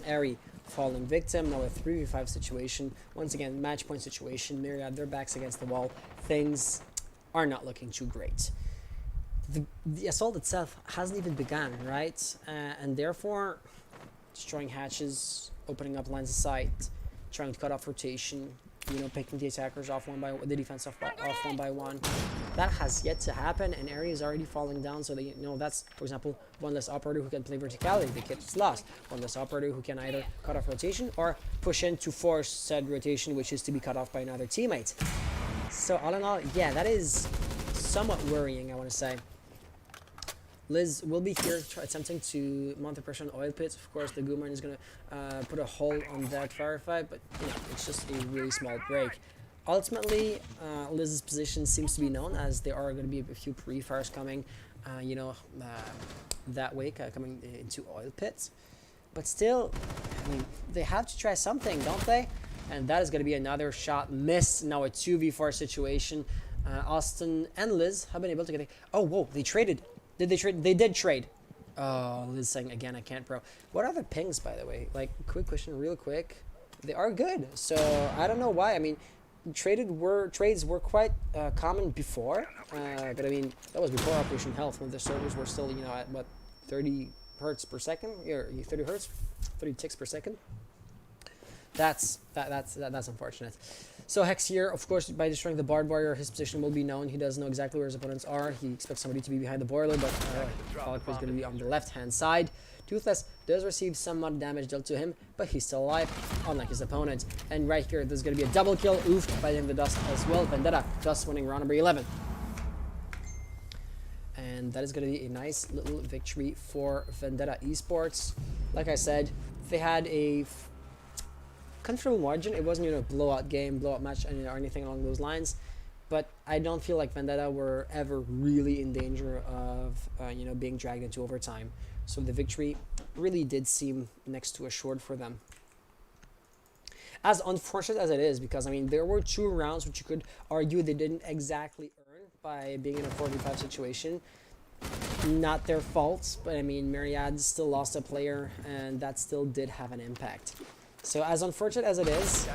Ari falling victim, now a 3v5 situation. Once again, match point situation. Myriad, their backs against the wall. Things are not looking too great. The assault itself hasn't even begun, right? And therefore, destroying hatches, opening up lines of sight, trying to cut off rotation, picking the attackers off the defense off one by one. That has yet to happen, and Area is already falling down, so that's, for example, one less operator who can play verticality. The kit is lost. One less operator who can either cut off rotation or push in to force said rotation, which is to be cut off by another teammate. So all in all, yeah, that is somewhat worrying, I want to say. Liz will be here attempting to mount the pressure on oil pits. Of course, the Goomer is going to put a hole on that firefight, but it's just a really small break. Ultimately, Liz's position seems to be known, as there are going to be a few pre-fires coming, that way, coming into oil pits. But still, I mean, they have to try something, don't they? And that is going to be another shot missed. Now a 2v4 situation. Austin and Liz have been able to get a... Oh, whoa, they traded. Did they trade? They did trade. Oh, Liz saying again, I can't, bro. What are the pings, by the way? Like, quick question, real quick. They are good. So, I don't know why. I mean, trades were quite common before. But, I mean, that was before Operation Health, when the servers were still, at, what, 30 hertz per second? Or 30 hertz? 30 ticks per second? That's unfortunate. So Hex here, of course, by destroying the barbed wire, his position will be known. He does know exactly where his opponents are. He expects somebody to be behind the boiler, but Pollock is going to be on the left-hand side. Toothless does receive somewhat damage dealt to him, but he's still alive, unlike his opponent. And right here, there's going to be a double kill, oofed by the dust as well. Vendetta thus winning round number 11. And that is going to be a nice little victory for Vendetta Esports. Like I said, they had a comfortable margin. It wasn't, a blowout game, blowout match, or anything along those lines. But I don't feel like Vendetta were ever really in danger of, being dragged into overtime. So the victory really did seem next to assured for them. As unfortunate as it is, because, there were 2 rounds which you could argue they didn't exactly earn by being in a 4v5 situation. Not their fault, but, Myriad still lost a player, and that still did have an impact. So as unfortunate as it is,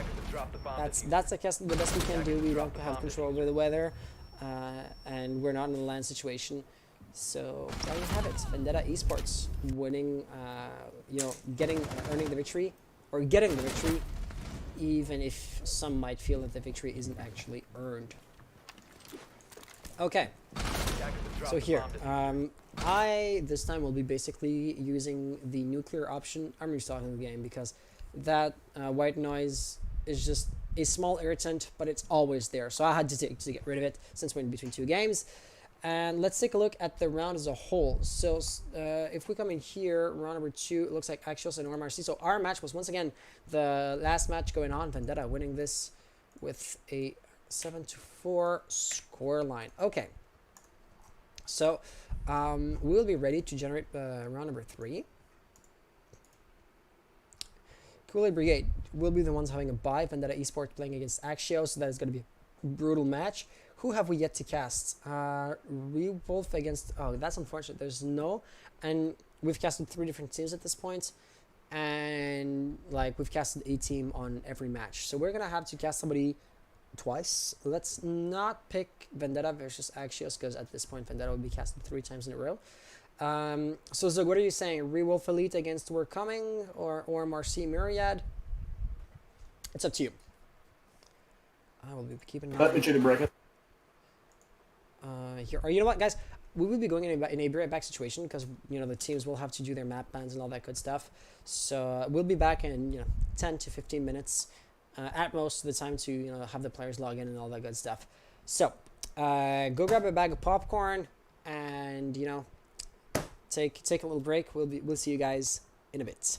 that's the best we can do. We don't have control over the weather, and we're not in a land situation. So there you have it. Vendetta Esports winning, earning the victory, or getting the victory, even if some might feel that the victory isn't actually earned. Okay. So here, I this time will be basically using the nuclear option. I'm restarting the game because that white noise is just a small irritant, but it's always there. So I had to get rid of it since we're in between 2 games. And let's take a look at the round as a whole. So if we come in here, round number 2, it looks like Axios and OMRC. So our match was once again the last match going on. Vendetta winning this with a 7-4 scoreline. Okay. So we'll be ready to generate round number 3. Kool-Aid Brigade will be the ones having a bye. Vendetta Esports playing against Axios. So that is going to be a brutal match. Who have we yet to cast? Revolve against... Oh, that's unfortunate. There's no... And we've casted 3 different teams at this point. And, we've casted a team on every match. So we're going to have to cast somebody twice. Let's not pick Vendetta versus Axios, because at this point, Vendetta will be casted 3 times in a row. So Zug, what are you saying? Rewolf Elite against We're Coming? Or Marcy Myriad? It's up to you. I will be keeping... Let me try to break it. Here, or you know what, guys, we will be going in a right back situation because the teams will have to do their map bans and all that good stuff. So we'll be back in 10 to 15 minutes at most of the time to have the players log in and all that good stuff. So go grab a bag of popcorn and take a little break. We'll see you guys in a bit.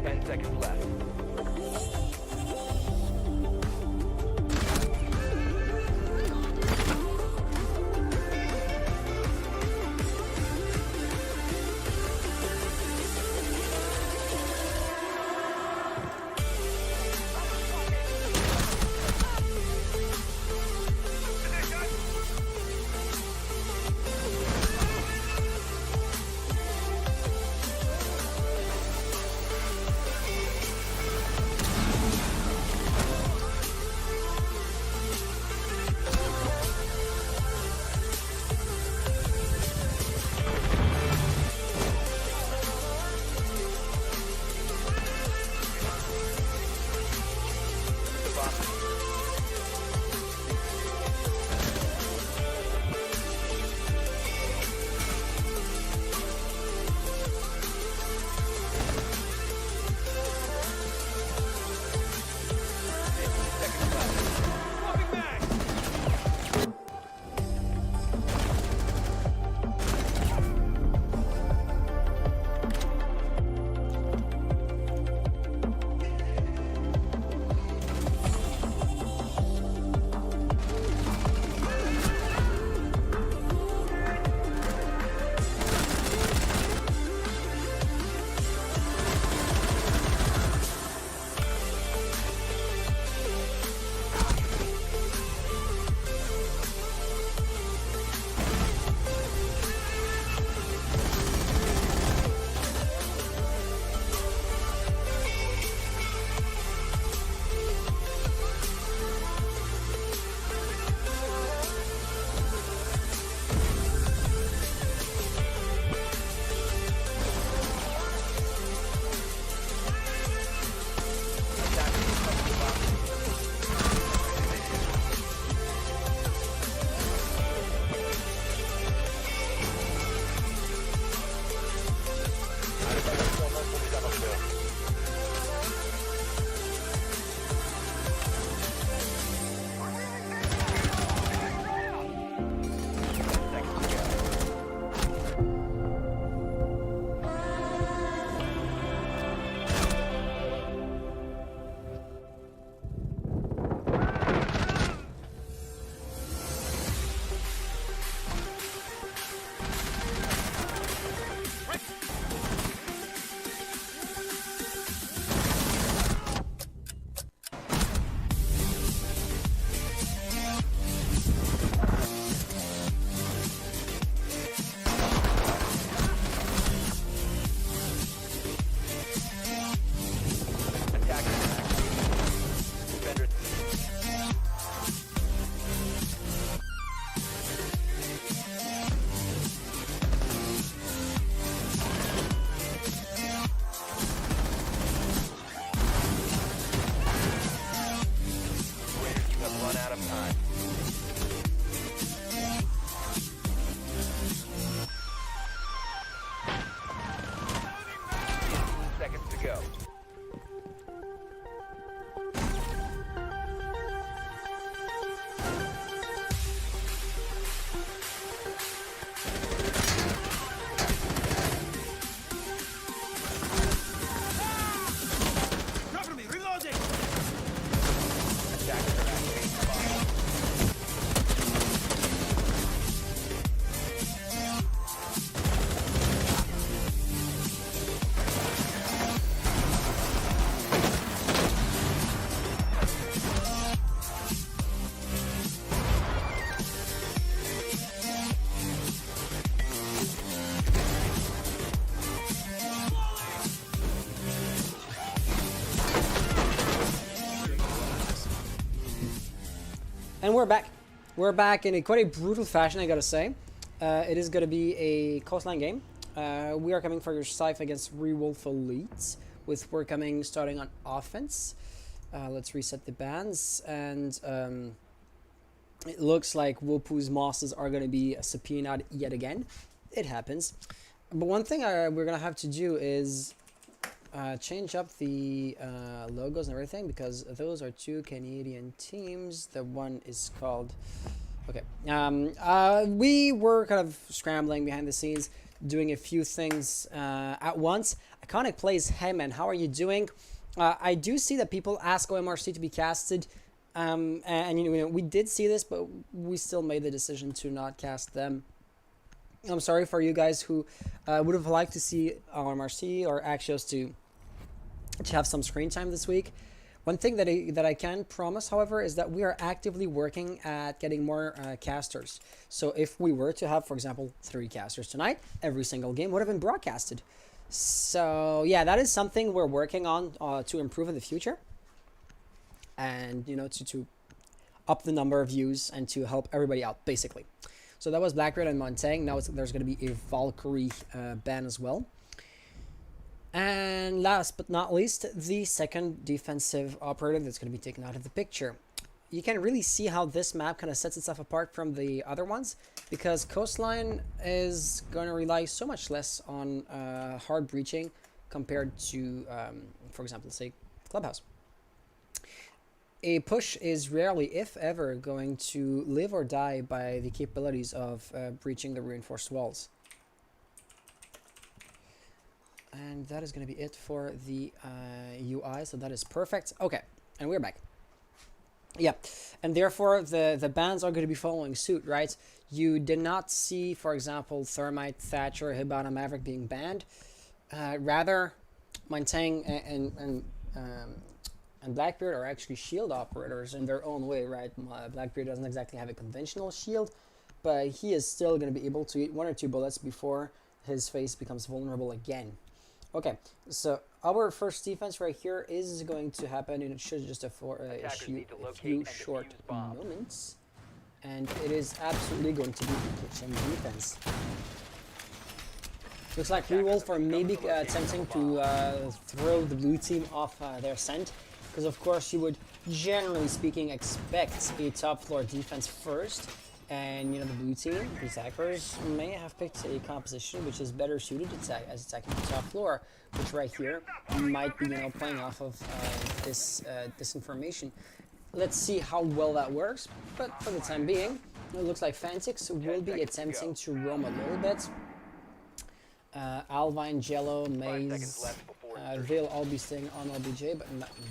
10 seconds left. And we're back. We're back in a quite a brutal fashion, I gotta say. It is gonna be a coastline game. We are coming for your scythe against Rewolf Elite, with we're coming starting on offense. Let's reset the bands, and it looks like Wopu's mosses are gonna be subpoenaed yet again. It happens. But one thing we're gonna have to do is change up the logos and everything, because those are two Canadian teams. The one is called... Okay. We were kind of scrambling behind the scenes, doing a few things at once. Iconic plays, hey man, how are you doing? I do see that people ask OMRC to be casted, and you know we did see this, but we still made the decision to not cast them. I'm sorry for you guys who would have liked to see OMRC or Axios to have some screen time this week. One thing that I can promise, however, is that we are actively working at getting more casters. So if we were to have, for example, 3 casters tonight, every single game would have been broadcasted. So yeah, that is something we're working on to improve in the future, and you know to up the number of views and to help everybody out basically. So that was Blackbeard and Montaigne. Now there's going to be a Valkyrie ban as well. And last but not least, the second defensive operator that's going to be taken out of the picture. You can really see how this map kind of sets itself apart from the other ones, because Coastline is going to rely so much less on hard breaching compared to, for example, say, Clubhouse. A push is rarely, if ever, going to live or die by the capabilities of breaching the reinforced walls. And that is going to be it for the UI, so that is perfect. Okay, and we're back. Yeah, and therefore the bans are going to be following suit, right? You did not see, for example, Thermite, Thatcher, Hibana, Maverick being banned. Rather, Montaigne and Blackbeard are actually shield operators in their own way, right? Blackbeard doesn't exactly have a conventional shield, but he is still going to be able to eat 1 or 2 bullets before his face becomes vulnerable again. Okay, so our first defense right here is going to happen in just a few short moments, and it is absolutely going to be the kitchen defense. Looks like Rewolf are maybe attempting to throw the blue team off their scent, because of course you would, generally speaking, expect a top floor defense first. And, you know, the blue team, the attackers, may have picked a composition which is better suited as attacking the top floor, which right here might be, you know, playing off of this information. Let's see how well that works, but for the time being, it looks like Fantix will be attempting to roam a little bit. Alvine, Jello, Maze, they'll all be staying on LBJ, but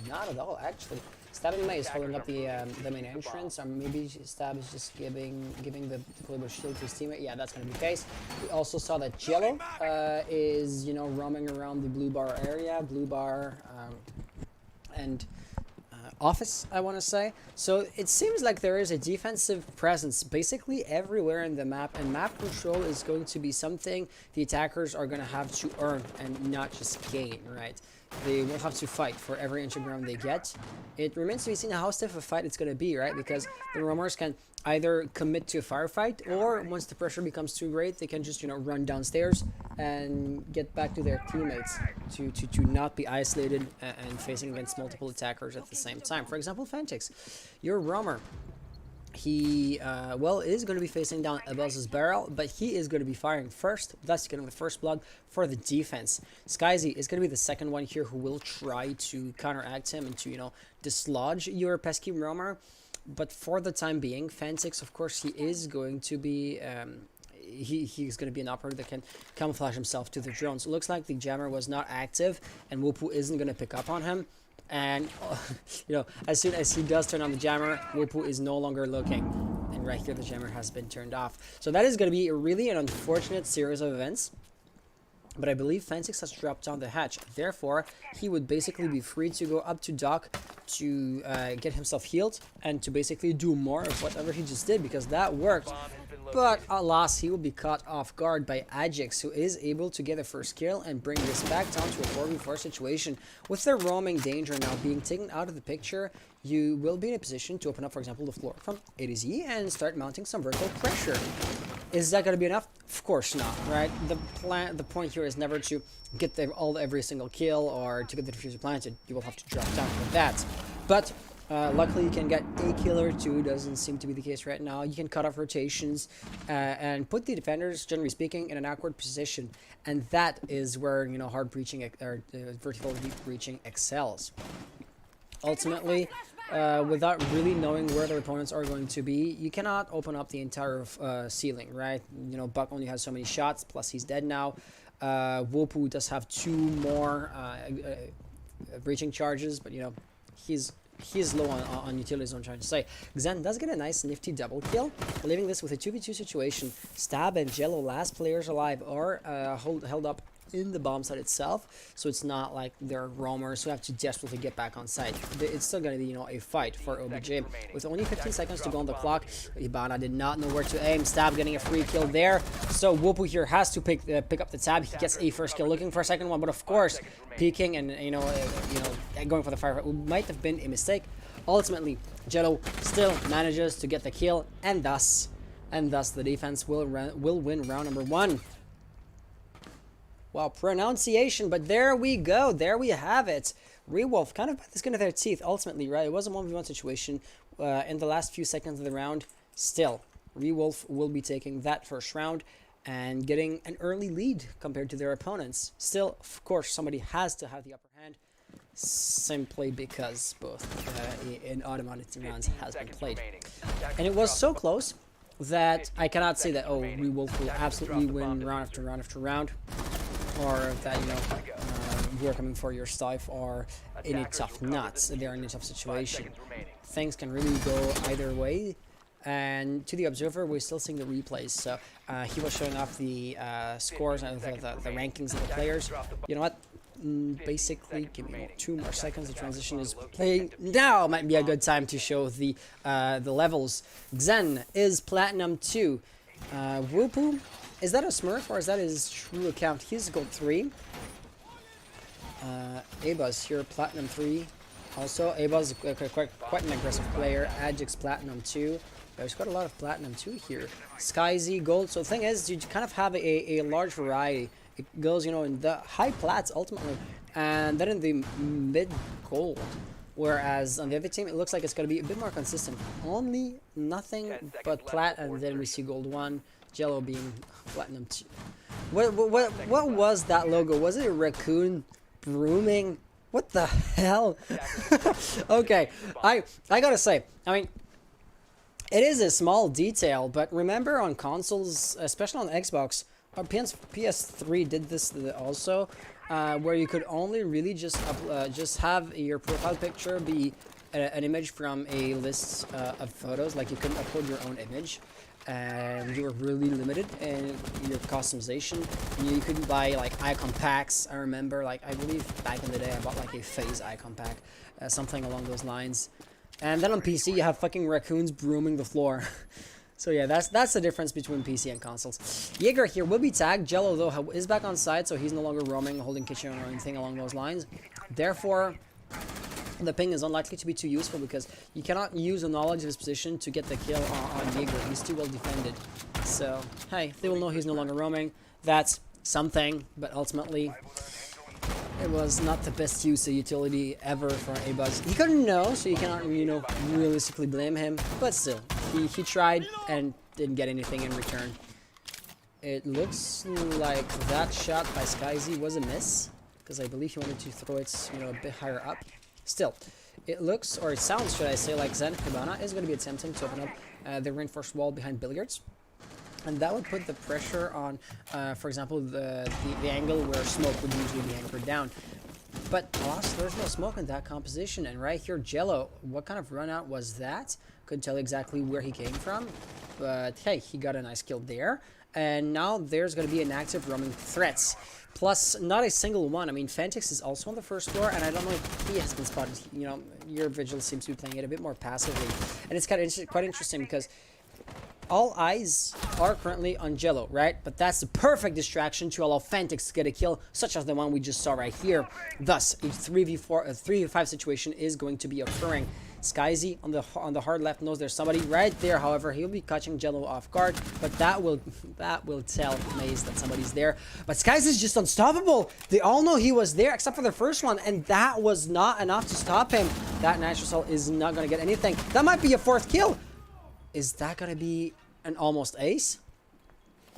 not at all, actually. Stab and Maze holding up the main entrance, or maybe Stab is just giving the Colibri shield to his teammate. Yeah, that's going to be the case. We also saw that Jello is, you know, roaming around the blue bar area, blue bar and office, I want to say. So it seems like there is a defensive presence basically everywhere in the map, and map control is going to be something the attackers are going to have to earn and not just gain, right? They will have to fight for every inch of ground they get. It remains to be seen how stiff a fight it's going to be, right? Because the roamers can either commit to a firefight, or once the pressure becomes too great, they can just, you know, run downstairs and get back to their teammates to not be isolated and facing against multiple attackers at the same time. For example, Fantix, your roamer. He, is going to be facing down Abel's barrel, but he is going to be firing first, thus getting the first blood for the defense. Skyzy is going to be the second one here who will try to counteract him and to, you know, dislodge your pesky roamer. But for the time being, Fantix, of course, he is going to be, he's going to be an operator that can camouflage himself to the drones. It looks like the jammer was not active, and Wupu isn't going to pick up on him. And, you know, as soon as he does turn on the jammer, Wupu is no longer looking. And right here, the jammer has been turned off. So that is going to be really an unfortunate series of events. But I believe Fantix has dropped down the hatch. Therefore, he would basically be free to go up to Doc to get himself healed and to basically do more of whatever he just did, because that worked. But alas, he will be caught off guard by Ajax, who is able to get a first kill and bring this back down to a 4v4 situation. With the roaming danger now being taken out of the picture, you will be in a position to open up, for example, the floor from A to Z and start mounting some vertical pressure. Is that going to be enough? Of course not, right? The point here is never to get every single kill or to get the diffuser planted. You will have to drop down for that. But luckily, you can get a kill or two. Doesn't seem to be the case right now. You can cut off rotations and put the defenders, generally speaking, in an awkward position. And that is where, you know, hard breaching or vertical deep breaching excels. Ultimately, without really knowing where their opponents are going to be, you cannot open up the entire ceiling, right? You know, Buck only has so many shots, plus he's dead now. Wopu does have 2 more breaching charges, but you know, he's low on utilities, I'm trying to say. Xen does get a nice nifty double kill, leaving this with a 2v2 situation. Stab and Jello, last players alive, are held up in the bomb site itself, so it's not like they're roamers who have to desperately get back on site. It's still gonna be, you know, a fight for OBJ. With only 15 seconds to go on the clock, Ibana did not know where to aim. Stab getting a free kill there, so Wopu here has to pick up the tab. He gets a first kill, looking for a second one, but of course, peeking and going for the fire might have been a mistake. Ultimately, Jello still manages to get the kill, and thus the defense will win round number 1. Wow, pronunciation, but there we go. There we have it. Rewolf kind of by the skin of their teeth, ultimately, right? It was a 1v1 situation in the last few seconds of the round. Still, Rewolf will be taking that first round and getting an early lead compared to their opponents. Still, of course, somebody has to have the upper hand, simply because both in automated rounds has been played. And it was so close that I cannot say that, oh, Rewolf will absolutely win round after round after round, or that, you know, we are coming for your stuff, or in a tough nuts. They're in a tough situation. Things can really go either way. And to the observer, we're still seeing the replays. So he was showing off the scores and the rankings of the players. You know what? Basically, give me 2 more seconds. The transition is playing now. Might be a good time to show the levels. Xen is Platinum 2. Wopu, is that a Smurf or is that his true account? He's Gold 3. Abaz here, Platinum 3. Also, Abaz quite an aggressive player. Adjix Platinum 2. There's quite a lot of Platinum 2 here. Skyzy Gold. So the thing is, you kind of have a large variety. It goes, you know, in the high plats ultimately, and then in the mid gold. Whereas on the other team, it looks like it's going to be a bit more consistent. Only nothing but plat, and then we see gold 1, Jello being Platinum 2. What was that logo? Was it a raccoon brooming? What the hell? Okay, I gotta say, I mean, it is a small detail, but remember on consoles, especially on Xbox, PS3 did this also, where you could only really just have your profile picture be an image from a list of photos. Like, you couldn't upload your own image, and you were really limited in your customization. You couldn't buy like icon packs. I remember, like, I believe back in the day I bought like a phase icon pack, something along those lines. And then on PC you have fucking raccoons brooming the floor. So yeah, that's the difference between PC and consoles. Jaeger here will be tagged. Jello, though, is back on site, so he's no longer roaming, holding kitchen or anything along those lines. Therefore, the ping is unlikely to be too useful, because you cannot use the knowledge of his position to get the kill on Jaeger. He's too well defended. So, hey, they will know he's no longer roaming. That's something, but ultimately, it was not the best use of utility ever for Abaz. He couldn't know, so you cannot, you know, realistically blame him. But still, he tried and didn't get anything in return. It looks like that shot by Skyzy was a miss, because I believe he wanted to throw it, you know, a bit higher up. Still, it looks, or it sounds, should I say, like Xen Hibana is going to be attempting to open up the reinforced wall behind Billiards. And that would put the pressure on, for example, the angle where smoke would usually be anchored down. But alas, there's no smoke in that composition. And right here, Jello, what kind of run out was that? Couldn't tell exactly where he came from. But hey, he got a nice kill there. And now there's going to be an active roaming threats. Plus, not a single one. I mean, Fantix is also on the first floor, and I don't know if he has been spotted. You know, your Vigil seems to be playing it a bit more passively. And it's quite interesting, because all eyes are currently on Jello, right? But that's the perfect distraction to allow Fantix to get a kill, such as the one we just saw right here. Thus, a 3v5 situation is going to be occurring. Skyzy on the hard left knows there's somebody right there. However, he'll be catching Jello off guard, but that will tell Maze that somebody's there. But Skyzy's just unstoppable. They all know he was there, except for the first one, and that was not enough to stop him. That natural assault is not going to get anything. That might be a 4th kill. Is that going to be an almost ace?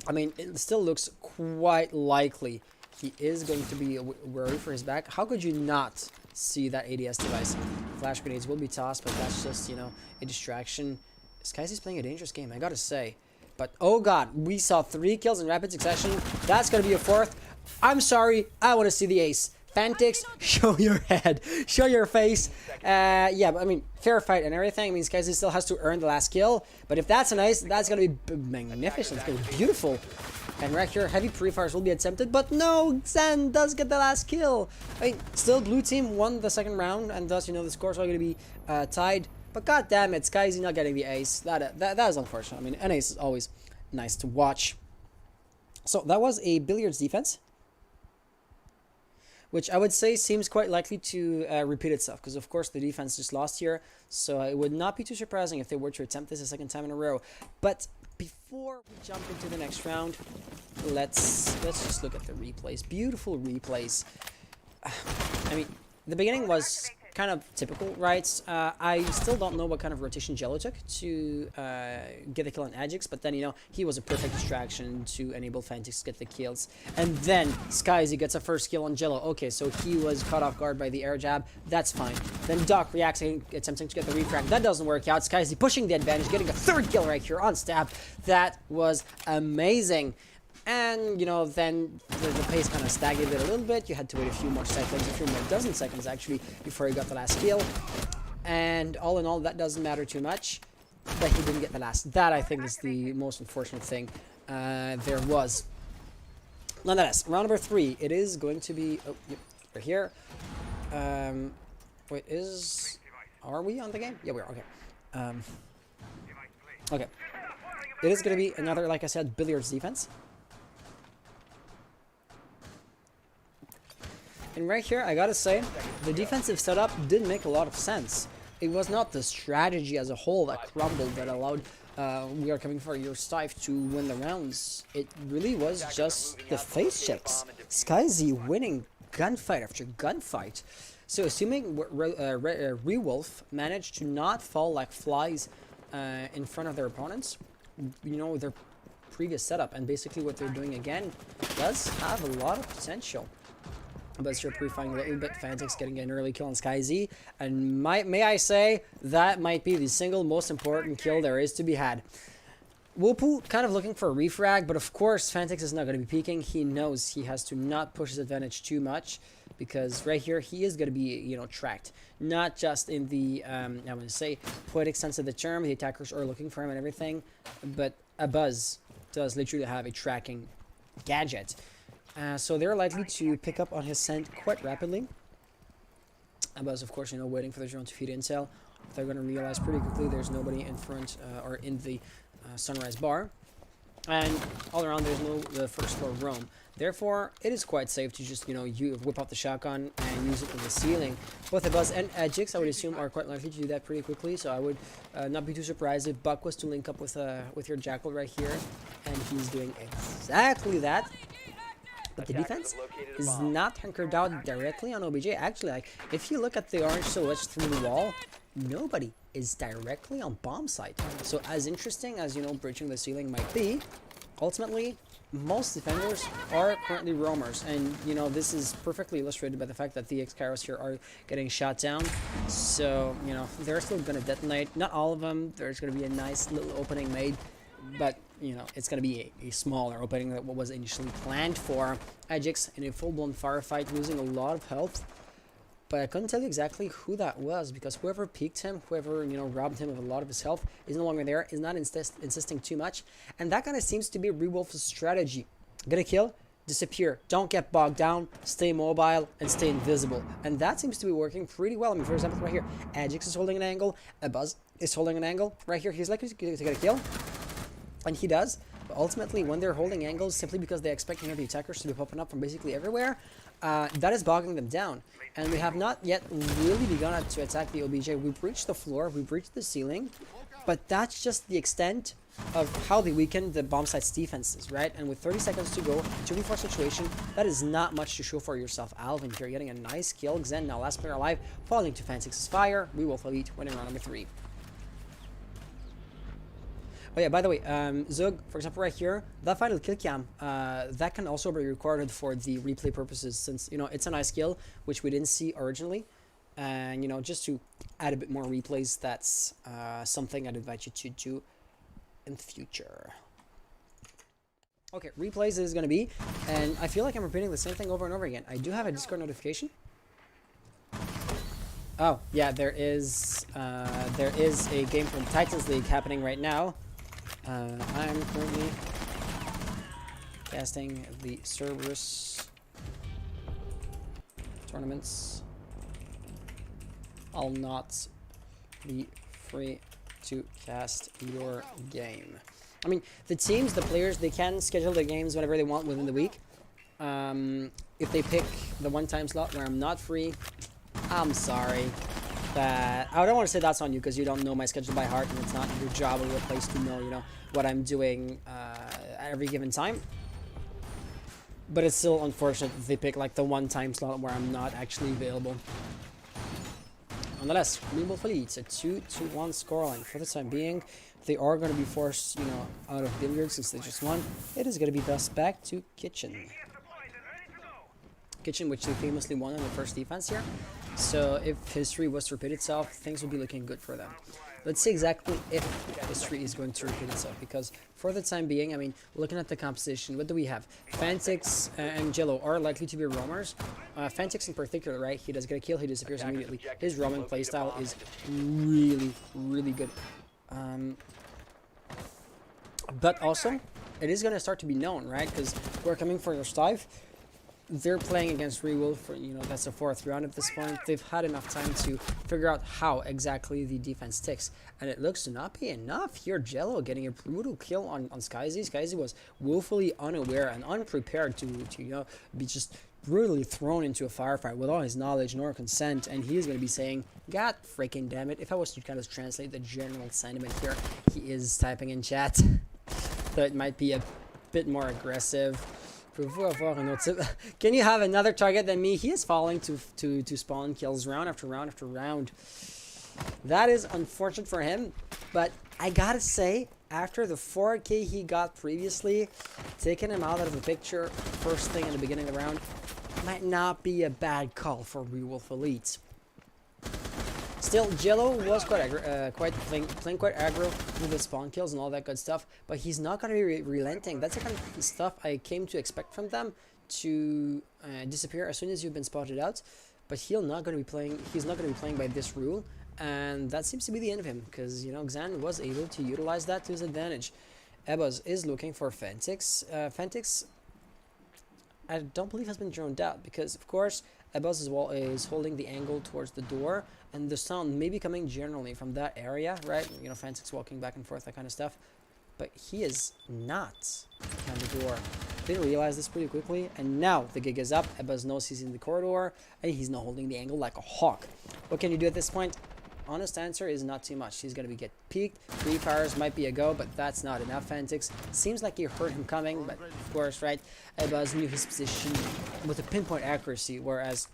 I mean, it still looks quite likely he is going to be worried for his back. How could you not see that ADS device? Flash grenades will be tossed, but that's just, you know, a distraction. Skyzy's playing a dangerous game, I gotta say. But, oh god, we saw 3 kills in rapid succession. That's gonna be a 4th. I'm sorry, I want to see the ace. Fantix, show your head, show your face. Yeah, but I mean, fair fight and everything. I mean, Skyzy still has to earn the last kill. But if that's an ace, that's gonna be magnificent. It's gonna be beautiful. And right here, heavy pre-fires will be attempted, but no, Zen does get the last kill. I mean, still blue team won the second round, and thus, you know, the scores are gonna be tied. But god damn it, Skyzy not getting the ace. That is unfortunate. I mean, an ace is always nice to watch. So that was a Billiards defense, which I would say seems quite likely to repeat itself, because of course the defense just lost here, so it would not be too surprising if they were to attempt this a second time in a row. But before we jump into the next round, let's just look at the replays. Beautiful replays. I mean, the beginning was kind of typical, right? I still don't know what kind of rotation Jello took to get the kill on Ajax, but then, you know, he was a perfect distraction to enable Fantix to get the kills. And then Skyzy gets a first kill on Jello. Okay, so he was caught off guard by the air jab. That's fine. Then Doc reacts, attempting to get the refrag. That doesn't work out. Skyzy pushing the advantage, getting a third kill right here on stab. That was amazing. And, you know, then the pace kind of stagnated a little bit. You had to wait a few more seconds, a few more dozen seconds actually, before he got the last kill. And all in all, that doesn't matter too much. But he didn't get the last. That, I think, is the most unfortunate thing there was. Nonetheless, round number 3. It is going to be... Oh, yep, we're here. Wait, are we on the game? Yeah, we are. Okay. Okay. It is going to be another, like I said, Billiards defense. And right here, I gotta say, the defensive setup did make a lot of sense. It was not the strategy as a whole that crumbled, that allowed We Are Coming For Your Stife to win the rounds. It really was just the face checks. Skyzy winning gunfight after gunfight. So assuming Rewolf managed to not fall like flies in front of their opponents, you know, their previous setup, and basically what they're doing again does have a lot of potential. But you're pre-firing a little bit. Fantix getting an early kill on Skyzy, and may I say, that might be the single most important kill there is to be had. Wopu kind of looking for a refrag, but of course Fantix is not going to be peeking. He knows he has to not push his advantage too much, because right here he is going to be, you know, tracked. Not just in the, I'm going to say, poetic sense of the term, the attackers are looking for him and everything, but a Buzz does literally have a tracking gadget. So they're likely to pick up on his scent quite rapidly. Buzz, of course, you know, waiting for the drone to feed intel. They're going to realize pretty quickly there's nobody in front or in the sunrise bar. And all around there's no first floor roam. Therefore, it is quite safe to just, you know, whip out the shotgun and use it in the ceiling. Both Buzz and Ajax, I would assume, are quite likely to do that pretty quickly. So I would not be too surprised if Buck was to link up with your Jackal right here. And he's doing exactly that. But the defense is not hunkered down directly on OBJ. Actually, like, if you look at the orange silhouettes through the wall, nobody is directly on bomb site. So as interesting as, you know, breaching the ceiling might be, ultimately, most defenders are currently roamers. And, you know, this is perfectly illustrated by the fact that the X-Kairos here are getting shot down. So, you know, they're still going to detonate. Not all of them. There's going to be a nice little opening made. But, you know, it's going to be a smaller opening than what was initially planned for. Ajax in a full-blown firefight, losing a lot of health. But I couldn't tell you exactly who that was, because whoever peeked him, whoever, you know, robbed him of a lot of his health, is no longer there, is not insisting too much. And that kind of seems to be Rewolf's strategy. Get a kill, disappear. Don't get bogged down, stay mobile, and stay invisible. And that seems to be working pretty well. I mean, for example, right here, Ajax is holding an angle, a Buzz is holding an angle. Right here, he's likely to get a kill. And he does, but ultimately when they're holding angles simply because they expect, you know, the attackers to be popping up from basically everywhere, that is bogging them down. And we have not yet really begun to attack the OBJ. We've reached the floor, we've reached the ceiling, but that's just the extent of how they weaken the bomb site's defenses, right? And with 30 seconds to go, 2v4 situation, that is not much to show for yourself. Alvin here getting a nice kill. Xen, now last player alive, falling to Fantix's fire. We will elite, winning round number 3. Oh yeah, by the way, Zug, for example, right here, that final kill cam, that can also be recorded for the replay purposes, since, you know, it's a nice kill, which we didn't see originally. And, you know, just to add a bit more replays, that's something I'd invite you to do in the future. Okay, replays is gonna be, and I feel like I'm repeating the same thing over and over again. I do have a Discord notification. Oh, yeah, there is a game from Titans League happening right now. I'm currently casting the Cerberus tournaments. I'll not be free to cast your game. I mean, the teams, the players, they can schedule their games whenever they want within the week. If they pick the one-time slot where I'm not free, I'm sorry. That I don't want to say that's on you because you don't know my schedule by heart and it's not your job or your place to know, you know, what I'm doing at every given time. But it's still unfortunate that they pick like the one-time slot where I'm not actually available. Nonetheless, meaningfully, it's a 2-1 scoreline for the time being. They are going to be forced, you know, out of billiards since they just won. It is going to be thus back to Kitchen. Kitchen, which they famously won on the first defense here. So if history was to repeat itself, things will be looking good for them. Let's see exactly if history is going to repeat itself, because for the time being, I mean, looking at the composition, what do we have? Fantix and Jello are likely to be roamers. Fantix in particular, right? He does get a kill, he disappears immediately. His roaming playstyle is really, really good. But also, it is going to start to be known, right? Because we're coming for your Stive. They're playing against Rewolf for, you know, that's the 4th round at this point. They've had enough time to figure out how exactly the defense ticks. And it looks to not be enough here. Jello getting a brutal kill on Skyzy. Skyzy was woefully unaware and unprepared to you know, be just brutally thrown into a firefight without his knowledge nor consent. And he is going to be saying, God freaking damn it. If I was to kind of translate the general sentiment here, he is typing in chat. So it might be a bit more aggressive. Can you have another target than me? He is falling to spawn kills round after round after round. That is unfortunate for him, but I gotta say, after the 4K he got previously, taking him out of the picture first thing in the beginning of the round might not be a bad call for Rewolf Elite. Still, Jello was playing quite aggro with the spawn kills and all that good stuff, but he's not going to be relenting. That's the kind of stuff I came to expect from them, to disappear as soon as you've been spotted out. But he's not going to be playing by this rule, and that seems to be the end of him, because, you know, Xan was able to utilize that to his advantage. Ebos is looking for Fantix. Fantix, I don't believe has been droned out, because of course Ebos as well is holding the angle towards the door, and the sound may be coming generally from that area, right? You know, Fantix walking back and forth, that kind of stuff. But he is not on the door. They realize this pretty quickly, and now the gig is up. Ebos knows he's in the corridor, and he's now holding the angle like a hawk. What can you do at this point? Honest answer is not too much. He's going to get peeked. 3 fires might be a go, but that's not enough. Fantix seems like you heard him coming, but of course, right? Ebos knew his position with a pinpoint accuracy, whereas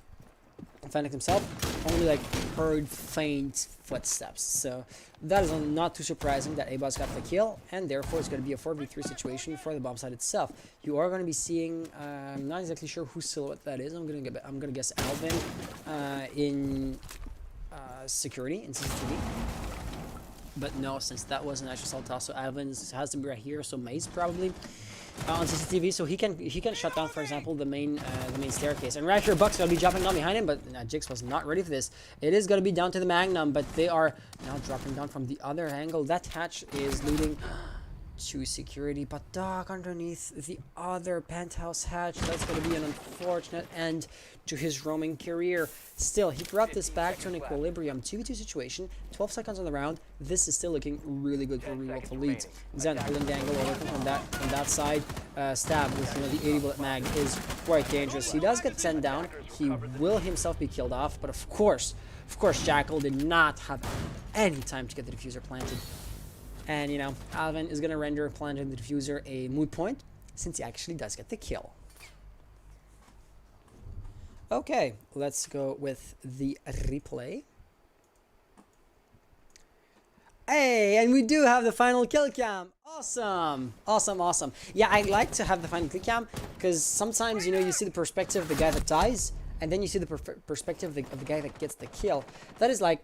Fantix himself only like heard faint footsteps. So that is not too surprising that Ebos got the kill, and therefore it's going to be a 4v3 situation for the bomb site itself. You are going to be seeing, I'm not exactly sure whose silhouette that is. I'm gonna guess Alvin in security in CCTV. But no, since that was an actual assault, so Alvin has to be right here. So Maze probably on CCTV, so he can shut down, for example, the main staircase. And right here, Buck's gonna be dropping down behind him, but Jix was not ready for this. It is gonna be down to the Magnum, but they are now dropping down from the other angle. That hatch is leading to security, but Doc underneath the other penthouse hatch. That's going to be an unfortunate end to his roaming career. Still, he brought this back to an equilibrium 2v2 situation. 12 seconds on the round. This is still looking really good for Rewolf Elite. Xan holding the angle away from that side. Stab with, you know, the 80 bullet mag is quite dangerous. He does get sent down. He will himself be killed off, but of course, Jackal did not have any time to get the diffuser planted. And, you know, Alvin is going to render planting the diffuser a moot point, since he actually does get the kill. Okay, let's go with the replay. Hey, and we do have the final kill cam. Awesome. Awesome. Yeah, I like to have the final kill cam, because sometimes, you know, you see the perspective of the guy that dies, and then you see the perspective of the guy that gets the kill. That is like...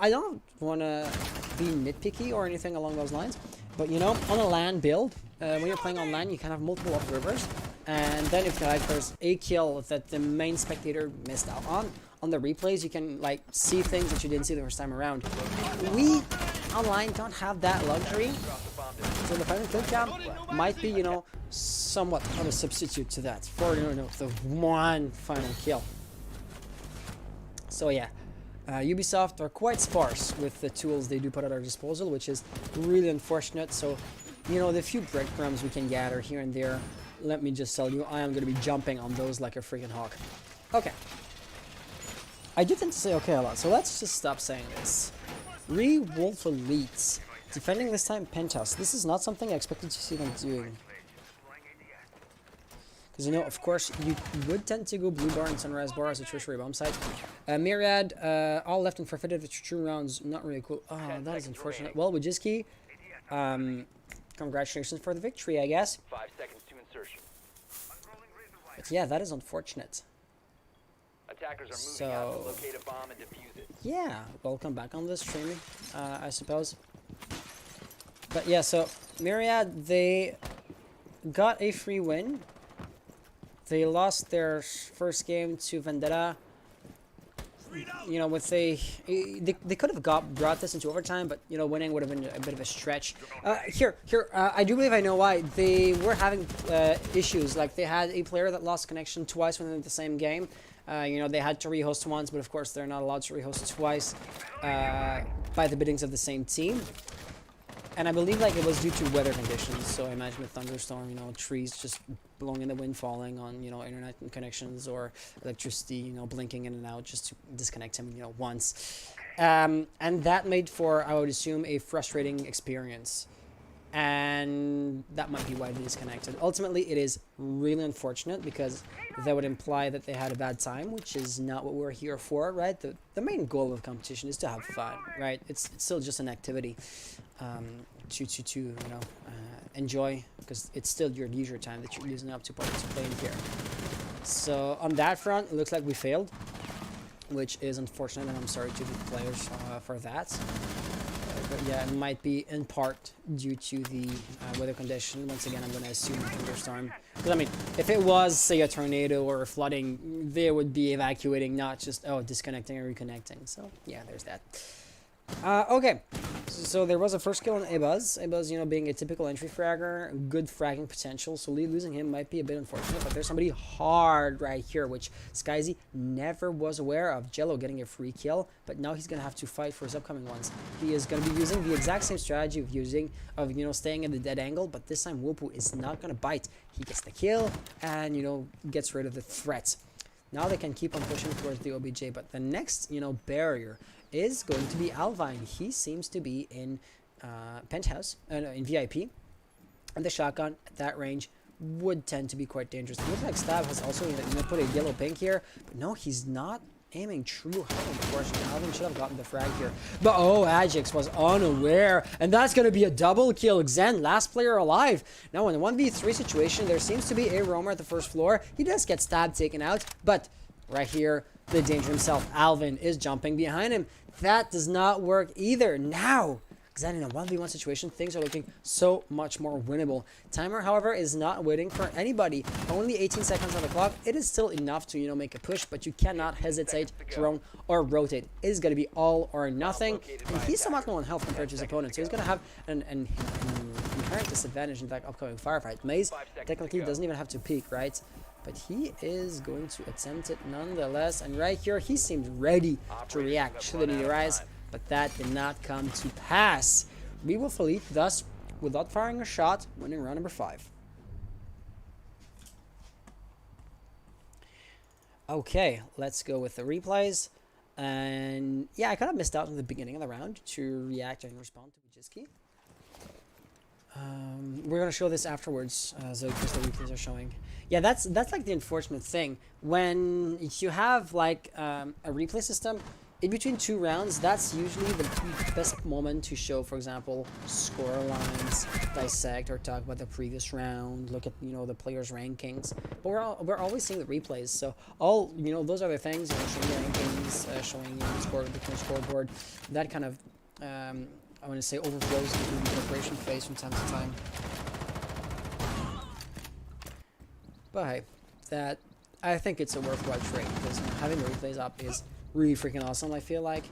I don't want to be nitpicky or anything along those lines, But you know, on a LAN build, when you're playing on LAN, you can have multiple observers, and then if like there's a kill that the main spectator missed out on the replays, you can like see things that you didn't see the first time around. We online don't have that luxury, so the final kill cam might be, you know, somewhat of a substitute to that for, you know, the one final kill. So yeah. Ubisoft are quite sparse with the tools they do put at our disposal, which is really unfortunate. So, you know, the few breadcrumbs we can gather here and there, let me just tell you, I am going to be jumping on those like a freaking hawk. Okay. I do tend to say okay a lot, so let's just stop saying this. Wolf Elites. Defending this time Penthouse. This is not something I expected to see them doing. Because, you know, of course, you would tend to go Blue Bar and Sunrise Bar as a tertiary bomb site. Myriad, all left and forfeited with 2 rounds. Not really cool. Oh, that is unfortunate. Well, Wojcicki, congratulations for the victory, I guess. 5 seconds to insertion. But yeah, that is unfortunate. Attackers are moving out to locate a bomb and defuse it. Yeah, welcome back on the stream, I suppose. But yeah, so Myriad, they got a free win. They lost their first game to Vendetta. You know, with they could have brought this into overtime, but you know, winning would have been a bit of a stretch. I do believe I know why. They were having issues. Like they had a player that lost connection twice within the same game. You know, they had to rehost once, but of course they're not allowed to rehost twice by the biddings of the same team. And I believe like it was due to weather conditions. So I imagine a thunderstorm, you know, trees just blowing in the wind, falling on, you know, internet connections, or electricity, you know, blinking in and out just to disconnect him, you know, once. And that made for, I would assume, a frustrating experience. And that might be why they disconnected. Ultimately, it is really unfortunate because that would imply that they had a bad time, which is not what we're here for, right? The main goal of competition is to have fun, right? It's still just an activity to you know, enjoy, because it's still your leisure time that you're using up to participate in here. So on that front, it looks like we failed, which is unfortunate, and I'm sorry to the players for that. But yeah, it might be in part due to the weather condition. Once again, I'm going to assume thunderstorm. Because, I mean, if it was, say, a tornado or flooding, they would be evacuating, not just, oh, disconnecting and reconnecting. So, yeah, there's that. Okay, so there was a first kill on Ebaz. Ebaz, you know, being a typical entry fragger, good fragging potential, so losing him might be a bit unfortunate, but there's somebody hard right here, which Skyzy never was aware of. Jello getting a free kill, but now he's going to have to fight for his upcoming ones. He is going to be using the exact same strategy of you know, staying at the dead angle, but this time Wopu is not going to bite. He gets the kill and, you know, gets rid of the threats. Now they can keep on pushing towards the OBJ, but the next, you know, barrier is going to be Alvine. He seems to be in Penthouse, in VIP, and the shotgun at that range would tend to be quite dangerous. It looks like Stab has also, you know, put a yellow pink here, but no, he's not aiming true hard. Unfortunately, Alvin should have gotten the frag here, but oh, Ajax was unaware, and that's going to be a double kill. Xen, last player alive. Now in a 1v3 situation, there seems to be a roamer at the first floor. He does get Stab taken out, but right here, the danger himself, Alvin, is jumping behind him. That does not work either. Now, Xen in a 1v1 situation, things are looking so much more winnable. Timer, however, is not waiting for anybody. Only 18 seconds on the clock. It is still enough to, you know, make a push, but you cannot hesitate, drone, or rotate. It is going to be all or nothing. And he's somewhat low on health compared to his opponent, so he's going to have an inherent disadvantage in that upcoming firefight. Maze technically doesn't even have to peek, right? But he is going to attempt it nonetheless. And right here, he seemed ready to react to the meteorize, but that did not come to pass. We will Philippe, thus, without firing a shot, winning round number 5. Okay, let's go with the replays. And yeah, I kind of missed out in the beginning of the round to react and respond to Wojcicki. We're going to show this afterwards, so because the replays are showing. Yeah, that's like the unfortunate thing. When you have like a replay system, in between 2 rounds, that's usually the best moment to show, for example, score lines, dissect or talk about the previous round, look at, you know, the players' rankings. But we're always seeing the replays, so all, you know, those other things, you know, showing the rankings, showing, you know, the score, the scoreboard, that kind of I want to say overflows into the preparation phase from time to time. But hey, that I think it's a worthwhile trade because having the replays up is really freaking awesome. I feel like,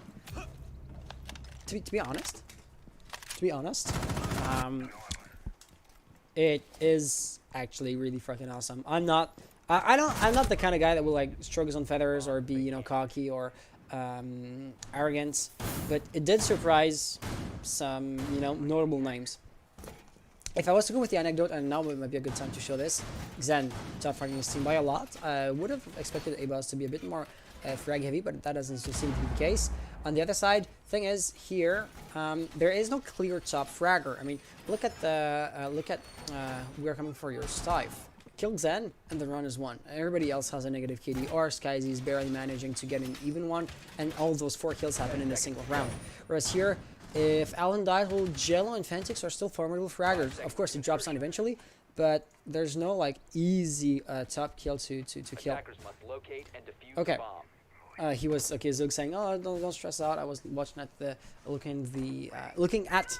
to be honest, it is actually really freaking awesome. I'm not the kind of guy that will like stroke his own feathers or be cocky or arrogant, but it did surprise some notable names. If I was to go with the anecdote, and now might be a good time to show this, Xen top fragging his team by a lot. I would have expected Abaz to be a bit more frag heavy, but that doesn't seem to be the case. On the other side, thing is here, there is no clear top fragger. I mean, look at we're coming for your Stife. Kill Xen and the run is won. Everybody else has a negative KD, or Skyzy is barely managing to get an even one, and all those 4 kills happen in a single round. Whereas here, if Alvin dies, well, Jello and Fantix are still formidable fraggers. Of course, it drops down eventually, but there's no like easy top kill to kill. Okay. He was Zug saying, "Oh, don't stress out. I was watching at the looking at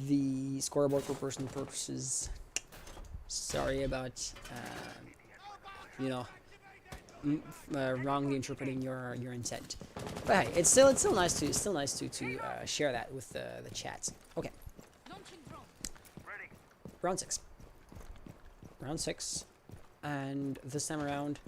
the scoreboard for personal purposes. Sorry about wrongly interpreting your intent. But hey, it's still nice to share that with the chat. Okay. Round 6, and this time around,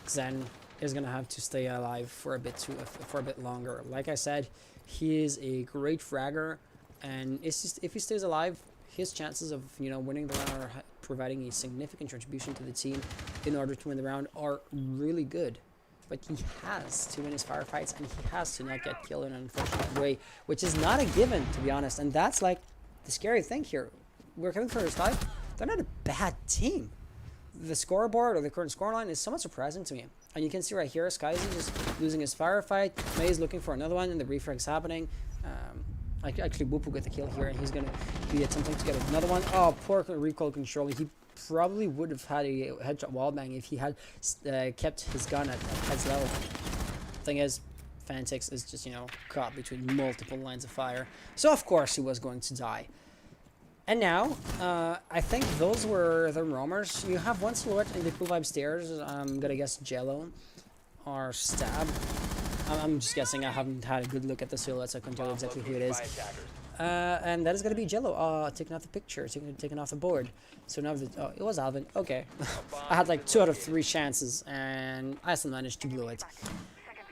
Xen is gonna have to stay alive for a bit longer. Like I said, he is a great fragger, and it's just, if he stays alive, his chances of winning the round or providing a significant contribution to the team in order to win the round are really good. But he has to win his firefights, and he has to not get killed in an unfortunate way, which is not a given, to be honest. And that's like the scary thing here. We're coming for his life. They're not a bad team. The scoreboard or the current scoreline is somewhat surprising to me. And you can see right here, Skyzy just losing his firefight. May is looking for another one, and the refrag's happening. Actually, Boop will get the kill here, and he's going to be attempting to get another one. Oh, poor recoil control. He probably would have had a headshot wallbang if he had kept his gun at head's level. Thing is, Fantix is just, caught between multiple lines of fire. So, of course, he was going to die. And now, I think those were the roamers. You have one silhouette in the pool vibe stairs. I'm gonna guess Jello or Stab. I'm just guessing. I haven't had a good look at the silhouette, so I couldn't tell exactly who it is. And that is gonna be Jello. Taking off the picture, taking off the board. So now it was Alvin. Okay. I had like 2 out of 3 chances, and I still managed to blow it.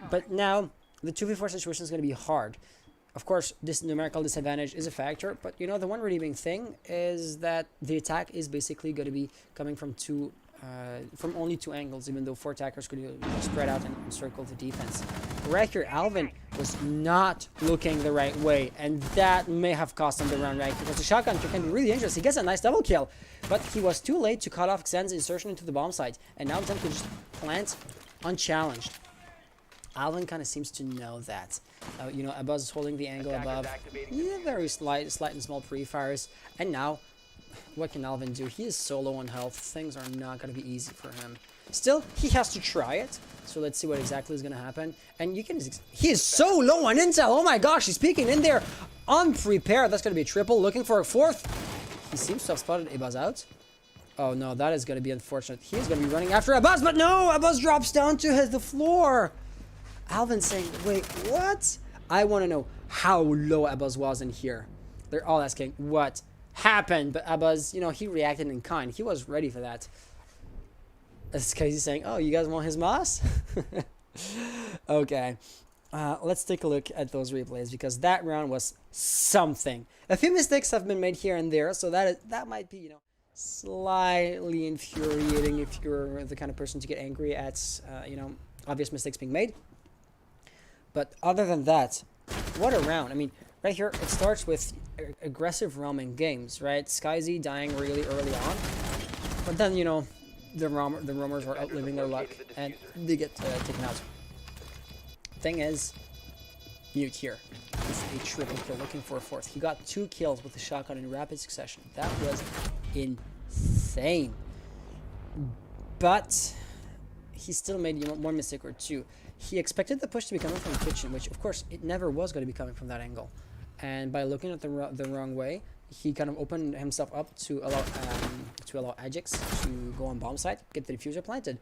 But now, the 2v4 situation is gonna be hard. Of course, this numerical disadvantage is a factor, but the one redeeming thing is that the attack is basically going to be coming from only 2 angles, even though 4 attackers could spread out and encircle the defense. Right here, Alvin was not looking the right way, and that may have cost him the round, right? Because the shotgun can be really dangerous. He gets a nice double kill, but he was too late to cut off Xen's insertion into the bomb site, and now Xen can just plant unchallenged. Alvin kind of seems to know that. Abuz is holding the angle above. Yeah, very slight and small pre-fires. And now, what can Alvin do? He is so low on health. Things are not going to be easy for him. Still, he has to try it. So let's see what exactly is going to happen. And he is so low on intel. Oh my gosh, he's peeking in there. Unprepared. That's going to be a triple. Looking for a 4th. He seems to have spotted Abuz out. Oh no, that is going to be unfortunate. He's going to be running after Abuz, but no! Abuz drops down to the floor. Alvin saying, wait, what? I want to know how low Abuz was in here. They're all asking what happened, but Abuz, he reacted in kind. He was ready for that. This guy's saying, oh, you guys want his moss? Okay. Let's take a look at those replays, because that round was something. A few mistakes have been made here and there, so that might be, slightly infuriating if you're the kind of person to get angry at, obvious mistakes being made. But other than that, what a round. I mean, right here, it starts with aggressive roaming games, right? Skyzy dying really early on. But then, the roamers are outliving their luck, and they get taken out. Thing is, Mute here. It's a triple kill, looking for a 4th. He got 2 kills with the shotgun in rapid succession. That was insane. But he still made one mistake or 2. He expected the push to be coming from the kitchen, which of course it never was going to be coming from that angle. and by looking at the wrong way, he kind of opened himself up to allow Ajax to go on bomb site, get the diffuser planted.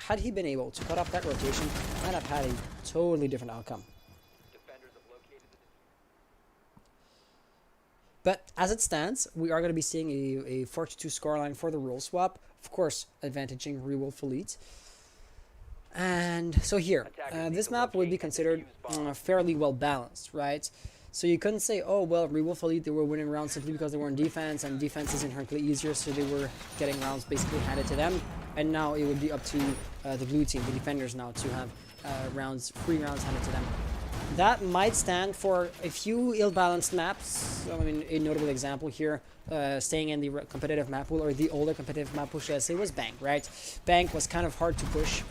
Had he been able to cut off that rotation, might have had a totally different outcome. But as it stands, we are going to be seeing a 4-2 scoreline for the rule swap. Of course, advantaging Rewolf Elite. And so here, this map would be considered fairly well balanced, right? So you couldn't say, oh, well, Rewolf Elite, they were winning rounds simply because they were in defense, and defense is inherently easier, so they were getting rounds basically handed to them. And now it would be up to the blue team, the defenders now, to have free rounds handed to them. That might stand for a few ill-balanced maps. I mean, a notable example here, staying in the competitive map pool, or the older competitive map pool, should I say, was Bank, right? Bank was kind of hard to push,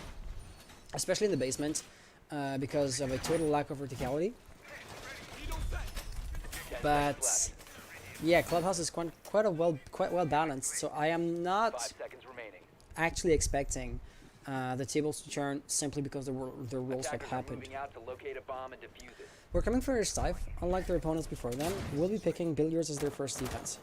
especially in the basement, because of a total lack of verticality. But yeah, Clubhouse is quite well balanced, so I am not actually expecting the tables to turn simply because the rule swap happened. We're coming for your Stife. Unlike their opponents before them, we'll be picking Billiards as their first defense.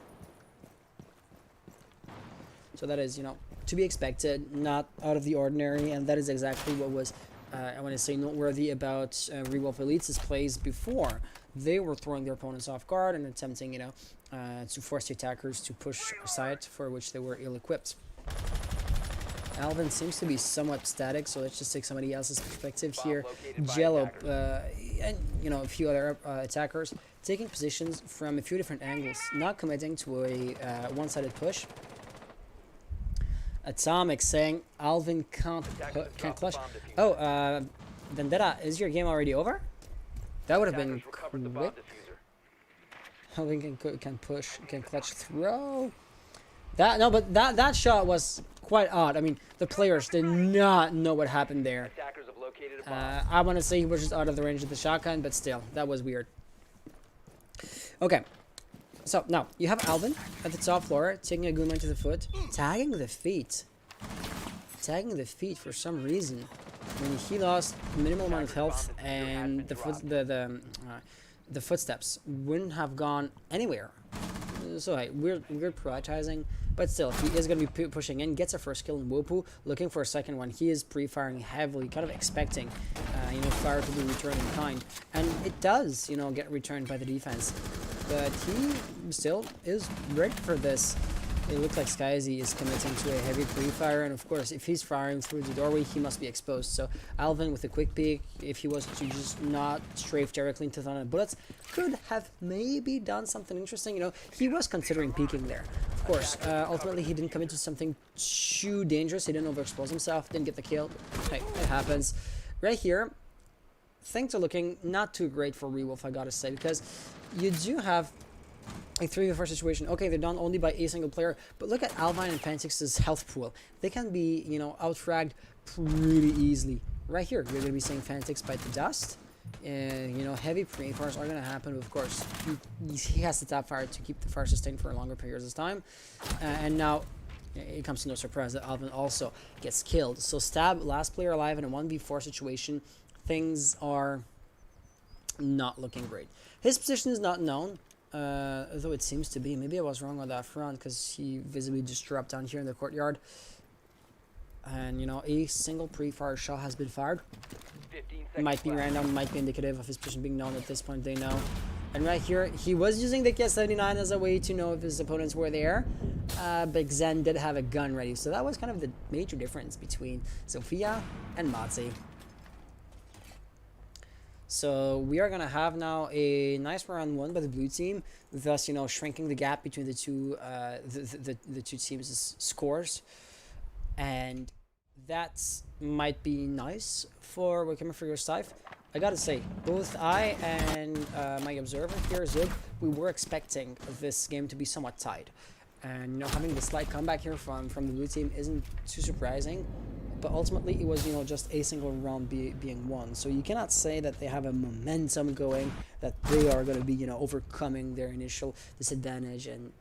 So that is, you know, to be expected, not out of the ordinary, and that is exactly what was, I want to say, noteworthy about Rewolf Elite's plays before. They were throwing their opponents off guard and attempting, you know, to force the attackers to push aside, for which they were ill-equipped. Alvin seems to be somewhat static, so let's just take somebody else's perspective here. Jello, and you know, a few other attackers taking positions from a few different angles, not committing to a one-sided push. Atomic saying Alvin can't clutch. Oh, Vendetta, is your game already over? That would have been quick. Alvin can push, can clutch throw. But that shot was quite odd. I mean, the players did not know what happened there. I want to say he was just out of the range of the shotgun, but still, that was weird. Okay, so now you have Alvin at the top floor, taking a Goonline to the foot, tagging the feet for some reason. I mean, he lost minimal amount of health, and the footsteps wouldn't have gone anywhere. So like, weird prioritizing, but still, he is going to be pushing in, gets a first kill in Wopu, looking for a second one. He is pre-firing heavily, kind of expecting, you know, fire to be returned in kind, and it does, you know, get returned by the defense. But he still is ready for this. It looks like Skyzy is committing to a heavy pre-fire, and of course, if he's firing through the doorway, he must be exposed. So Alvin with a quick peek, if he was to just not strafe directly into the bullets, could have maybe done something interesting. You know, he was considering peeking there. Of course, ultimately he didn't commit to something too dangerous. He didn't overexpose himself, didn't get the kill. Hey, it happens. Right here, things are looking not too great for Rewolf, I gotta say, because you do have a 3v4 situation. Okay, they're done only by a single player, but look at Alvine and Fantix's health pool. They can be, you know, outfragged pretty easily. Right here, you're going to be seeing Fantix bite the dust. You know, heavy pre-fires are going to happen, of course. He has to tap fire to keep the fire sustained for longer periods of time. And now, it comes to no surprise that Alvin also gets killed. So Stab, last player alive in a 1v4 situation. Things are not looking great. His position is not known. Though it seems to be. Maybe I was wrong on that front, because he visibly just dropped down here in the courtyard. And, you know, a single pre-fire shot has been fired. Might be random, might be indicative of his position being known at this point, they know. And right here, he was using the KS-79 as a way to know if his opponents were there. But Xen did have a gun ready, so that was kind of the major difference between Sophia and Matze. So we are going to have now a nice round one by the blue team, thus, you know, shrinking the gap between the two the two teams' scores. And that might be nice for we're coming for your Stife. I gotta say, both I and my observer here, Zug, we were expecting this game to be somewhat tied. And, you know, having the slight comeback here from the blue team isn't too surprising. But ultimately, it was, you know, just a single round being won. So you cannot say that they have a momentum going, that they are going to be, you know, overcoming their initial disadvantage and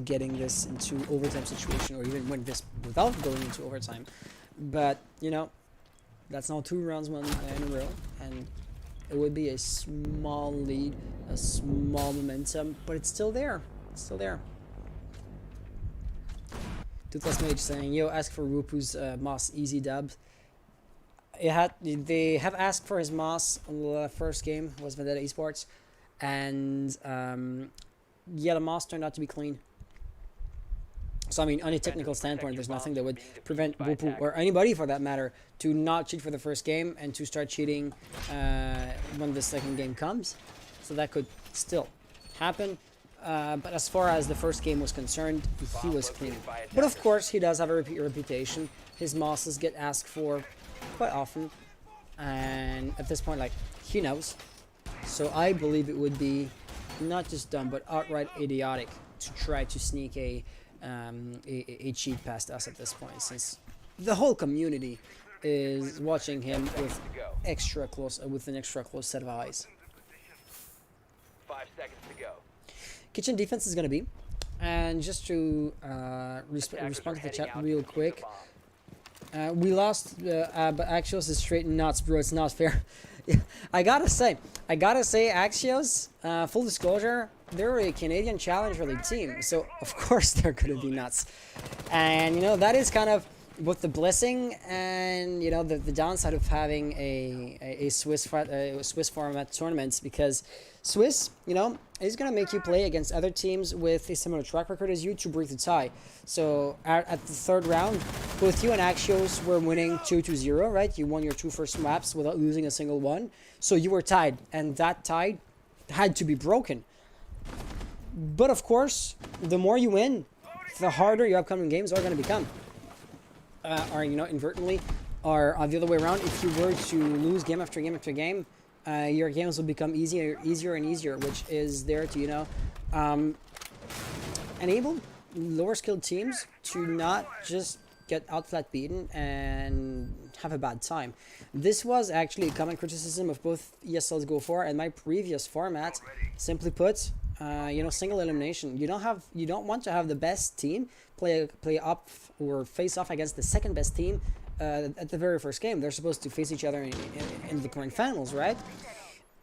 getting this into overtime situation, or even win this without going into overtime. But, you know, that's now 2 rounds won in a row, and It would be a small lead, a small momentum, but it's still there. It's still there. Toothless Mage saying, yo, ask for Rupu's Moss easy dub. They have asked for his Moss on the first game, was Vendetta Esports, and yeah, the Moss turned out to be clean. So I mean, on a technical standpoint, there's nothing that would prevent Wupu, or anybody for that matter, to not cheat for the first game and to start cheating when the second game comes. So that could still happen. But as far as the first game was concerned, he was clean. But of course, he does have a reputation. His Mosses get asked for quite often. And at this point, like, he knows. So I believe it would be not just dumb, but outright idiotic to try to sneak a cheat past us at this point, since the whole community is watching him with an extra close set of eyes. 5 seconds to go. Kitchen defense is gonna be, and just to respond to the chat real quick, we lost, but Axios is straight nuts, bro. It's not fair. I gotta say, Axios, full disclosure, they're a Canadian Challenger League team, so of course they're gonna be nuts. And you know, that is kind of both the blessing and, you know, the downside of having a Swiss format tournaments, because Swiss, you know, is gonna make you play against other teams with a similar track record as you to break the tie. So at the third round, both you and Axios were winning 2-0, right? You won your 2 first maps without losing a single one, so you were tied, and that tie had to be broken. But of course, the more you win, the harder your upcoming games are going to become. Or, you know, inadvertently, or the other way around, if you were to lose game after game after game, your games will become easier and easier, which is there to, you know, enable lower skilled teams to not just get out flat beaten and have a bad time. This was actually a common criticism of both ESL's Go 4 and my previous format. Simply put, you know, single elimination. You don't want to have the best team play up or face off against the second best team at the very first game. They're supposed to face each other in the current finals, right?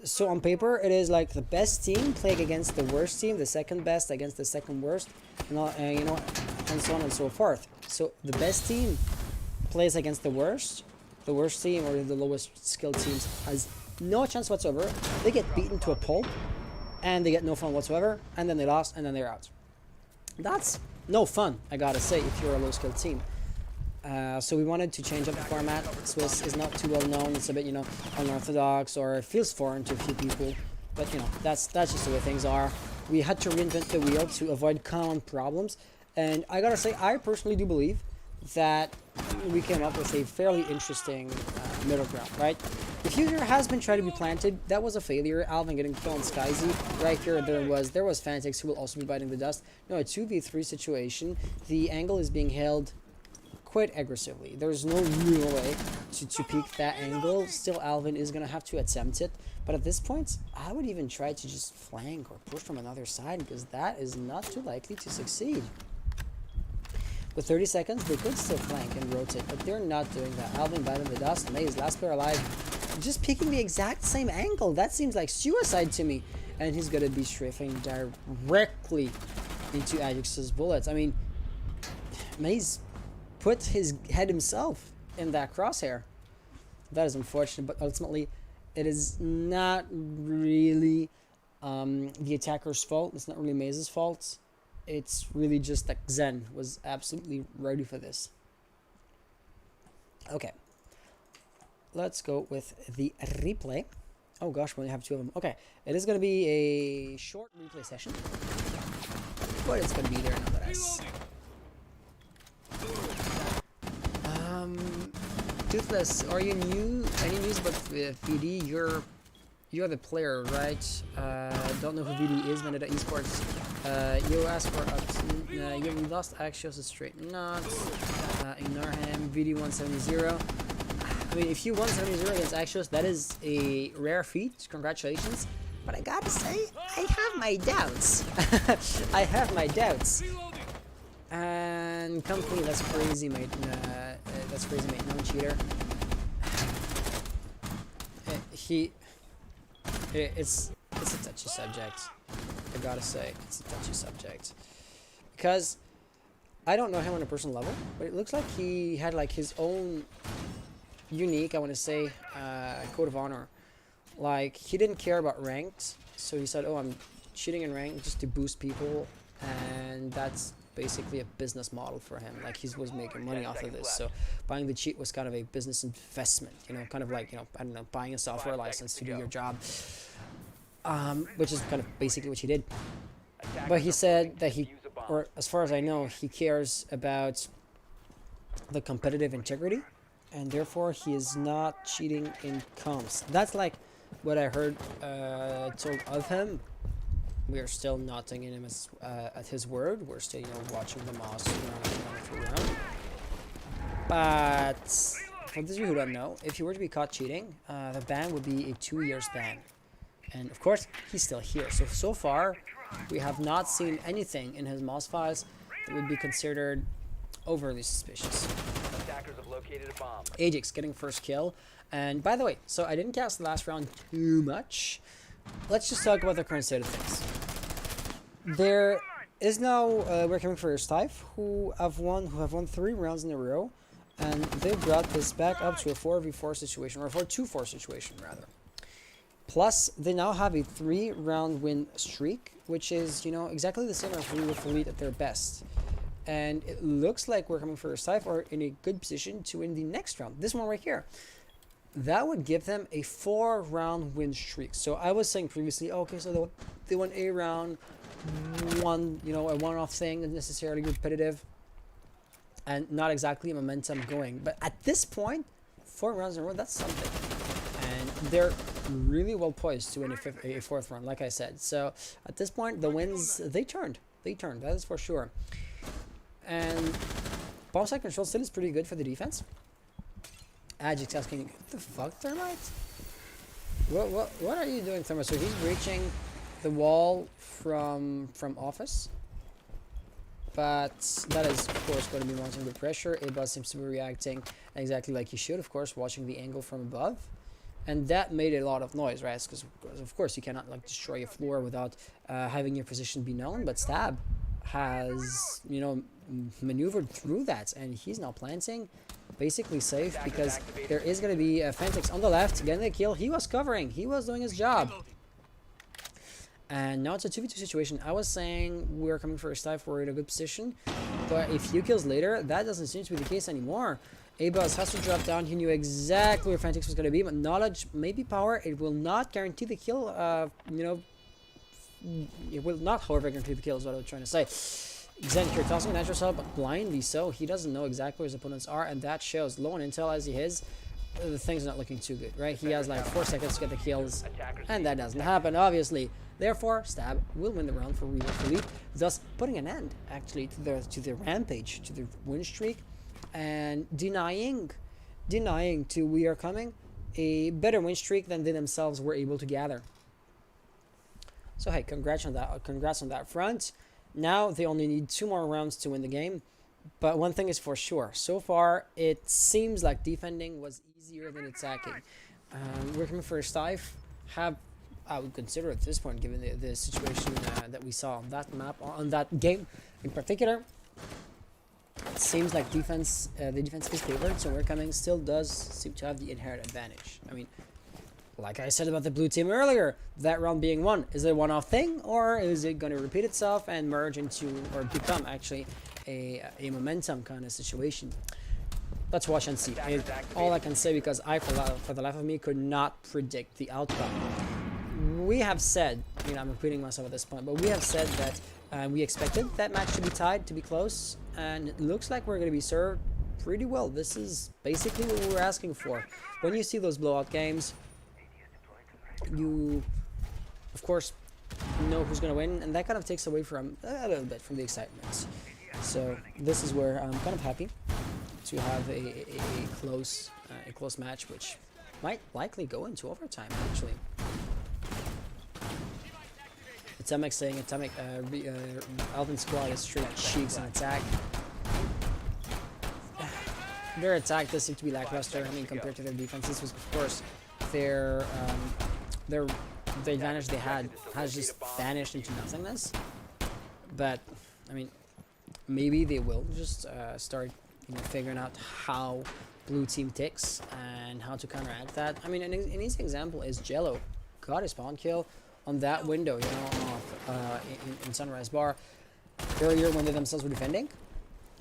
So on paper, it is like the best team playing against the worst team, the second best against the second worst, and all, you know, and so on and so forth. So the best team plays against the worst team, or the lowest skilled teams, has no chance whatsoever. They get beaten to a pulp, and they get no fun whatsoever, and then they lost, and then they're out. That's no fun, I gotta say, if you're a low skilled team. So we wanted to change up the format. Swiss is not too well known. It's a bit, you know, unorthodox, or it feels foreign to a few people. But, you know, that's just the way things are. We had to reinvent the wheel to avoid common problems. And I gotta say, I personally do believe that we came up with a fairly interesting middle ground, right? The future has been trying to be planted. That was a failure. Alvin getting killed on Skyzy. Right here, there was Fantix, who will also be biting the dust. No, a 2v3 situation. The angle is being held quite aggressively. There's no real way to peek that angle. Still, Alvin is going to have to attempt it. But at this point, I would even try to just flank or push from another side, because that is not too likely to succeed. With 30 seconds, they could still flank and rotate, but they're not doing that. Alvin biting the dust. Maze, last player alive, just picking the exact same angle. That seems like suicide to me. And he's going to be strafing directly into Ajax's bullets. I mean, Maze put his head himself in that crosshair. That is unfortunate, but ultimately it is not really the attacker's fault. It's not really Maze's fault. It's really just that Zen was absolutely ready for this. Okay, let's go with the replay. Oh gosh, we only have 2 of them. Okay, it is going to be a short replay session, but it's going to be there nonetheless. Toothless, are you new? Any news about VD? You're the player, right? Don't know who VD is. Vendetta Esports. You asked for Upton. You lost Axios straight nuts. Ignore him. VD 170. I mean, if you 170 against Axios, that is a rare feat. Congratulations. But I gotta say, I have my doubts. I have my doubts. And company, that's crazy, mate. That's crazy, mate. No cheater. It's a touchy subject. I gotta say, it's a touchy subject because I don't know him on a personal level, but it looks like he had like his own unique, I want to say, code of honor. Like he didn't care about ranks, so he said, "Oh, I'm cheating in rank just to boost people," and that's basically a business model for him. Like he was making money off of this, so buying the cheat was kind of a business investment. You know, kind of like I don't know, buying a software license to do your job, which is kind of basically what he did. But he said that or as far as I know, he cares about the competitive integrity, and therefore he is not cheating in comps. That's like what I heard told of him. We are still not taking him as at his word. We're still, watching the moss round. But for those of you who don't know, if you were to be caught cheating, the ban would be a 2 years ban. And of course, he's still here. So far, we have not seen anything in his moss files that would be considered overly suspicious. Attackers have located a bomb. Ajax getting first kill. And by the way, so I didn't cast the last round too much. Let's just talk about the current state of things. There is now we're coming for Stife, who have won 3 rounds in a row, and they've brought this back up to a 4v4 situation, or a 4-2-4 situation rather. Plus, they now have a 3-round win streak, which is exactly the same as we with Elite at their best. And it looks like we're coming for Stife are in a good position to win the next round. This one right here. That would give them a 4-round win streak. So I was saying previously, okay, so they won a round, a one-off thing, not necessarily repetitive, and not exactly a momentum going. But at this point, 4 rounds in a row, that's something. And they're really well poised to win a 4th round, like I said. So at this point, the wins, they turned. That is for sure. And bomb site control still is pretty good for the defense. Ajax asking, what the fuck, Thermite? What are you doing, Thermite? So he's breaching the wall from office. But that is, of course, going to be mounting the pressure. Abuzz seems to be reacting exactly like he should, of course, watching the angle from above. And that made a lot of noise, right? Because of course, you cannot destroy a floor without having your position be known. But Stab has, maneuvered through that, and he's now planting. Basically safe because there is going to be a Fentix on the left getting the kill. He was covering. He was doing his job. And now it's a 2v2 situation. I was saying we're coming for a Stife. We're in a good position. But a few kills later, that doesn't seem to be the case anymore. Abuzz has to drop down. He knew exactly where Fentix was going to be. But knowledge may be power. It will not guarantee the kill. It will not, however, guarantee the kill is what I was trying to say. Zen here tossing a natural shot, but blindly so. He doesn't know exactly where his opponents are, and that shows. Low on intel as he is, the thing's not looking too good, right? He has like 4 seconds to get the kills, and that doesn't happen, obviously. Therefore, Stab will win the round for Elite, thus putting an end, actually, to the rampage, to the win streak, and denying to We Are Coming a better win streak than they themselves were able to gather. So hey, congrats on that front. Now they only need 2 more rounds to win the game. But one thing is for sure. So far, it seems like defending was easier than attacking. We're coming for a Stife. I would consider at this point, given the situation that we saw on that map, on that game in particular. It seems like the defense is favored. So We're Coming still does seem to have the inherent advantage. I mean, like I said about the blue team earlier, that round being won, is it a one-off thing, or is it going to repeat itself and merge into, or become actually a momentum kind of situation? Let's watch and see. All I can say, because I, for the life of me, could not predict the outcome. We have said, I'm repeating myself at this point, but we have said that we expected that match to be tied, to be close, and it looks like we're going to be served pretty well. This is basically what we were asking for. When you see those blowout games, you, of course, know who's going to win, and that kind of takes away from a little bit from the excitement. So this is where I'm kind of happy to have a close match, which might likely go into overtime, actually. Atomic saying Alvin squad is straight cheeks on attack. Their attack does seem to be lackluster. I mean, compared to their defense, this was, of course, their the advantage they had has just vanished into nothingness. But I mean, maybe they will just start, figuring out how blue team ticks and how to counteract that. I mean, an easy example is Jello got a spawn kill on that window, in Sunrise Bar earlier when they themselves were defending.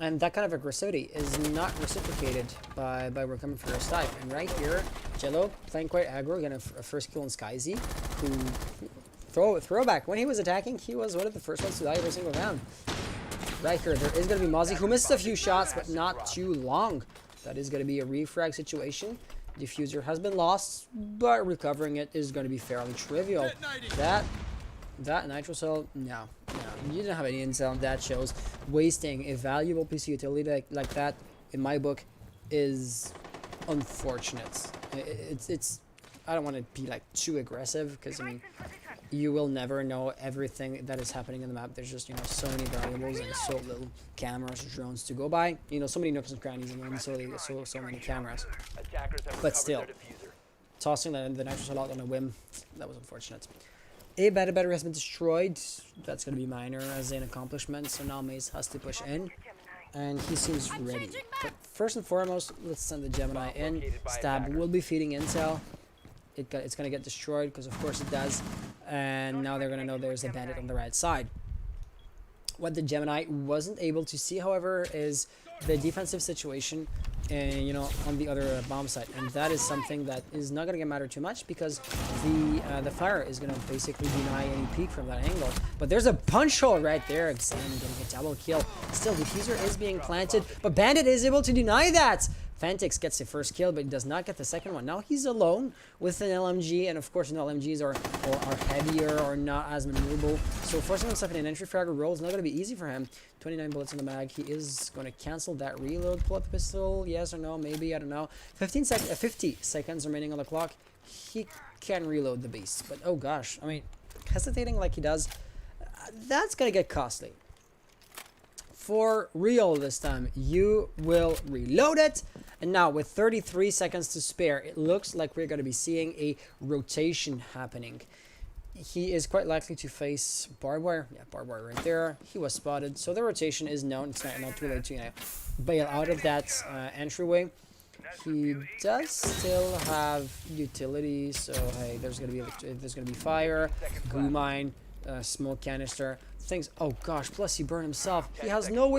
And that kind of aggressivity is not reciprocated by We're Coming for Your Dive. And right here, Jello playing quite aggro, getting a first kill on Skyzy, who throwback. When he was attacking, he was one of the first ones to die every single round. Right here, there is going to be Mozzie, who missed a few shots, but not too long. That is going to be a refrag situation. Diffuser has been lost, but recovering it is going to be fairly trivial. That nitro cell, no, you didn't have any intel, and that shows wasting a valuable PC utility like that, in my book, is unfortunate. It's I don't want to be like too aggressive, because I mean, you will never know everything that is happening in the map. There's just so many variables and so little cameras, drones to go by. So many nooks and crannies, and so many cameras. But still, tossing the nitro cell out on a whim, that was unfortunate. A beta battery has been destroyed. That's going to be minor as an accomplishment. So now Maze has to push in. And he seems ready. But first and foremost, let's send the Gemini in. Stab will be feeding intel. It's going to get destroyed, because of course it does. And now they're going to know there's a bandit on the right side. What the Gemini wasn't able to see, however, is the defensive situation, on the other bomb site, and that is something that is not going to matter too much, because the fire is going to basically deny any peek from that angle. But there's a punch hole right there. Xan getting a double kill. Still, diffuser is being planted, but Bandit is able to deny that. Fantix gets the first kill, but he does not get the second one. Now he's alone with an LMG, and of course, LMGs are heavier or not as maneuverable. So forcing himself in an entry fragger role is not going to be easy for him. 29 bullets in the mag. He is going to cancel that reload. Pull up the pistol. Yes or no? Maybe. I don't know. 50 seconds remaining on the clock. He can reload the beast. But oh gosh, I mean, hesitating like he does, that's going to get costly. For real this time, you will reload it. And now with 33 seconds to spare, it looks like we're going to be seeing a rotation happening. He is quite likely to face barbed wire. Yeah, barbed wire right there. He was spotted. So the rotation is known. It's not too late to bail out of that entryway. He does still have utility. So hey, there's gonna be fire, goo mine, smoke canister, things. Oh gosh, plus he burned himself. He has no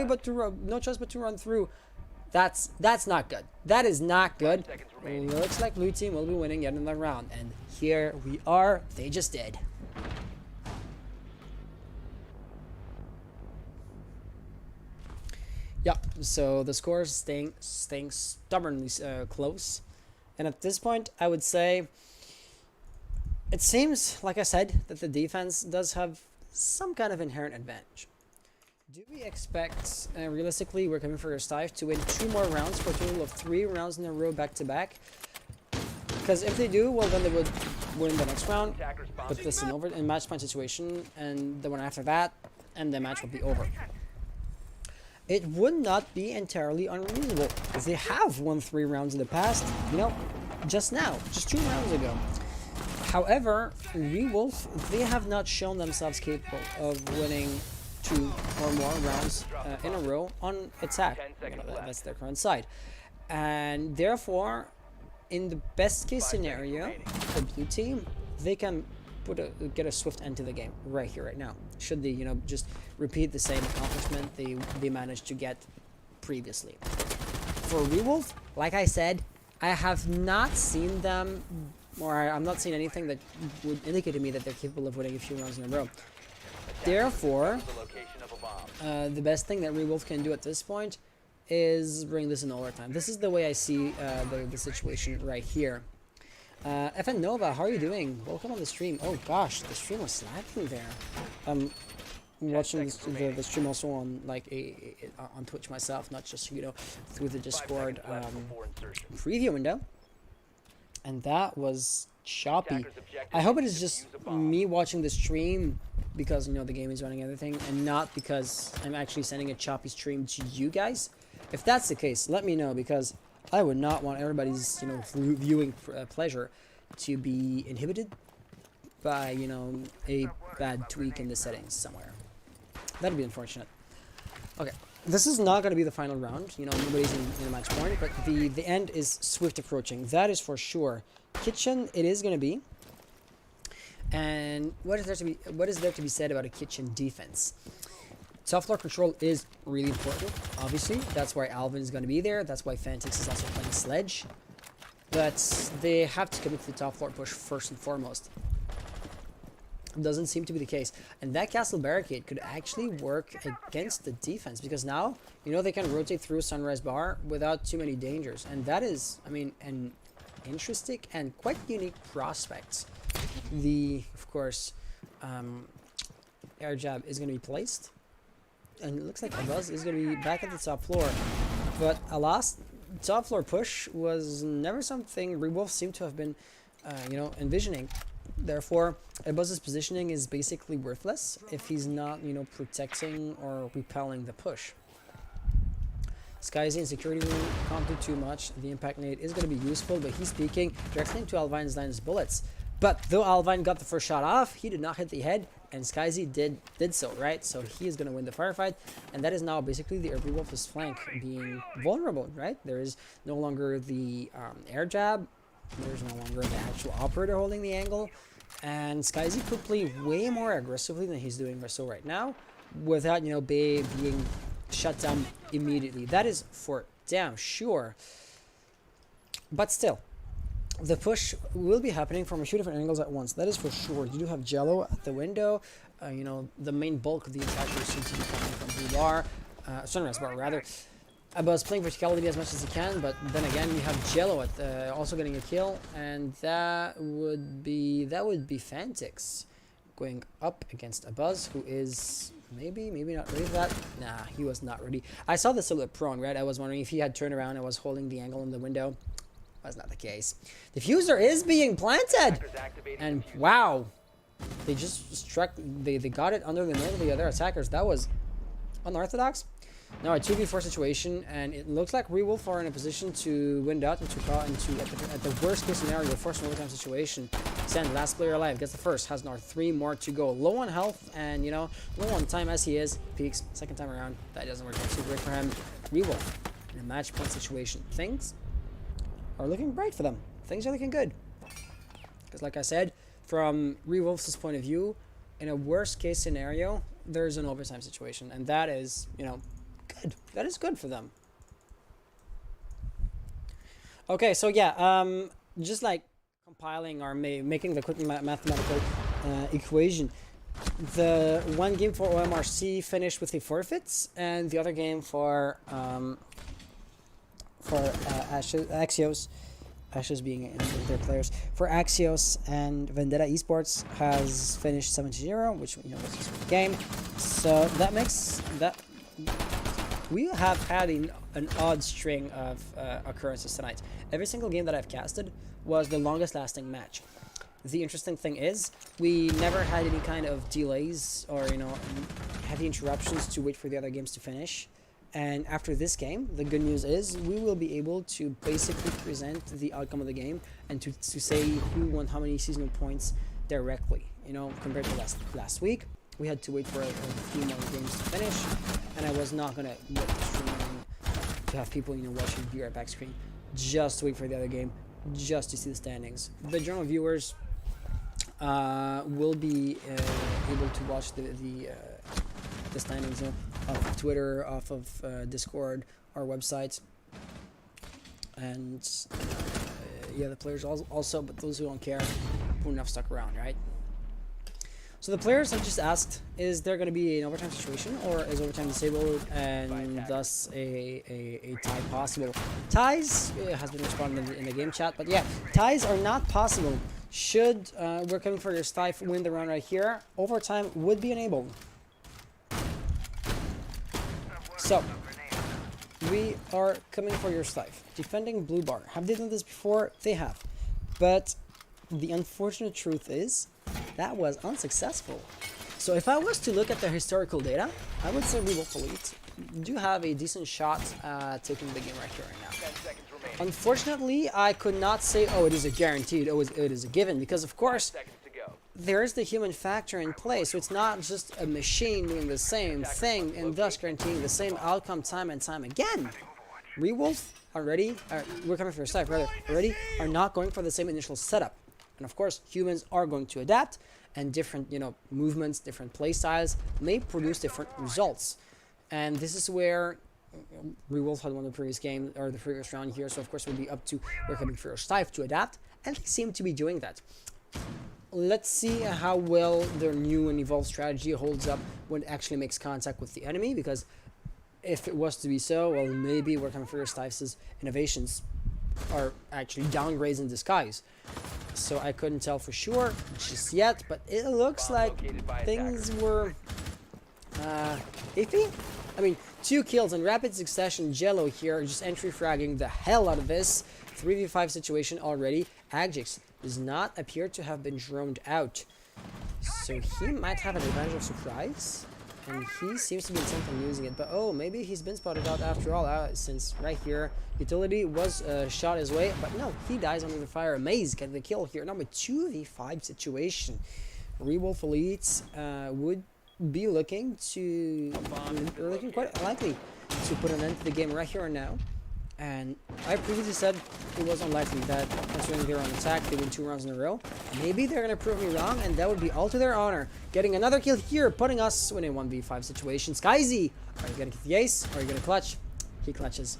choice but to run through. That's not good. That is not good. Looks like blue team will be winning yet another round, and here we are. They just did. Yeah, so the score is staying stubbornly close, and at this point, I would say it seems, like I said, that the defense does have some kind of inherent advantage. Do we expect, realistically, We're Coming for Your Dive to win 2 more rounds for a total of 3 rounds in a row back to back? Because if they do, well, then they would win the next round, put this in match point situation, and the one after that, and the match will be over. It would not be entirely unreasonable, because they have won 3 rounds in the past, just 2 rounds ago. However, Rewolf, they have not shown themselves capable of winning 2 or more rounds in a row on attack. That's their current side. And therefore, in the best case scenario, the blue team, they can get a swift end to the game right here, right now. Should they, just repeat the same accomplishment they managed to get previously. For Rewolf, like I said, I have not seen them, or I'm not seeing anything that would indicate to me that they're capable of winning a few rounds in a row. Therefore, the best thing that Rewolf can do at this point is bring this in overtime. This is the way I see the situation right here. FN Nova, how are you doing? Welcome on the stream. Oh gosh, the stream was lagging there. I'm watching the stream also on on Twitch myself, not just through the Discord preview window. And that was choppy. I hope it is just me watching the stream because the game is running everything, and not because I'm actually sending a choppy stream to you guys. If that's the case, let me know, because I would not want everybody's viewing pleasure to be inhibited by, you know, a bad tweak in the settings somewhere. That'd be unfortunate. Okay, this is not going to be the final round. You know, nobody's in a match point, but the end is swift approaching. That is for sure. Kitchen, it is going to be. And what is there to be said about a kitchen defense? Top floor control is really important, obviously. That's why Alvin is going to be there. That's why Fantix is also playing Sledge. But they have to commit to the top floor push first and foremost. Doesn't seem to be the case, and that castle barricade could actually work against the defense, because now, you know, they can rotate through Sunrise Bar without too many dangers, and that is, I mean, an interesting and quite unique prospect. Of course, air jab is going to be placed, and it looks like Abuz is going to be back at the top floor, but alas, top floor push was never something Rewolf seemed to have been, you know, envisioning. Therefore, Abuz's positioning is basically worthless if he's not, you know, protecting or repelling the push. Skyzy in security room can't do too much. The impact nade is going to be useful, but he's peeking directly into Alvine's line of bullets. But though Alvine got the first shot off, he did not hit the head, and Skyzy did so, right? So he is going to win the firefight, and that is now basically the Rewolf's flank being vulnerable, right? There is no longer the air jab. There's no longer the actual operator holding the angle, and Skyzy could play way more aggressively than he's doing so right now, without, you know, being shut down immediately. That is for damn sure. But still, the push will be happening from a few different angles at once. That is for sure. You do have Jello at the window. You know, the main bulk of the attackers seems to be coming from Blue Bar, Sunrise Bar rather. Abuz playing verticality as much as he can, but then again you have Jello at also getting a kill, and that would be Fantix going up against Abuz, who is maybe not ready for that. Nah, he was not ready. I saw the silhouette prone, right? I was wondering if he had turned around and was holding the angle in the window. That's not the case. Diffuser is being planted, and wow, they just struck. They got it under the nose of the other attackers. That was unorthodox. Now a 2v4 situation, and it looks like Rewolf are in a position to win out and to call into at the worst case scenario, force an overtime situation. Send last player alive, gets the first, has now 3 more to go. Low on health and, you know, low on time as he is. Peaks second time around. That doesn't work out too great for him. Rewolf in a match point situation. Things are looking bright for them. Things are looking good. Because like I said, from Rewolf's point of view, in a worst case scenario, there's an overtime situation, and that is, you know, good. That is good for them. Okay, so yeah, just like compiling or making the quick mathematical equation. The one game for OMRC finished with a forfeits, and the other game for Axios, Ashes being their players, for Axios and Vendetta Esports has finished 7-0, which, you know, was just a game. So that makes that we have had an odd string of occurrences tonight. Every single game that I've casted was the longest lasting match. The interesting thing is we never had any kind of delays or, you know, heavy interruptions to wait for the other games to finish. And after this game, the good news is we will be able to basically present the outcome of the game and to say who won how many seasonal points directly. You know, compared to last week, we had to wait for a few more games to finish, and I was not gonna let the stream to have people, you know, watching the back screen just to wait for the other game, just to see the standings. The general viewers will be able to watch the standings, you know, off of Twitter, off of Discord, our website, and yeah, the players also, but those who don't care wouldn't have stuck around, right? So the players have just asked, is there going to be an overtime situation, or is overtime disabled, and thus a tie possible? Ties has been responded in the game chat, but yeah, ties are not possible. Should we're coming for your Stife win the round right here, overtime would be enabled. So, we are coming for your Stife. Defending Blue Bar. Have they done this before? They have. But the unfortunate truth is, that was unsuccessful. So if I was to look at the historical data, I would say Rewolf Elite do have a decent shot taking the game right here, right now. Unfortunately, I could not say, oh, it is a guaranteed, oh, it is a given, because of course, there's the human factor in play, so it's not just a machine doing the same thing and thus guaranteeing the same outcome time and time again. Rewolf already, we're coming for a snipe rather, already are not going for the same initial setup. And of course, humans are going to adapt, and different, movements, different play styles may produce different results. And this is where Rewolf had won the previous game, or the previous round here, so of course it will be up to we're coming for a snipe to adapt, and they seem to be doing that. Let's see how well their new and evolved strategy holds up when it actually makes contact with the enemy, because if it was to be so, well, maybe We're Coming for Your Stice's innovations are actually downgrades in disguise. So I couldn't tell for sure just yet, but it looks like things were iffy. I mean, 2 kills in rapid succession. Jello here just entry fragging the hell out of this 3v5 situation already. Agjix does not appear to have been droned out, so he might have an advantage of surprise, and he seems to be intent on using it. But oh, maybe he's been spotted out after all, since right here utility was shot his way, but no, he dies under the fire. Amaze getting the kill here. Number 2v5 situation. Rewolf Elites would be looking quite likely to put an end to the game right here and now. And I previously said it was unlikely that, considering they're on attack, they win 2 rounds in a row. Maybe they're going to prove me wrong, and that would be all to their honor. Getting another kill here, putting us in a 1v5 situation. Skyzy, are you going to get the ace, or are you going to clutch? He clutches.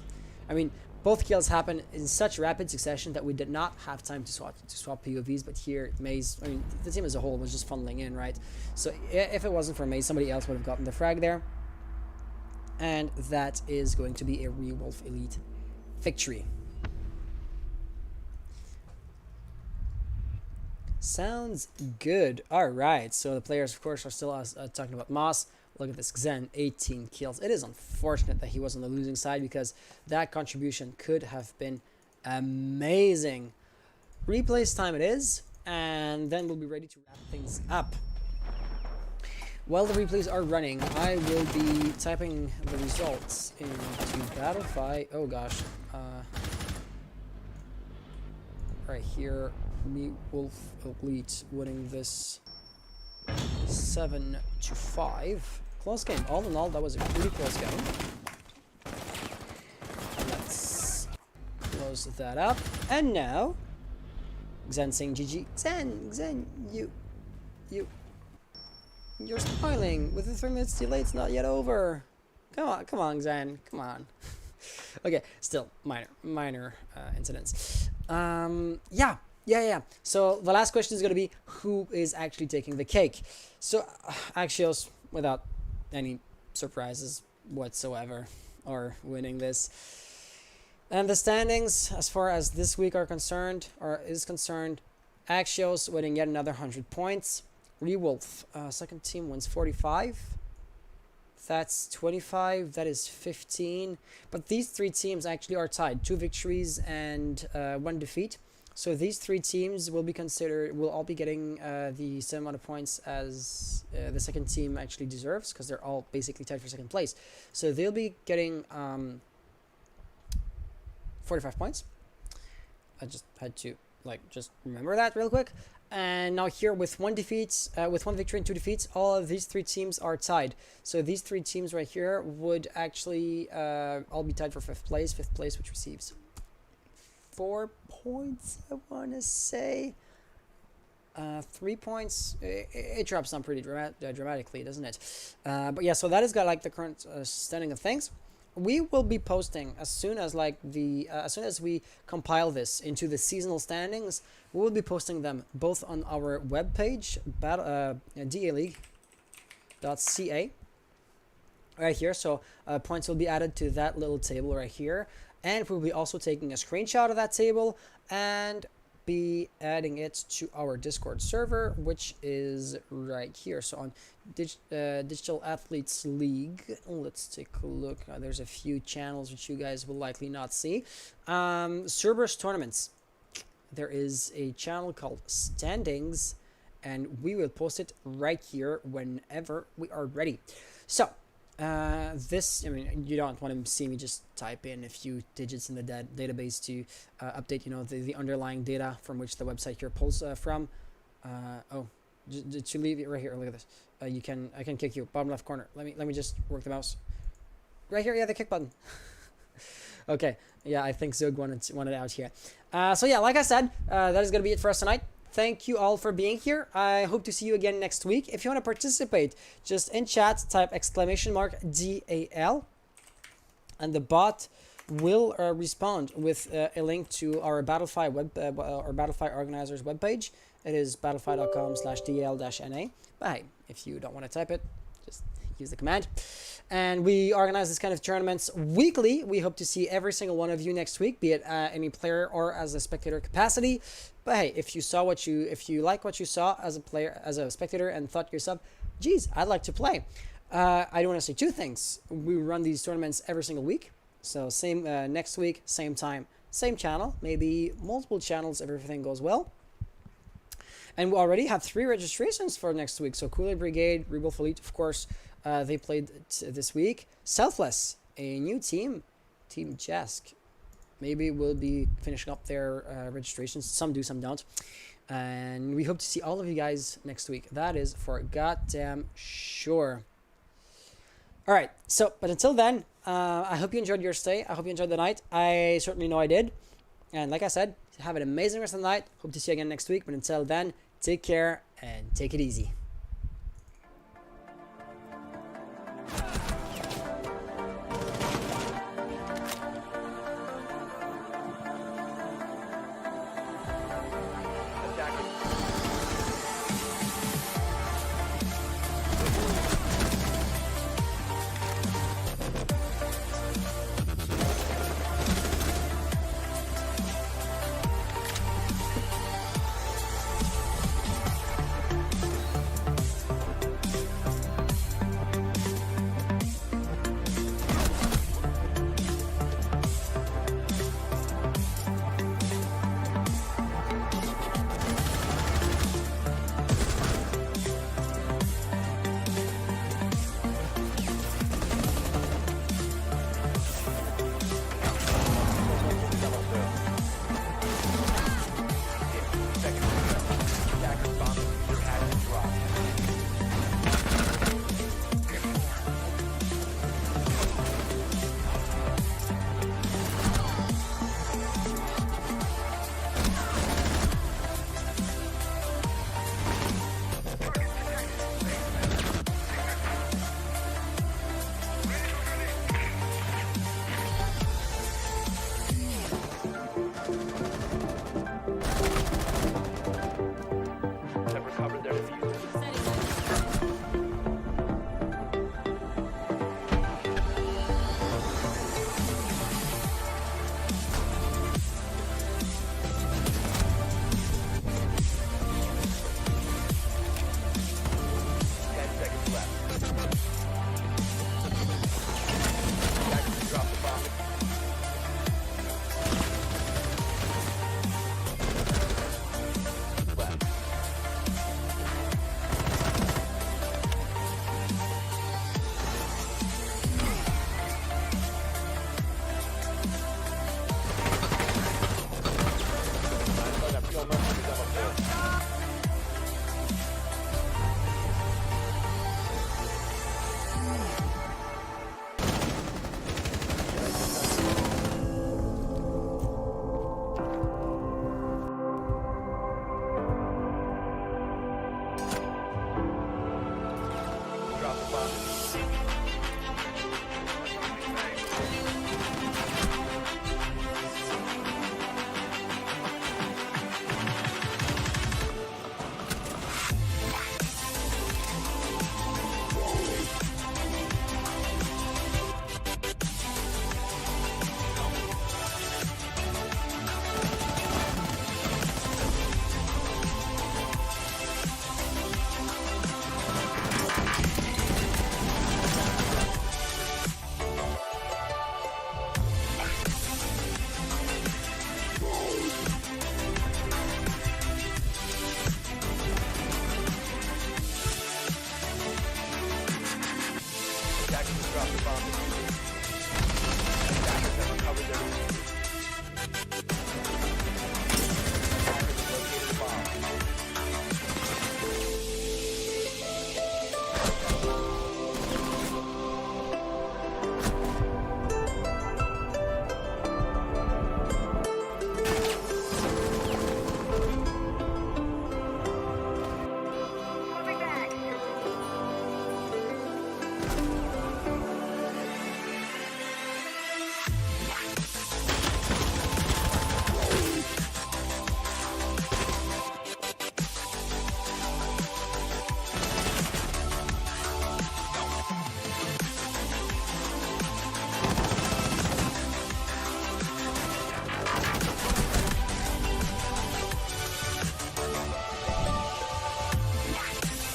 I mean, both kills happen in such rapid succession that we did not have time to swap POVs, but here, Maze, I mean, the team as a whole was just funneling in, right? So if it wasn't for Maze, somebody else would have gotten the frag there. And that is going to be a Rewolf Elite victory. Sounds good. Alright, so the players, of course, are still talking about Moss. Look at this, Xen, 18 kills. It is unfortunate that he was on the losing side, because that contribution could have been amazing. Replays time it is, and then we'll be ready to wrap things up. While the replays are running, I will be typing the results into Battlefy. Oh gosh. Right here, Wolf Elite winning this 7-5. Close game. All in all, that was a pretty close game. Let's close that up. And now, Xen saying GG. Xen, you're smiling. With the 3 minutes delay, it's not yet over. Come on, Xen. Come on. Okay, still minor incidents. Yeah. So the last question is going to be, who is actually taking the cake? So Axios, without any surprises whatsoever, are winning this. And the standings, as far as this week is concerned, Axios winning yet another 100 points. Rewolf, second team, wins 45. That's 25. That is 15. But these 3 teams actually are tied. 2 victories and 1 defeat. So these 3 teams will all be getting the same amount of points as the second team actually deserves, because they're all basically tied for second place. So they'll be getting 45 points. I just had to just remember that real quick. And now here, with 1 defeat, with 1 victory and 2 defeats, all of these 3 teams are tied. So these 3 teams right here would actually all be tied for 5th place. 5th place, which receives 4 points, I want to say. 3 points. It drops down pretty dramatically, doesn't it? But yeah, so that is the current standing of things. We will be posting as soon as as soon as we compile this into the seasonal standings. We will be posting them both on our webpage, daleague.ca, right here. So points will be added to that little table right here, and we'll be also taking a screenshot of that table and be adding it to our Discord server, which is right here. So on Digital Athletes League, let's take a look. There's a few channels which you guys will likely not see. Cerberus tournaments. There is a channel called Standings, and we will post it right here whenever we are ready. So this, I mean, you don't want to see me just type in a few digits in the database to update, the underlying data from which the website here pulls from. Oh, To leave it right here. Look at this. I can kick you. Bottom left corner. Let me just work the mouse. Right here. Yeah, the kick button. Okay. Yeah, I think Zug wanted out here. So yeah, like I said, that is gonna be it for us tonight. Thank you all for being here. I hope to see you again next week. If you want to participate, just in chat type !DAL, and the bot will respond with a link to our Battlefy or Battlefy organizers webpage. It is battlefy.com/dl-na. But hey, if you don't want to type it, just use the command. And we organize this kind of tournaments weekly. We hope to see every single one of you next week, be it any player or as a spectator capacity. But hey, if you like what you saw as a player, as a spectator, and thought to yourself, geez, I'd like to play. I do want to say two things. We run these tournaments every single week. So same next week, same time, same channel, maybe multiple channels if everything goes well. And we already have 3 registrations for next week. So Cooler Brigade, Rebuild Elite, of course, they played this week. Selfless, a new team, Team Jask. Maybe we'll be finishing up their registrations. Some do, some don't. And we hope to see all of you guys next week. That is for goddamn sure. All right. So, but until then, I hope you enjoyed your stay. I hope you enjoyed the night. I certainly know I did. And like I said, have an amazing rest of the night. Hope to see you again next week. But until then, take care and take it easy.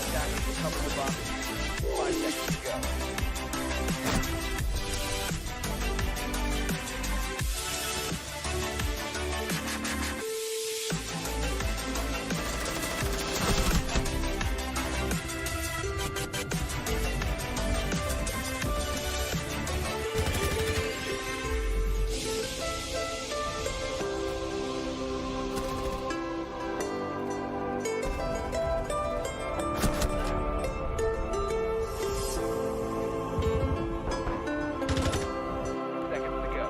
Attackers recover the bomb. 5 seconds to go. Seconds to go.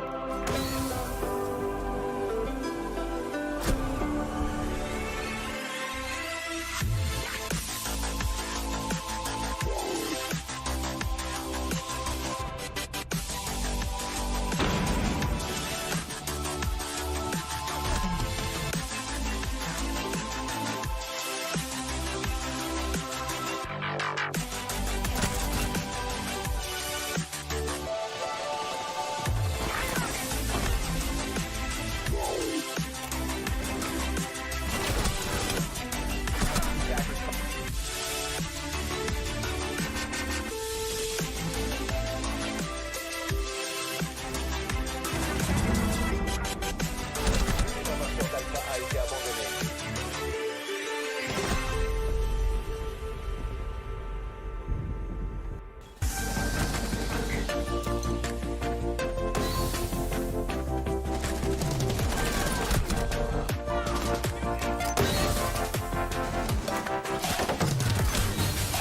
A été abandonné.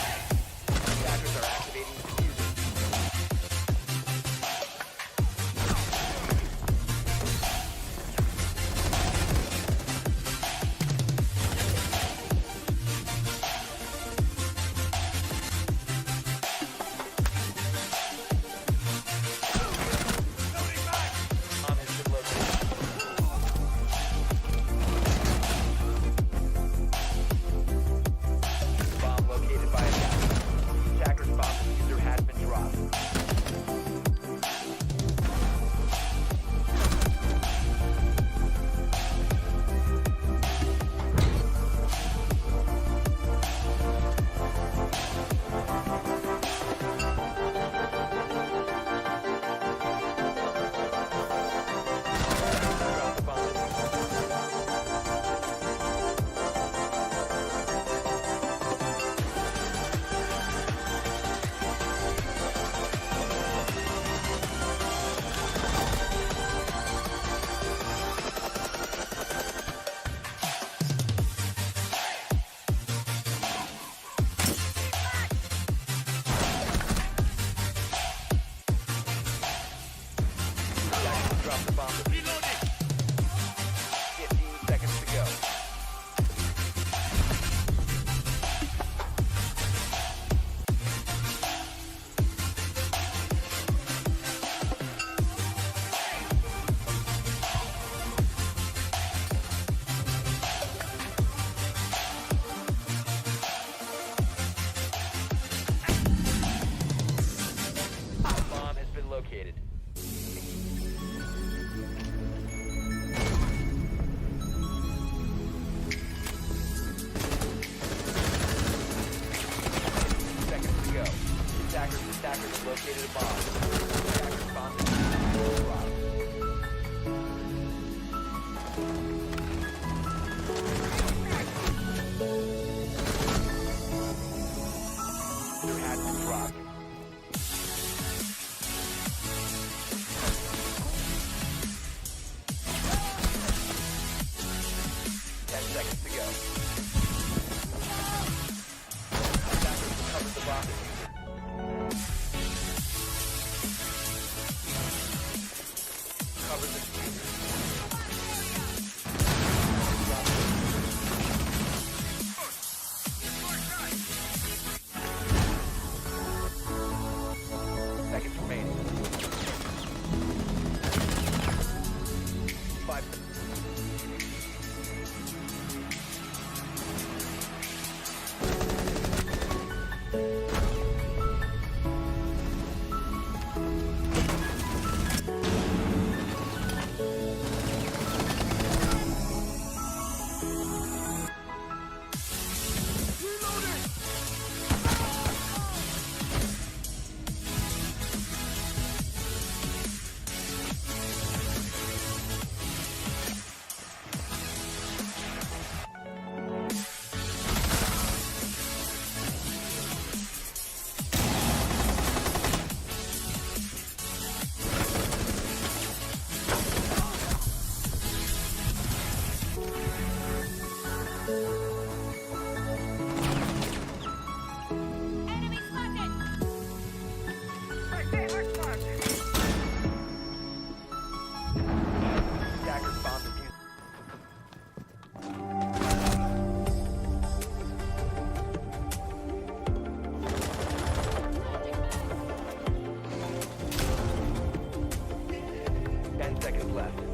Attackers are activating diffuser. Bomb has been located. Bomb located by attacker. Attacker's bomb diffuser has been dropped. Drop the bomb. Attackers drop the bomb. 15 seconds to go. Bomb has been located. Seconds to go. Attackers have located a bomb.